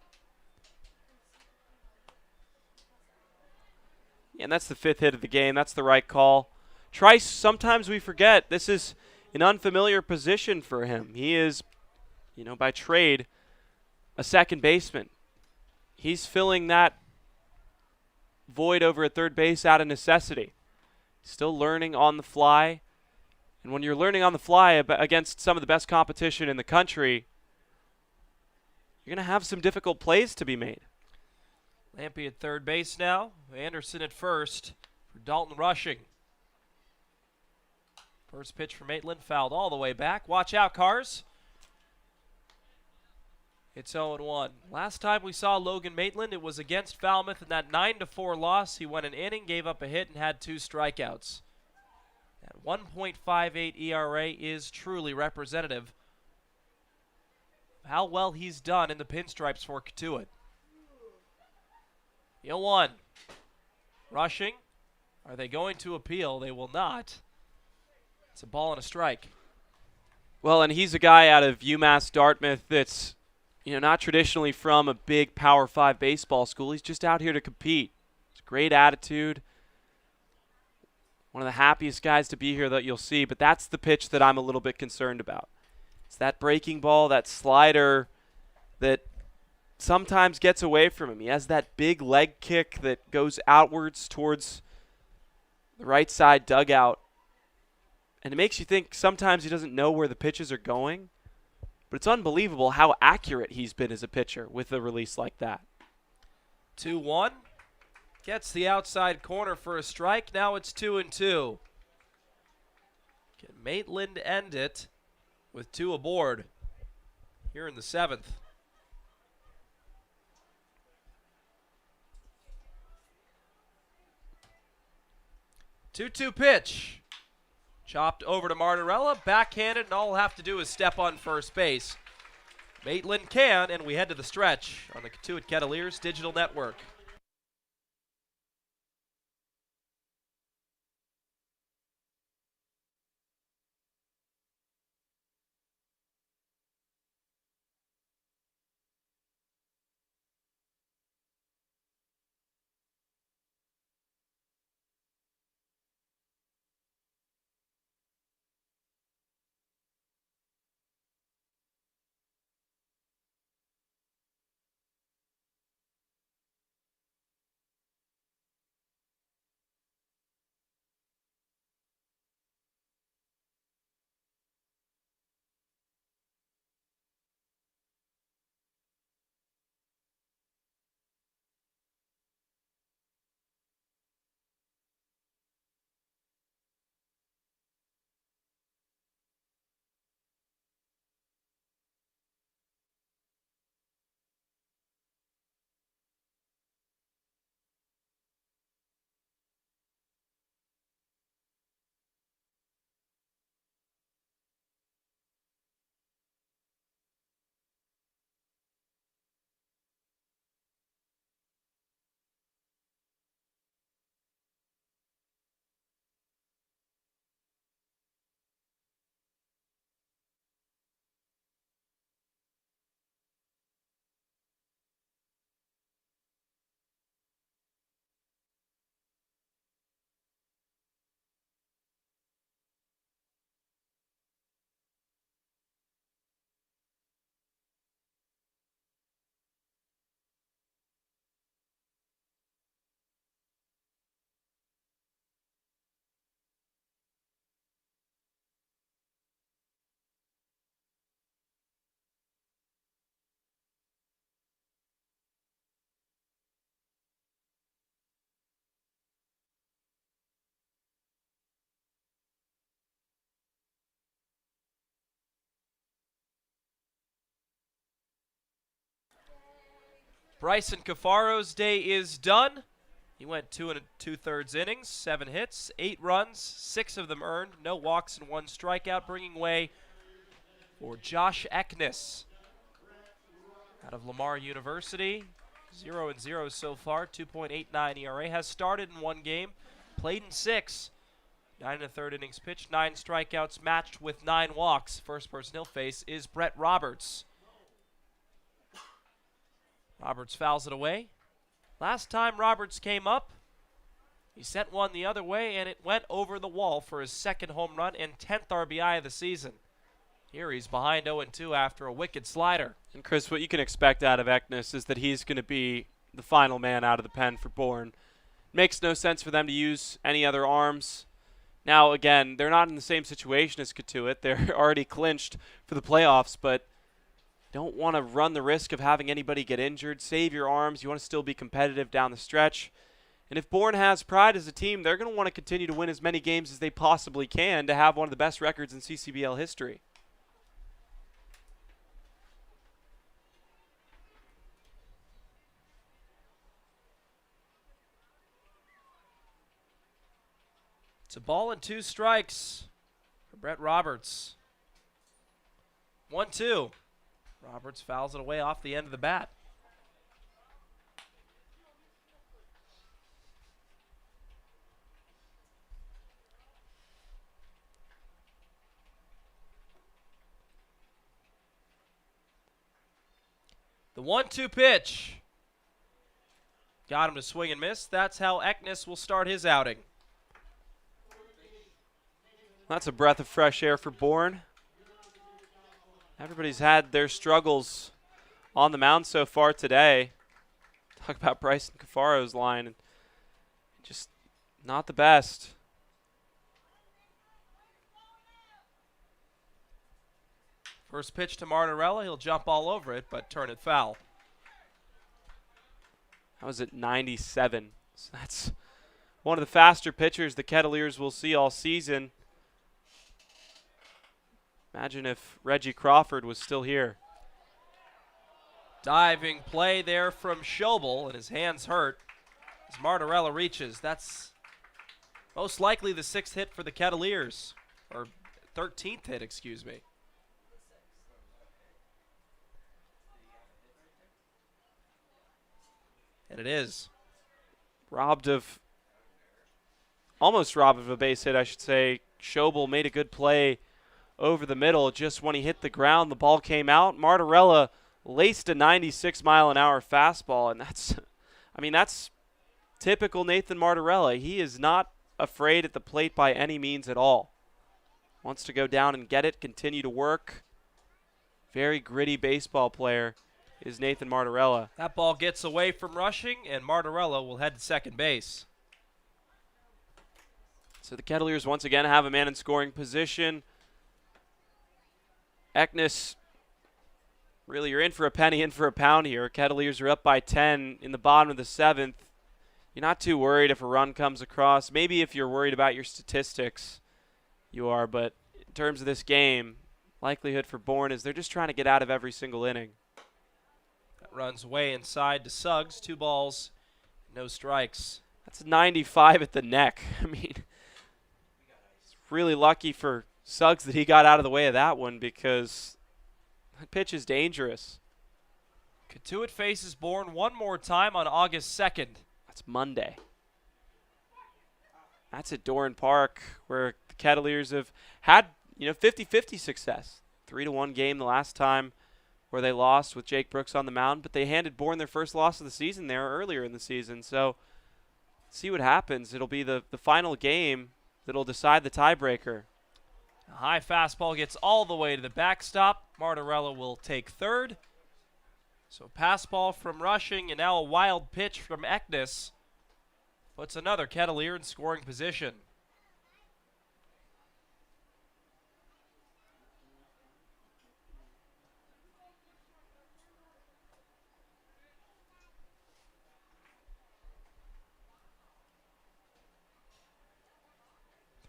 Yeah, and that's the 5th hit of the game. That's the right call. Trice, sometimes we forget, this is an unfamiliar position for him. He is, by trade, a second baseman. He's filling that void over at third base out of necessity. Still learning on the fly. And when you're learning on the fly against some of the best competition in the country, you're going to have some difficult plays to be made. Lampy at third base now. Anderson at first for Dalton Rushing. First pitch for Maitland, fouled all the way back. Watch out, Cars. It's 0-1. Last time we saw Logan Maitland, it was against Falmouth in that 9-4 loss. He went an inning, gave up a hit, and had 2 strikeouts. That 1.58 ERA is truly representative of how well he's done in the pinstripes for Cotuit. 0-1. Rushing. Are they going to appeal? They will not. It's a ball and a strike. Well, and he's a guy out of UMass Dartmouth that's, not traditionally from a big Power 5 baseball school. He's just out here to compete. It's a great attitude. One of the happiest guys to be here that you'll see, but that's the pitch that I'm a little bit concerned about. It's that breaking ball, that slider that sometimes gets away from him. He has that big leg kick that goes outwards towards the right side dugout. And it makes you think sometimes he doesn't know where the pitches are going. But it's unbelievable how accurate he's been as a pitcher with a release like that. 2-1. Gets the outside corner for a strike. Now it's 2-2. Can Maitland end it with 2 aboard here in the 7th? 2-2 pitch. Chopped over to Martorella, backhanded, and all he'll have to do is step on first base. Maitland can, and we head to the stretch on the Cotuit Kettleers Digital Network. Bryson Cafaro's day is done. He went 2 2/3 innings, 7 hits, 8 runs, 6 of them earned, no walks and 1 strikeout, bringing away for Josh Eknes out of Lamar University. 0-0 so far, 2.89 ERA. Has started in 1 game, played in 6. 9 1/3 innings pitched, 9 strikeouts, matched with 9 walks. First person he'll face is Brett Roberts. Roberts fouls it away. Last time Roberts came up, he sent one the other way, and it went over the wall for his 2nd home run and 10th RBI of the season. Here he's behind 0-2 after a wicked slider. And Chris, what you can expect out of Eknes is that he's going to be the final man out of the pen for Bourne. Makes no sense for them to use any other arms. Now, again, they're not in the same situation as Cotuit. They're already clinched for the playoffs, but don't want to run the risk of having anybody get injured. Save your arms. You want to still be competitive down the stretch. And if Bourne has pride as a team, they're going to want to continue to win as many games as they possibly can to have one of the best records in CCBL history. It's a ball and 2 strikes for Brett Roberts. 1-2. Roberts fouls it away off the end of the bat. The 1-2 pitch. Got him to swing and miss. That's how Eknes will start his outing. That's a breath of fresh air for Bourne. Everybody's had their struggles on the mound so far today. Talk about Bryson Cafaro's line. Just not the best. First pitch to Martorella. He'll jump all over it, but turn it foul. That was at 97. So that's one of the faster pitchers the Kettleers will see all season. Imagine if Reggie Crawford was still here. Diving play there from Schobel, and his hands hurt as Martorella reaches. That's most likely the 6th hit for the Kettleers, or 13th hit, excuse me. And it is. Almost robbed of a base hit, I should say. Schobel made a good play over the middle. Just when he hit the ground, the ball came out. Martorella laced a 96-mile-an-hour fastball, and that's typical Nathan Martorella. He is not afraid at the plate by any means at all. Wants to go down and get it, continue to work. Very gritty baseball player is Nathan Martorella. That ball gets away from Rushing, and Martorella will head to second base. So the Kettleers once again have a man in scoring position. Eknes, really, you're in for a penny, in for a pound here. Kettleers are up by 10 in the bottom of the 7th. You're not too worried if a run comes across. Maybe if you're worried about your statistics, you are. But in terms of this game, likelihood for Bourne is they're just trying to get out of every single inning. That runs way inside to Suggs. 2 balls, no strikes. That's 95 at the neck. I mean, it's really lucky for Suggs that he got out of the way of that one because that pitch is dangerous. Cotuit faces Bourne one more time on August 2nd. That's Monday. That's at Doran Park, where the Kettleers have had 50-50 success. 3-1 game the last time where they lost with Jake Brooks on the mound, but they handed Bourne their first loss of the season there earlier in the season. So see what happens. It'll be the final game that'll decide the tiebreaker. A high fastball gets all the way to the backstop. Martorella will take third. So pass ball from Rushing, and now a wild pitch from Eknes puts another Kettleer in scoring position.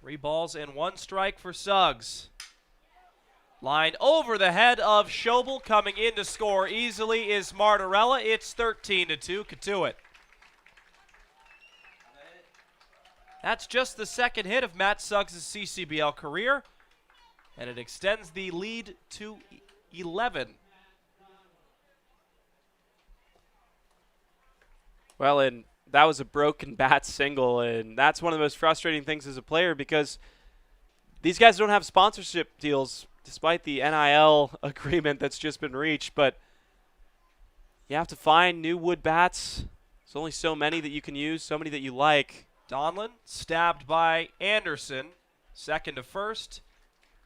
Three balls and 1 strike for Suggs. Line over the head of Schobel. Coming in to score easily is Martorella. It's 13-2, Cotuit. That's just the second hit of Matt Suggs' CCBL career, and it extends the lead to 11. Well, and that was a broken bat single, and that's one of the most frustrating things as a player because these guys don't have sponsorship deals despite the NIL agreement that's just been reached, but you have to find new wood bats. There's only so many that you can use, so many that you like. Donlin stabbed by Anderson, second to first.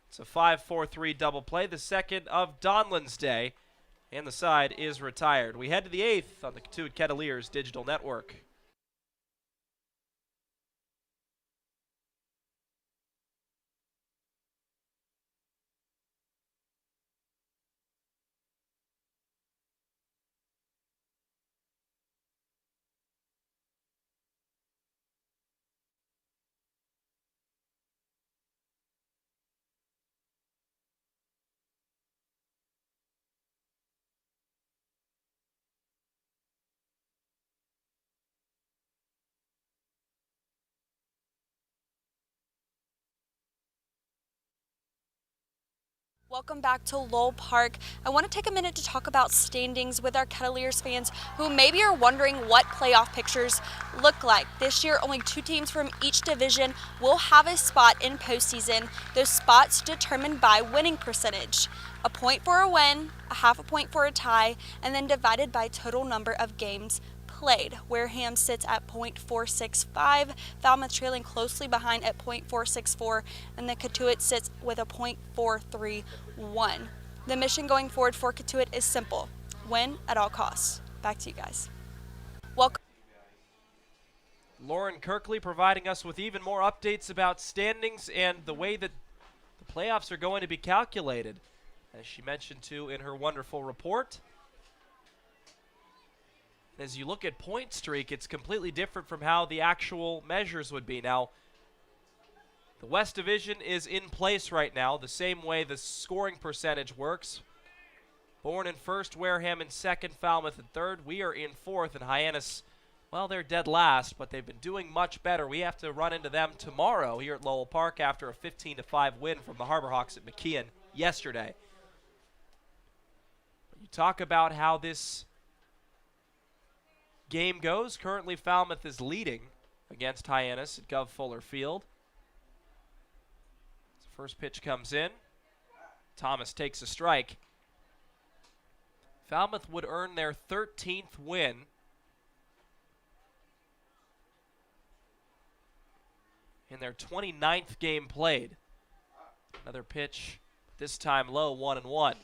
It's a 5-4-3 double play, the second of Donlin's day, and the side is retired. We head to the eighth on the Cotuit Kettleers digital network. Welcome back to Lowell Park. I want to take a minute to talk about standings with our Kettleers fans who maybe are wondering what playoff pictures look like. This year, only 2 teams from each division will have a spot in postseason. Those spots determined by winning percentage. A point for a win, a half a point for a tie, and then divided by total number of games played. Wareham sits at .465, Falmouth trailing closely behind at .464, and the Cotuit sits with a .431. The mission going forward for Cotuit is simple: win at all costs. Back to you guys. Welcome. Lauren Kirkley providing us with even more updates about standings and the way that the playoffs are going to be calculated, as she mentioned too in her wonderful report. As you look at point streak, it's completely different from how the actual measures would be. Now, the West Division is in place right now, the same way the scoring percentage works. Bourne in first, Wareham in second, Falmouth in third. We are in fourth, and Hyannis, well, they're dead last, but they've been doing much better. We have to run into them tomorrow here at Lowell Park after a 15-5 win from the Harbor Hawks at McKeon yesterday. You talk about how this game goes. Currently, Falmouth is leading against Hyannis at Gov Fuller Field. So first pitch comes in. Thomas takes a strike. Falmouth would earn their 13th win. In their 29th game played. Another pitch, this time low, 1-1.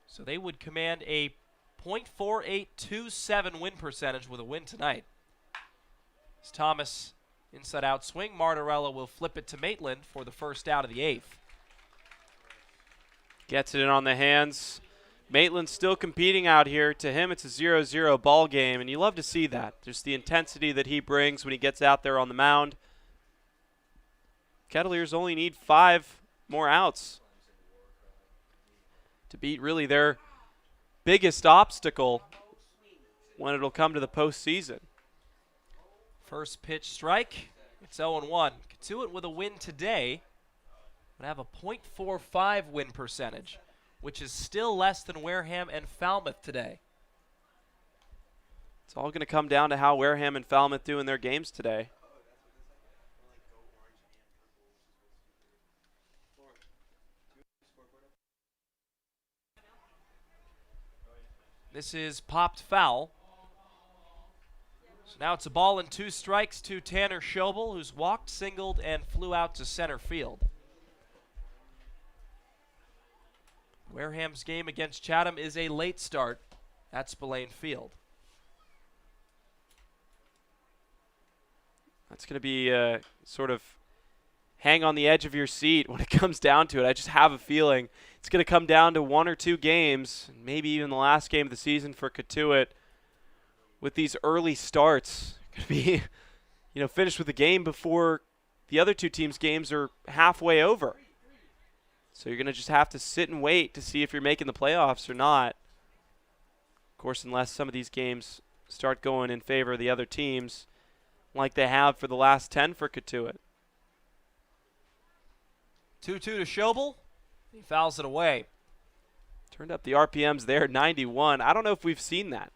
So they would command a .4827 win percentage with a win tonight. As Thomas inside out swing, Martorella will flip it to Maitland for the first out of the eighth. Gets it in on the hands. Maitland's still competing out here. To him, it's a 0-0 ball game, and you love to see that. Just the intensity that he brings when he gets out there on the mound. Kettleers only need 5 more outs to beat really their biggest obstacle when it'll come to the postseason. First pitch strike. It's 0-1. Cotuit with a win today would have a .45 win percentage, which is still less than Wareham and Falmouth today. It's all going to come down to how Wareham and Falmouth do in their games today. This is popped foul. So now it's a ball and 2 strikes to Tanner Schobel, who's walked, singled, and flew out to center field. Wareham's game against Chatham is a late start at Spillane Field. That's going to be sort of hang on the edge of your seat when it comes down to it. I just have a feeling it's going to come down to 1 or 2 games, maybe even the last game of the season for Cotuit. With these early starts, going to be, finished with the game before the other two teams' games are halfway over. So you're going to just have to sit and wait to see if you're making the playoffs or not. Of course, unless some of these games start going in favor of the other teams like they have for the last 10 for Cotuit. 2-2 to Schobel. He fouls it away. Turned up the RPMs there, 91. I don't know if we've seen that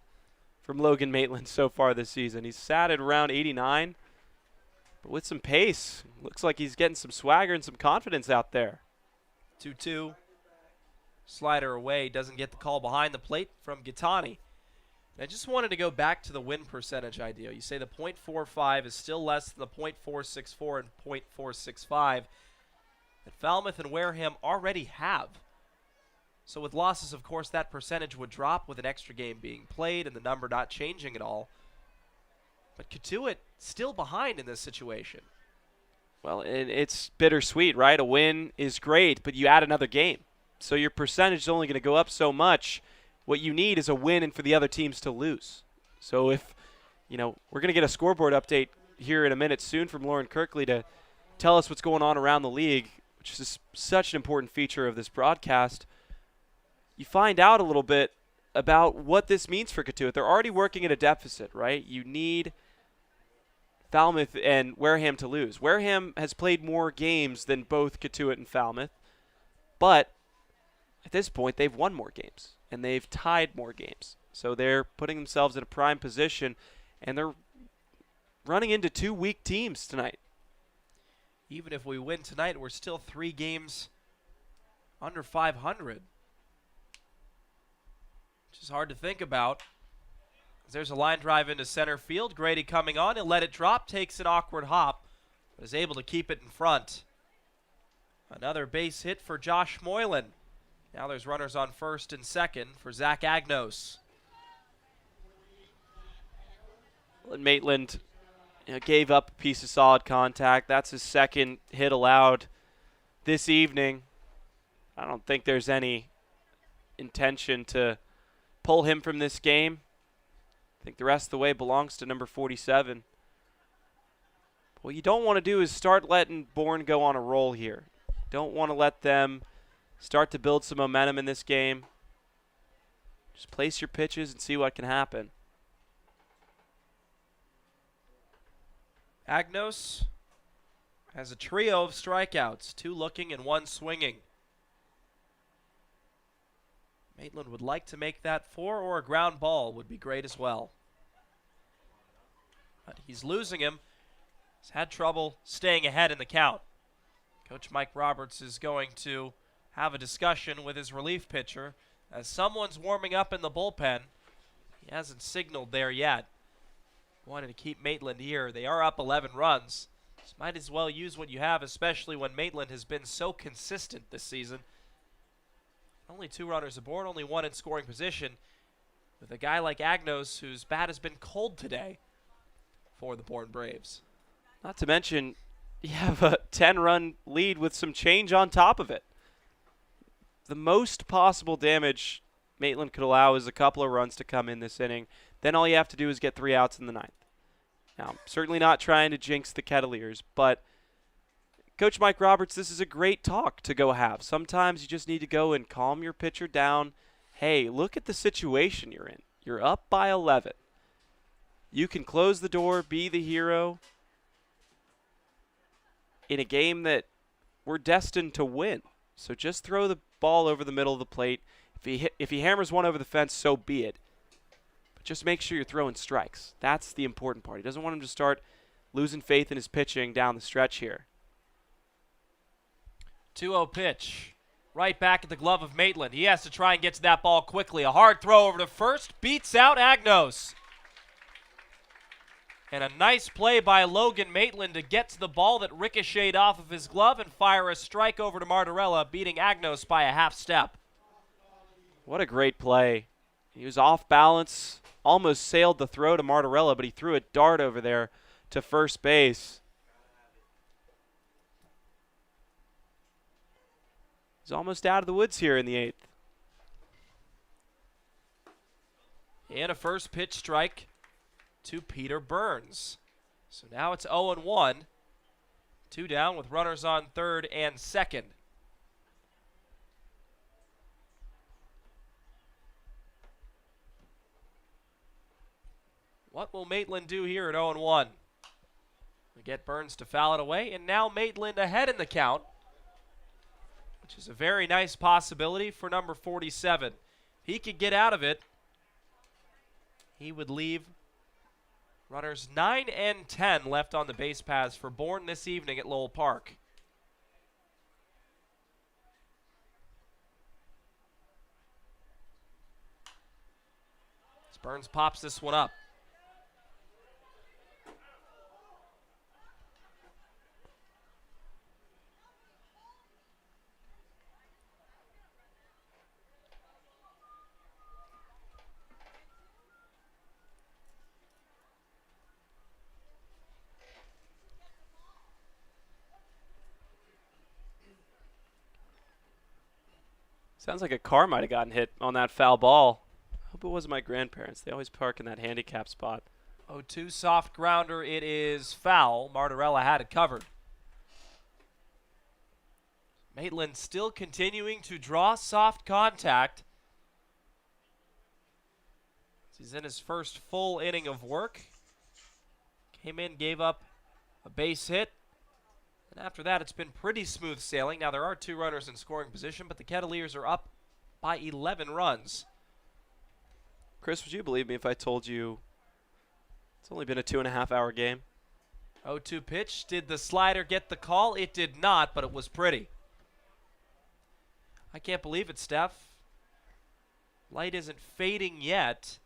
from Logan Maitland so far this season. He's sat at around 89, but with some pace. Looks like he's getting some swagger and some confidence out there. 2-2. Slider away. Doesn't get the call behind the plate from Gattani. I just wanted to go back to the win percentage idea. You say the .45 is still less than the .464 and .465 that Falmouth and Wareham already have. So with losses, of course, that percentage would drop with an extra game being played and the number not changing at all. But Cotuit still behind in this situation. Well, it's bittersweet, right? A win is great, but you add another game. So your percentage is only going to go up so much. What you need is a win and for the other teams to lose. So if, we're going to get a scoreboard update here in a minute soon from Lauren Kirkley to tell us what's going on around the league, which is such an important feature of this broadcast. You find out a little bit about what this means for Cotuit. They're already working at a deficit, right? You need Falmouth and Wareham to lose. Wareham has played more games than both Cotuit and Falmouth, but at this point they've won more games and they've tied more games. So they're putting themselves in a prime position, and they're running into two weak teams tonight. Even if we win tonight, we're still 3 games under 500. Which is hard to think about. There's a line drive into center field. Grady coming on. He'll let it drop. Takes an awkward hop. But is able to keep it in front. Another base hit for Josh Moylan. Now there's runners on first and second for Zach Agnos. Well, Maitland gave up a piece of solid contact. That's his second hit allowed this evening. I don't think there's any intention to pull him from this game. I think the rest of the way belongs to number 47. What you don't want to do is start letting Bourne go on a roll here. Don't want to let them start to build some momentum in this game. Just place your pitches and see what can happen. Agnos has a trio of strikeouts, 2 looking and 1 swinging. Maitland would like to make that 4, or a ground ball would be great as well. But he's losing him. He's had trouble staying ahead in the count. Coach Mike Roberts is going to have a discussion with his relief pitcher as someone's warming up in the bullpen. He hasn't signaled there yet. Wanted to keep Maitland here. They are up 11 runs. So might as well use what you have, especially when Maitland has been so consistent this season. Only 2 runners aboard, only 1 in scoring position, with a guy like Agnos whose bat has been cold today for the Bourne Braves. Not to mention, you have a 10-run lead with some change on top of it. The most possible damage Maitland could allow is a couple of runs to come in this inning. Then all you have to do is get 3 outs in the 9th. Now, I'm certainly not trying to jinx the Kettleers, but Coach Mike Roberts, this is a great talk to go have. Sometimes you just need to go and calm your pitcher down. Hey, look at the situation you're in. You're up by 11. You can close the door, be the hero in a game that we're destined to win. So just throw the ball over the middle of the plate. If he hammers one over the fence, so be it. But just make sure you're throwing strikes. That's the important part. He doesn't want him to start losing faith in his pitching down the stretch here. 2-0 pitch. Right back at the glove of Maitland. He has to try and get to that ball quickly. A hard throw over to first. Beats out Agnos. And a nice play by Logan Maitland to get to the ball that ricocheted off of his glove and fire a strike over to Martorella, beating Agnos by a half step. What a great play. He was off balance, almost sailed the throw to Martorella, but he threw a dart over there to first base. He's almost out of the woods here in the 8th. And a first pitch strike to Peter Burns. So now it's 0-1. 2 down with runners on third and second. What will Maitland do here at 0-1? We get Burns to foul it away, and now Maitland ahead in the count, which is a very nice possibility for number 47. If he could get out of it, he would leave runners 9 and 10 left on the base paths for Bourne this evening at Lowell Park. As Burns pops this one up. Sounds like a car might have gotten hit on that foul ball. I hope it wasn't my grandparents. They always park in that handicap spot. 0-2 soft grounder. It is foul. Martorella had it covered. Maitland still continuing to draw soft contact. He's in his first full inning of work. Came in, gave up a base hit. And after that, it's been pretty smooth sailing. Now, there are 2 runners in scoring position, but the Kettleers are up by 11 runs. Chris, would you believe me if I told you it's only been a 2.5-hour game? 0-2 pitch. Did the slider get the call? It did not, but it was pretty. I can't believe it, Steph. Light isn't fading yet.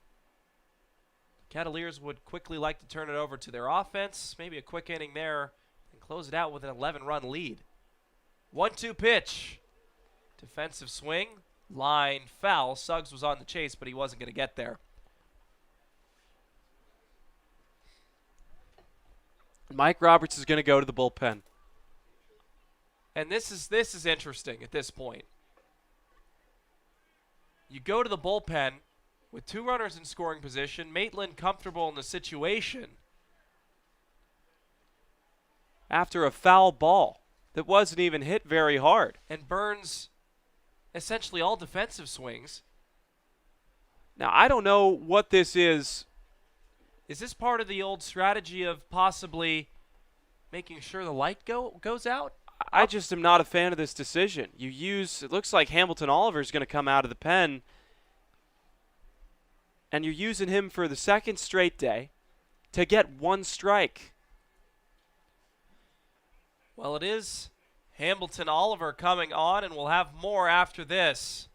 Kettleers would quickly like to turn it over to their offense. Maybe a quick inning there. Close it out with an 11-run lead. 1-2 pitch. Defensive swing. Line foul. Suggs was on the chase, but he wasn't going to get there. Mike Roberts is going to go to the bullpen. And this is interesting at this point. You go to the bullpen with 2 runners in scoring position. Maitland comfortable in the situation. After a foul ball that wasn't even hit very hard. And Burns essentially all defensive swings. Now, I don't know what this is. Is this part of the old strategy of possibly making sure the light goes out? I just am not a fan of this decision. It looks like Hamilton Oliver is going to come out of the pen, and you're using him for the second straight day to get 1 strike. Well, it is Hamilton Oliver coming on, and we'll have more after this.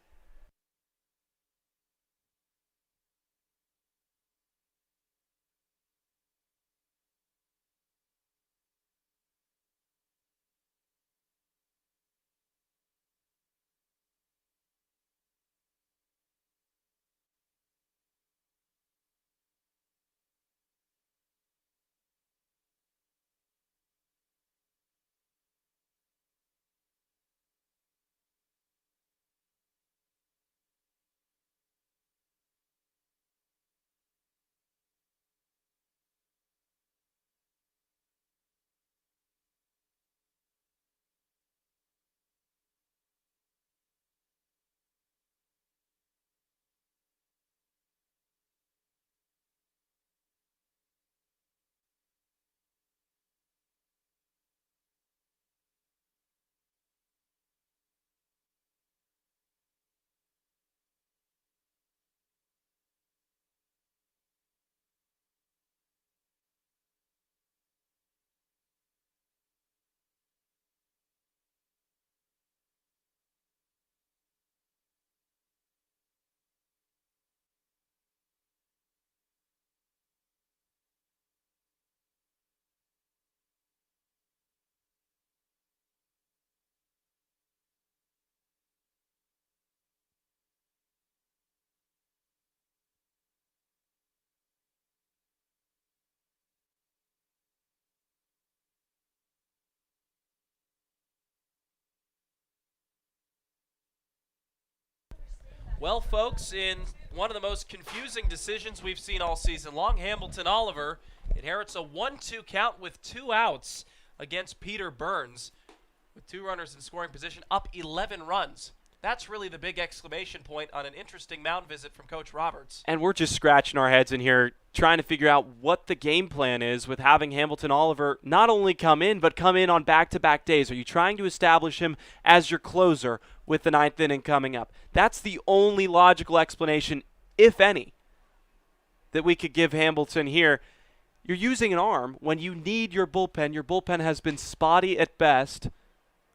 Well, folks, in one of the most confusing decisions we've seen all season long, Hamilton Oliver inherits a 1-2 count with 2 outs. against Peter Burns with 2 runners in scoring position, up 11 runs. That's really the big exclamation point on an interesting mound visit from Coach Roberts. And we're just scratching our heads in here trying to figure out what the game plan is with having Hamilton Oliver not only come in, but come in on back-to-back days. Are you trying to establish him as your closer with the 9th inning coming up? That's the only logical explanation, if any, that we could give Hamilton here. You're using an arm when you need your bullpen. Your bullpen has been spotty at best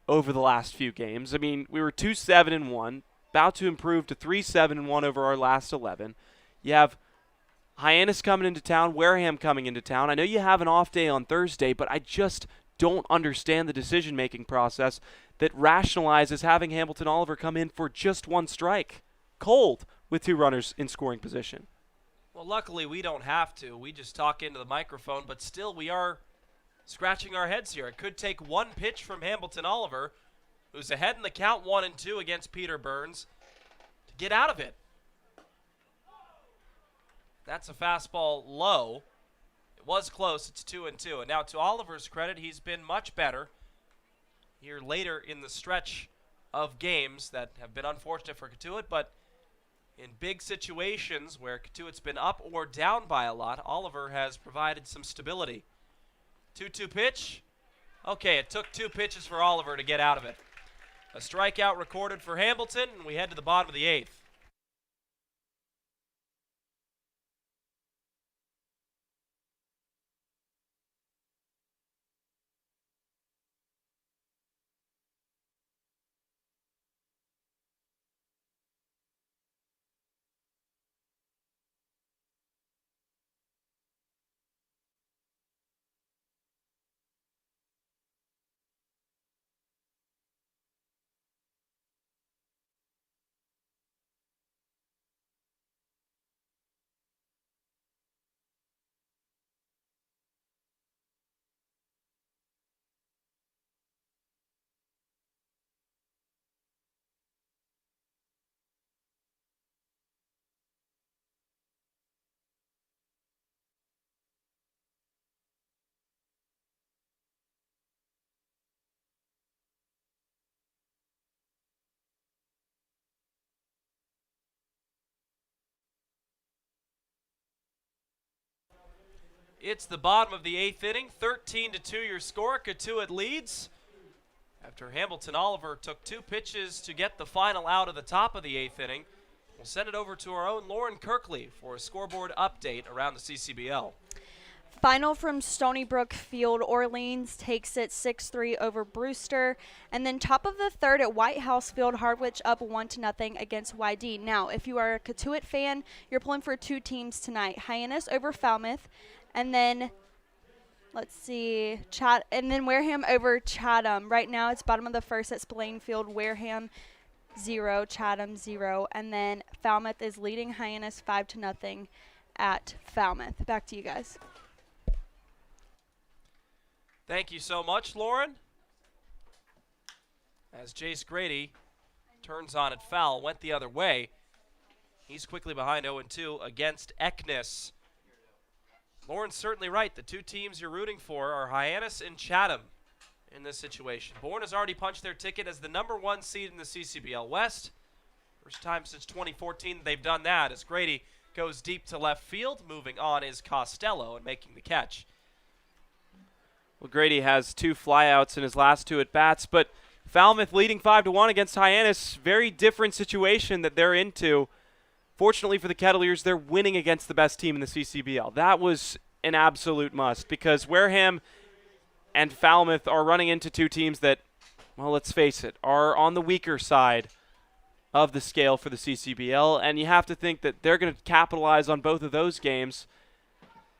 over the last few games. I mean, we were 2-7-1, about to improve to 3-7-1 over our last 11. You have Hyannis coming into town, Wareham coming into town. I know you have an off day on Thursday, but I just don't understand the decision-making process that rationalizes having Hamilton Oliver come in for just 1 strike, cold, with 2 runners in scoring position. Well, luckily we don't have to. We just talk into the microphone, but still we are scratching our heads here. It could take 1 pitch from Hamilton Oliver, who's ahead in the count 1-2 against Peter Burns, to get out of it. That's a fastball low. It was close. It's 2-2. And now to Oliver's credit, he's been much better here later in the stretch of games that have been unfortunate for Cotuit, but in big situations where Cotuit's been up or down by a lot, Oliver has provided some stability. 2-2 pitch. Okay, it took 2 pitches for Oliver to get out of it. A strikeout recorded for Hamilton, and we head to the bottom of the 8th. It's the bottom of the 8th inning, 13-2 your score. Cotuit leads after Hamilton Oliver took 2 pitches to get the final out of the top of the 8th inning. We'll send it over to our own Lauren Kirkley for a scoreboard update around the CCBL. Final from Stony Brook Field, Orleans takes it 6-3 over Brewster. And then top of the 3rd at White House Field, Harwich up 1-0 against YD. Now, if you are a Cotuit fan, you're pulling for 2 teams tonight. Hyannis over Falmouth. And then, let's see, and then Wareham over Chatham. Right now, it's bottom of the 1st at Spillane Field. Wareham 0, Chatham 0. And then Falmouth is leading Hyannis 5-0 at Falmouth. Back to you guys. Thank you so much, Lauren. As Jace Grady turns on at foul, went the other way. He's quickly behind 0-2 against Ekness. Lauren's certainly right. The 2 teams you're rooting for are Hyannis and Chatham in this situation. Bourne has already punched their ticket as the number 1 seed in the CCBL West. First time since 2014 they've done that as Grady goes deep to left field. Moving on is Costello and making the catch. Well, Grady has 2 flyouts in his last 2 at-bats, but Falmouth leading 5-1 against Hyannis. Very different situation that they're into. Fortunately for the Kettleers, they're winning against the best team in the CCBL. That was an absolute must because Wareham and Falmouth are running into 2 teams that, well, let's face it, are on the weaker side of the scale for the CCBL, and you have to think that they're going to capitalize on both of those games.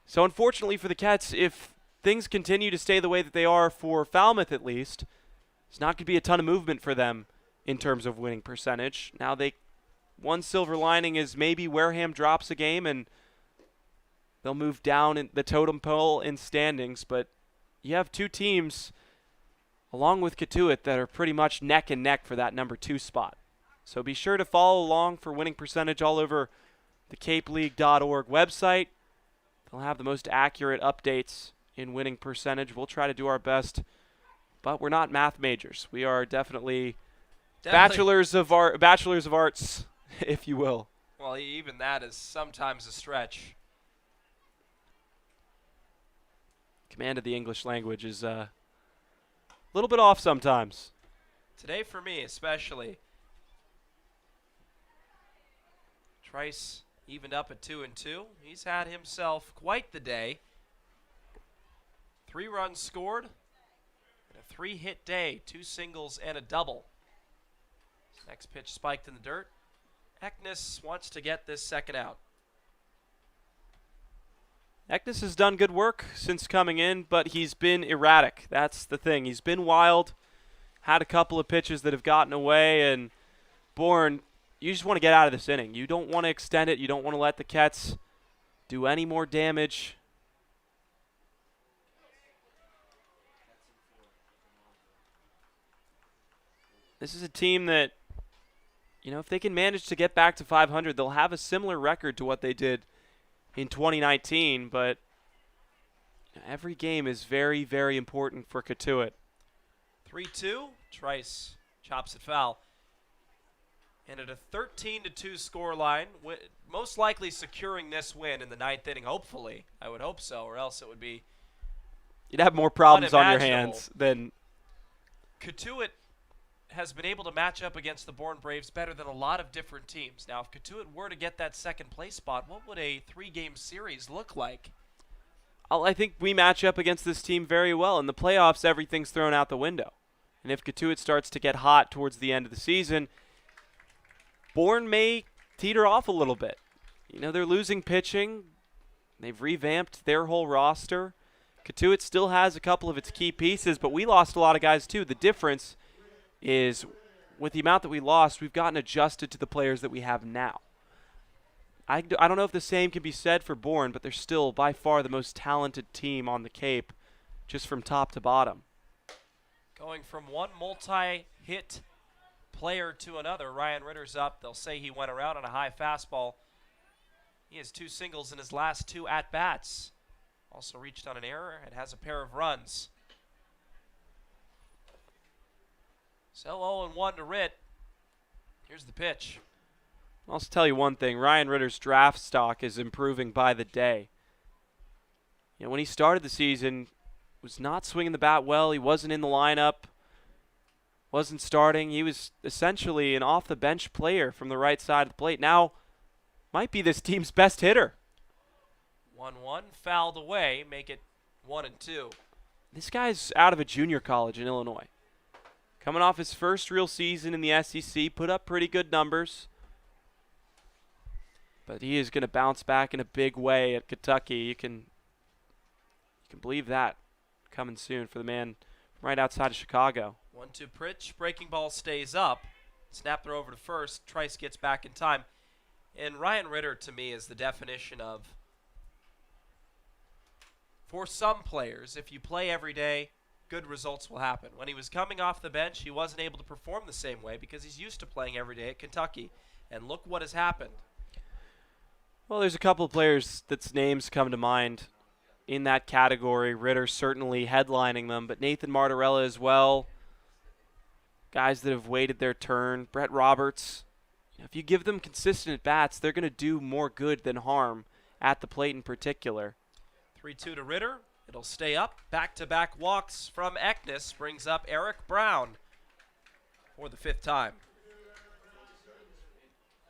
So unfortunately for the Kets, if things continue to stay the way that they are for Falmouth at least, it's not going to be a ton of movement for them in terms of winning percentage. Now, one silver lining is maybe Wareham drops a game and they'll move down in the totem pole in standings, but you have 2 teams along with Cotuit that are pretty much neck and neck for that number 2 spot. So be sure to follow along for winning percentage all over the capeleague.org website. They'll have the most accurate updates in winning percentage. We'll try to do our best, but we're not math majors. We are definitely bachelors of arts, if you will. Well, even that is sometimes a stretch. Command of the English language is a little bit off sometimes. Today for me especially. Trice evened up at 2-2. He's had himself quite the day. 3 runs scored and a 3-hit day, 2 singles and a double. His next pitch spiked in the dirt. Eknes wants to get this second out. Eknes has done good work since coming in, but he's been erratic. That's the thing. He's been wild, had a couple of pitches that have gotten away, and Bourne, you just want to get out of this inning. You don't want to extend it. You don't want to let the Kets do any more damage. This is a team that, you know, if they can manage to get back to 500, they'll have a similar record to what they did in 2019, but every game is very, very important for Cotuit. 3-2, Trice chops it foul. And at a 13-2 scoreline, most likely securing this win in the 9th inning, hopefully. I would hope so, or else it would be You'd have more problems on your unimaginable. hands than Cotuit has been able to match up against the Bourne Braves better than a lot of different teams. Now, if Cotuit were to get that second place spot, what would a 3-game series look like? I think we match up against this team very well. In the playoffs, everything's thrown out the window. And if Cotuit starts to get hot towards the end of the season, Bourne may teeter off a little bit. You know, they're losing pitching. They've revamped their whole roster. Cotuit still has a couple of its key pieces, but we lost a lot of guys too. The difference is with the amount that we lost, we've gotten adjusted to the players that we have now. I don't know if the same can be said for Bourne, but they're still by far the most talented team on the Cape, just from top to bottom. Going from one multi-hit player to another, Ryan Ritter's up. They'll say he went around on a high fastball. He has 2 singles in his last 2 at-bats. Also reached on an error and has a pair of runs. So 0-1 to Ritt. Here's the pitch. I'll just tell you one thing. Ryan Ritter's draft stock is improving by the day. You know, when he started the season, was not swinging the bat well. He wasn't in the lineup, wasn't starting. He was essentially an off-the-bench player from the right side of the plate. Now, might be this team's best hitter. 1-1, fouled away, make it 1-2. This guy's out of a junior college in Illinois. Coming off his first real season in the SEC, put up pretty good numbers. But he is going to bounce back in a big way at Kentucky. You can believe that coming soon for the man right outside of Chicago. 1-2 pitch, breaking ball stays up. Snap throw over to first. Trice gets back in time. And Ryan Ritter, to me, is the definition of, for some players, if you play every day, good results will happen. When he was coming off the bench, he wasn't able to perform the same way because he's used to playing every day at Kentucky. And look what has happened. Well, there's a couple of players that's names come to mind in that category. Ritter certainly headlining them, but Nathan Martorella as well. Guys that have waited their turn. Brett Roberts. If you give them consistent at-bats, they're going to do more good than harm at the plate in particular. 3-2 to Ritter. It'll stay up. Back-to-back walks from Eknes brings up Eric Brown for the 5th time.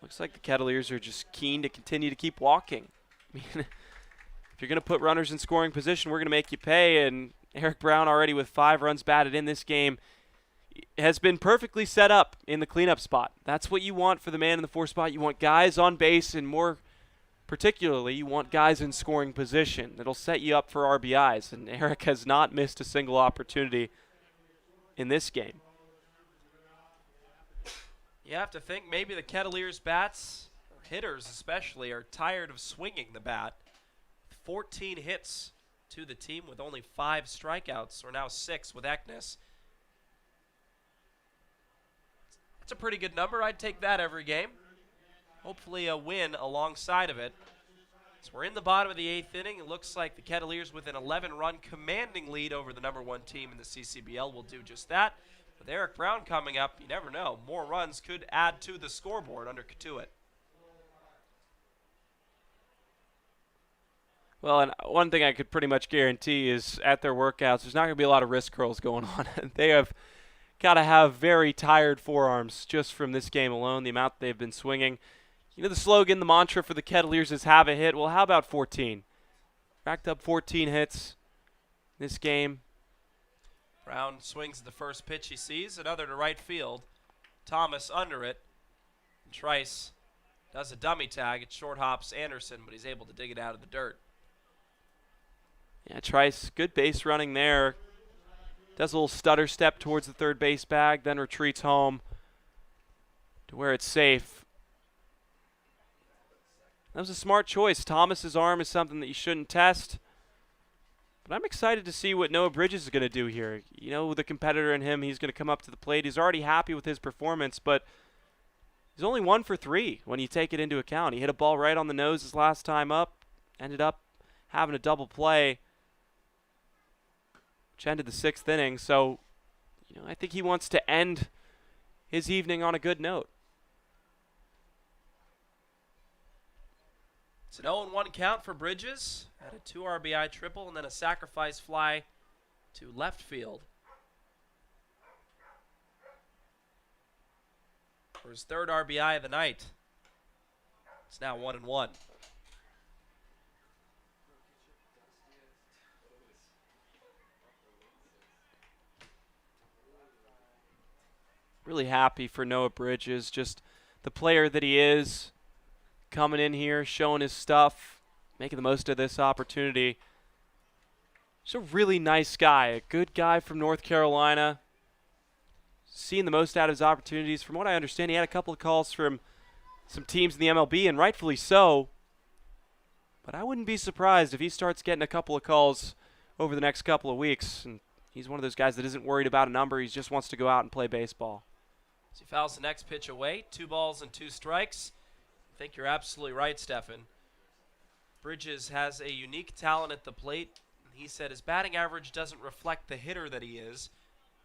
Looks like the Kettleers are just keen to continue to keep walking. I mean, if you're going to put runners in scoring position, we're going to make you pay. And Eric Brown already with 5 runs batted in this game has been perfectly set up in the cleanup spot. That's what you want for the man in the 4 spot. You want guys on base, and more particularly, you want guys in scoring position. That'll set you up for RBIs. And Eric has not missed a single opportunity in this game. You have to think maybe the Kettleers bats, or hitters especially, are tired of swinging the bat. 14 hits to the team with only 5 strikeouts, or now 6 with Eknes. That's a pretty good number. I'd take that every game. Hopefully a win alongside of it. So we're in the bottom of the 8th inning. It looks like the Kettleers with an 11-run commanding lead over the number 1 team in the CCBL will do just that. With Eric Brown coming up, you never know. More runs could add to the scoreboard under Cotuit. Well, and one thing I could pretty much guarantee is at their workouts, there's not going to be a lot of wrist curls going on. They have got to have very tired forearms just from this game alone, the amount they've been swinging. You know, the slogan, the mantra for the Kettleers is have a hit. Well, how about 14? Racked up 14 hits this game. Brown swings at the first pitch he sees, another to right field. Thomas under it. And Trice does a dummy tag. It short hops Anderson, but he's able to dig it out of the dirt. Yeah, Trice, good base running there. Does a little stutter step towards the third base bag, then retreats home to where it's safe. That was a smart choice. Thomas's arm is something that you shouldn't test. But I'm excited to see what Noah Bridges is going to do here. You know, the competitor in him, he's going to come up to the plate. He's already happy with his performance, but he's only 1 for 3 when you take it into account. He hit a ball right on the nose his last time up, ended up having a double play, which ended the 6th inning. So, you know, I think he wants to end his evening on a good note. It's an 0-1 count for Bridges. Had a 2 RBI triple and then a sacrifice fly to left field. For his 3rd RBI of the night. It's now 1-1. Really happy for Noah Bridges, just the player that he is, coming in here, showing his stuff, making the most of this opportunity. He's a really nice guy, a good guy from North Carolina, seeing the most out of his opportunities. From what I understand, he had a couple of calls from some teams in the MLB, and rightfully so. But I wouldn't be surprised if he starts getting a couple of calls over the next couple of weeks. And he's one of those guys that isn't worried about a number. He just wants to go out and play baseball. As he fouls the next pitch away, 2 balls and 2 strikes. I think you're absolutely right, Stefan. Bridges has a unique talent at the plate. He said his batting average doesn't reflect the hitter that he is.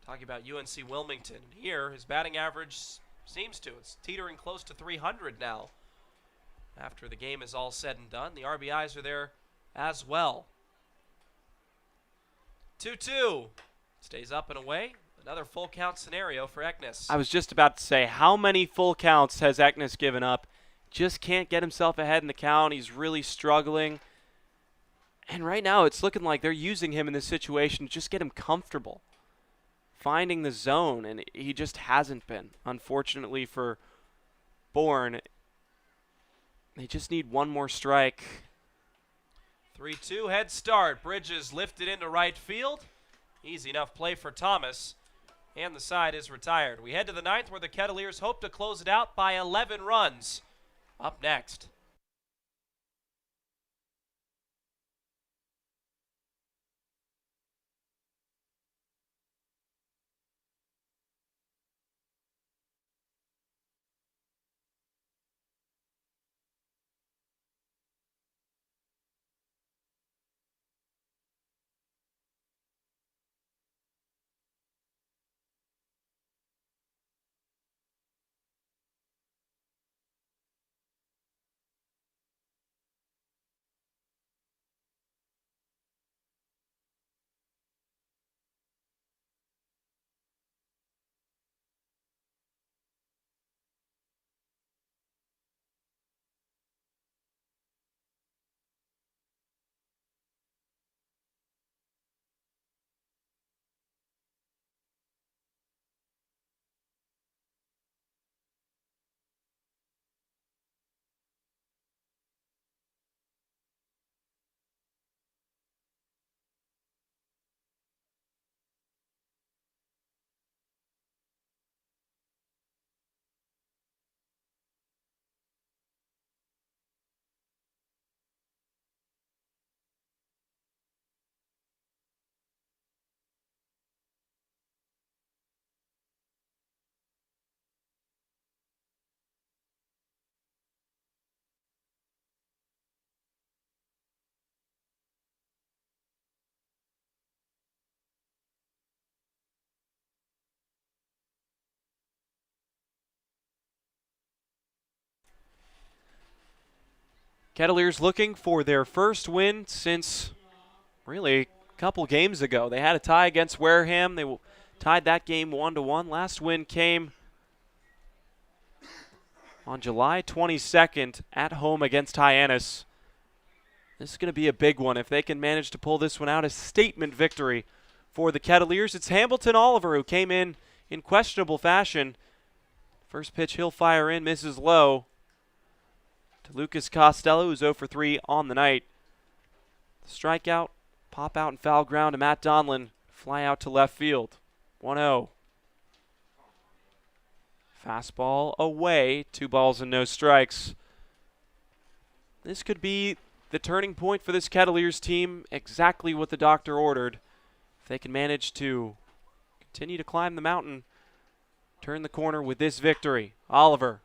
Talking about UNC Wilmington. Here, his batting average seems to. It's teetering close to 300 now. After the game is all said and done, the RBIs are there as well. 2-2. Stays up and away. Another full count scenario for Eknes. I was just about to say, how many full counts has Eknes given up? Just can't get himself ahead in the count. He's really struggling. And right now it's looking like they're using him in this situation to just get him comfortable, finding the zone, and he just hasn't been. Unfortunately for Bourne, they just need 1 more strike. 3-2 head start. Bridges lifted into right field. Easy enough play for Thomas. And the side is retired. We head to the 9th where the Kettleers hope to close it out by 11 runs. Up next. Kettleers looking for their first win since really a couple games ago. They had a tie against Wareham. They tied that game 1-1. Last win came on July 22nd at home against Hyannis. This is going to be a big one. If they can manage to pull this one out, a statement victory for the Kettleers. It's Hamilton Oliver who came in questionable fashion. First pitch he'll fire in, misses low. To Lucas Costello, who's 0 for 3 on the night. Strikeout, pop out and foul ground to Matt Donlin. Fly out to left field. 1-0. Fastball away, 2 balls and no strikes. This could be the turning point for this Kettleers team, exactly what the doctor ordered. If they can manage to continue to climb the mountain, turn the corner with this victory. Oliver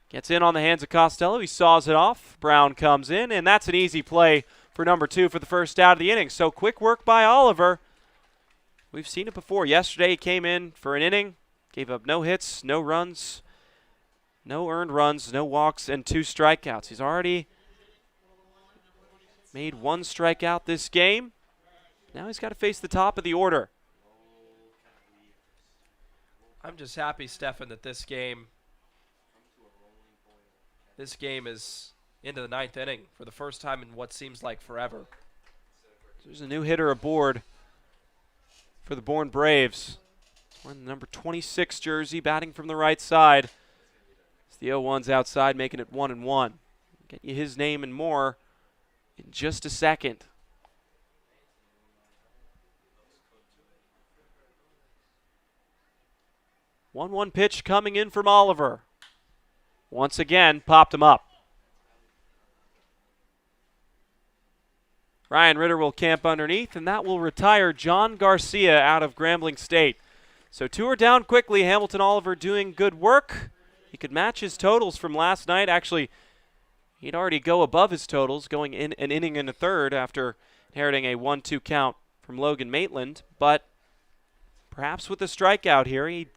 gets in on the hands of Costello. He saws it off. Brown comes in, and that's an easy play for number 2 for the first out of the inning. So quick work by Oliver. We've seen it before. Yesterday he came in for an inning, gave up no hits, no runs, no earned runs, no walks, and 2 strikeouts. He's already made 1 strikeout this game. Now he's got to face the top of the order. I'm just happy, Stefan, that this game is into the 9th inning for the first time in what seems like forever. There's a new hitter aboard for the Bourne Braves. Wearing the number 26 jersey, batting from the right side. It's the 0-1's outside, making it 1-1. Get you his name and more in just a second. One pitch coming in from Oliver. Once again, popped him up. Ryan Ritter will camp underneath, and that will retire John Garcia out of Grambling State. So 2 are down quickly. Hamilton Oliver doing good work. He could match his totals from last night. Actually, he'd already go above his totals, going in an inning and a third after inheriting a 1-2 count from Logan Maitland. But perhaps with a strikeout here, he'd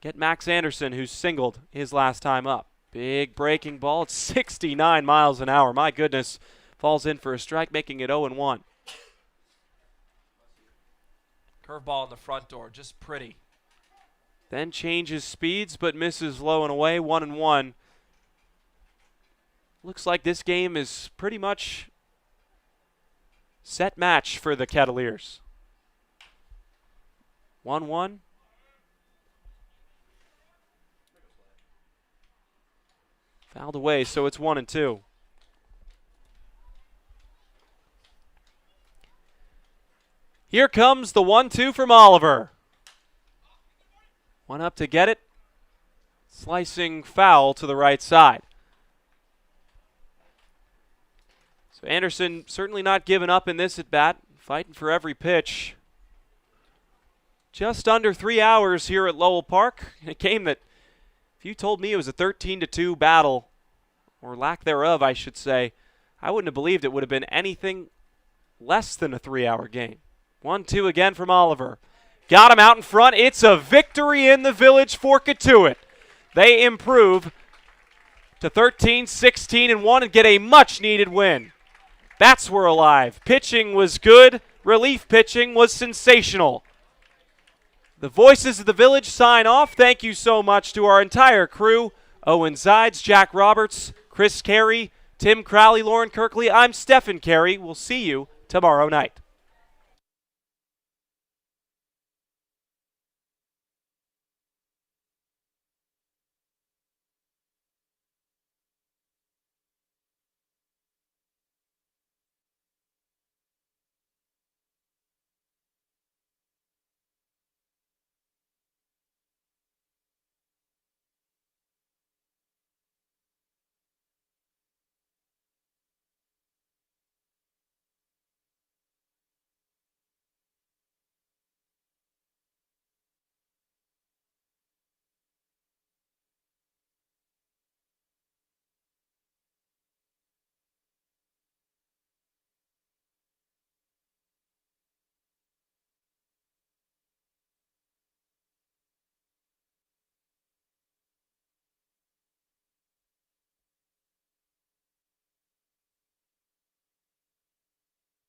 get Max Anderson, who's singled his last time up. Big breaking ball. It's 69 miles an hour. My goodness. Falls in for a strike, making it 0-1. Curveball in the front door, just pretty. Then changes speeds, but misses low and away, 1-1. Looks like this game is pretty much set match for the Kettleers. 1-1. Fouled away, so it's 1-2. Here comes the 1-2 from Oliver. One up to get it. Slicing foul to the right side. So Anderson certainly not giving up in this at bat, fighting for every pitch. Just under 3 hours here at Lowell Park in a game that, if you told me it was a 13-2 battle, or lack thereof, I should say, I wouldn't have believed it would have been anything less than a 3-hour game. 1-2 again from Oliver. Got him out in front. It's a victory in the village for Cotuit. They improve to 13-16-1 and get a much-needed win. Bats were alive. Pitching was good. Relief pitching was sensational. The voices of the village sign off. Thank you so much to our entire crew. Owen Zides, Jack Roberts, Chris Carey, Tim Crowley, Lauren Kirkley. I'm Stephen Carey. We'll see you tomorrow night.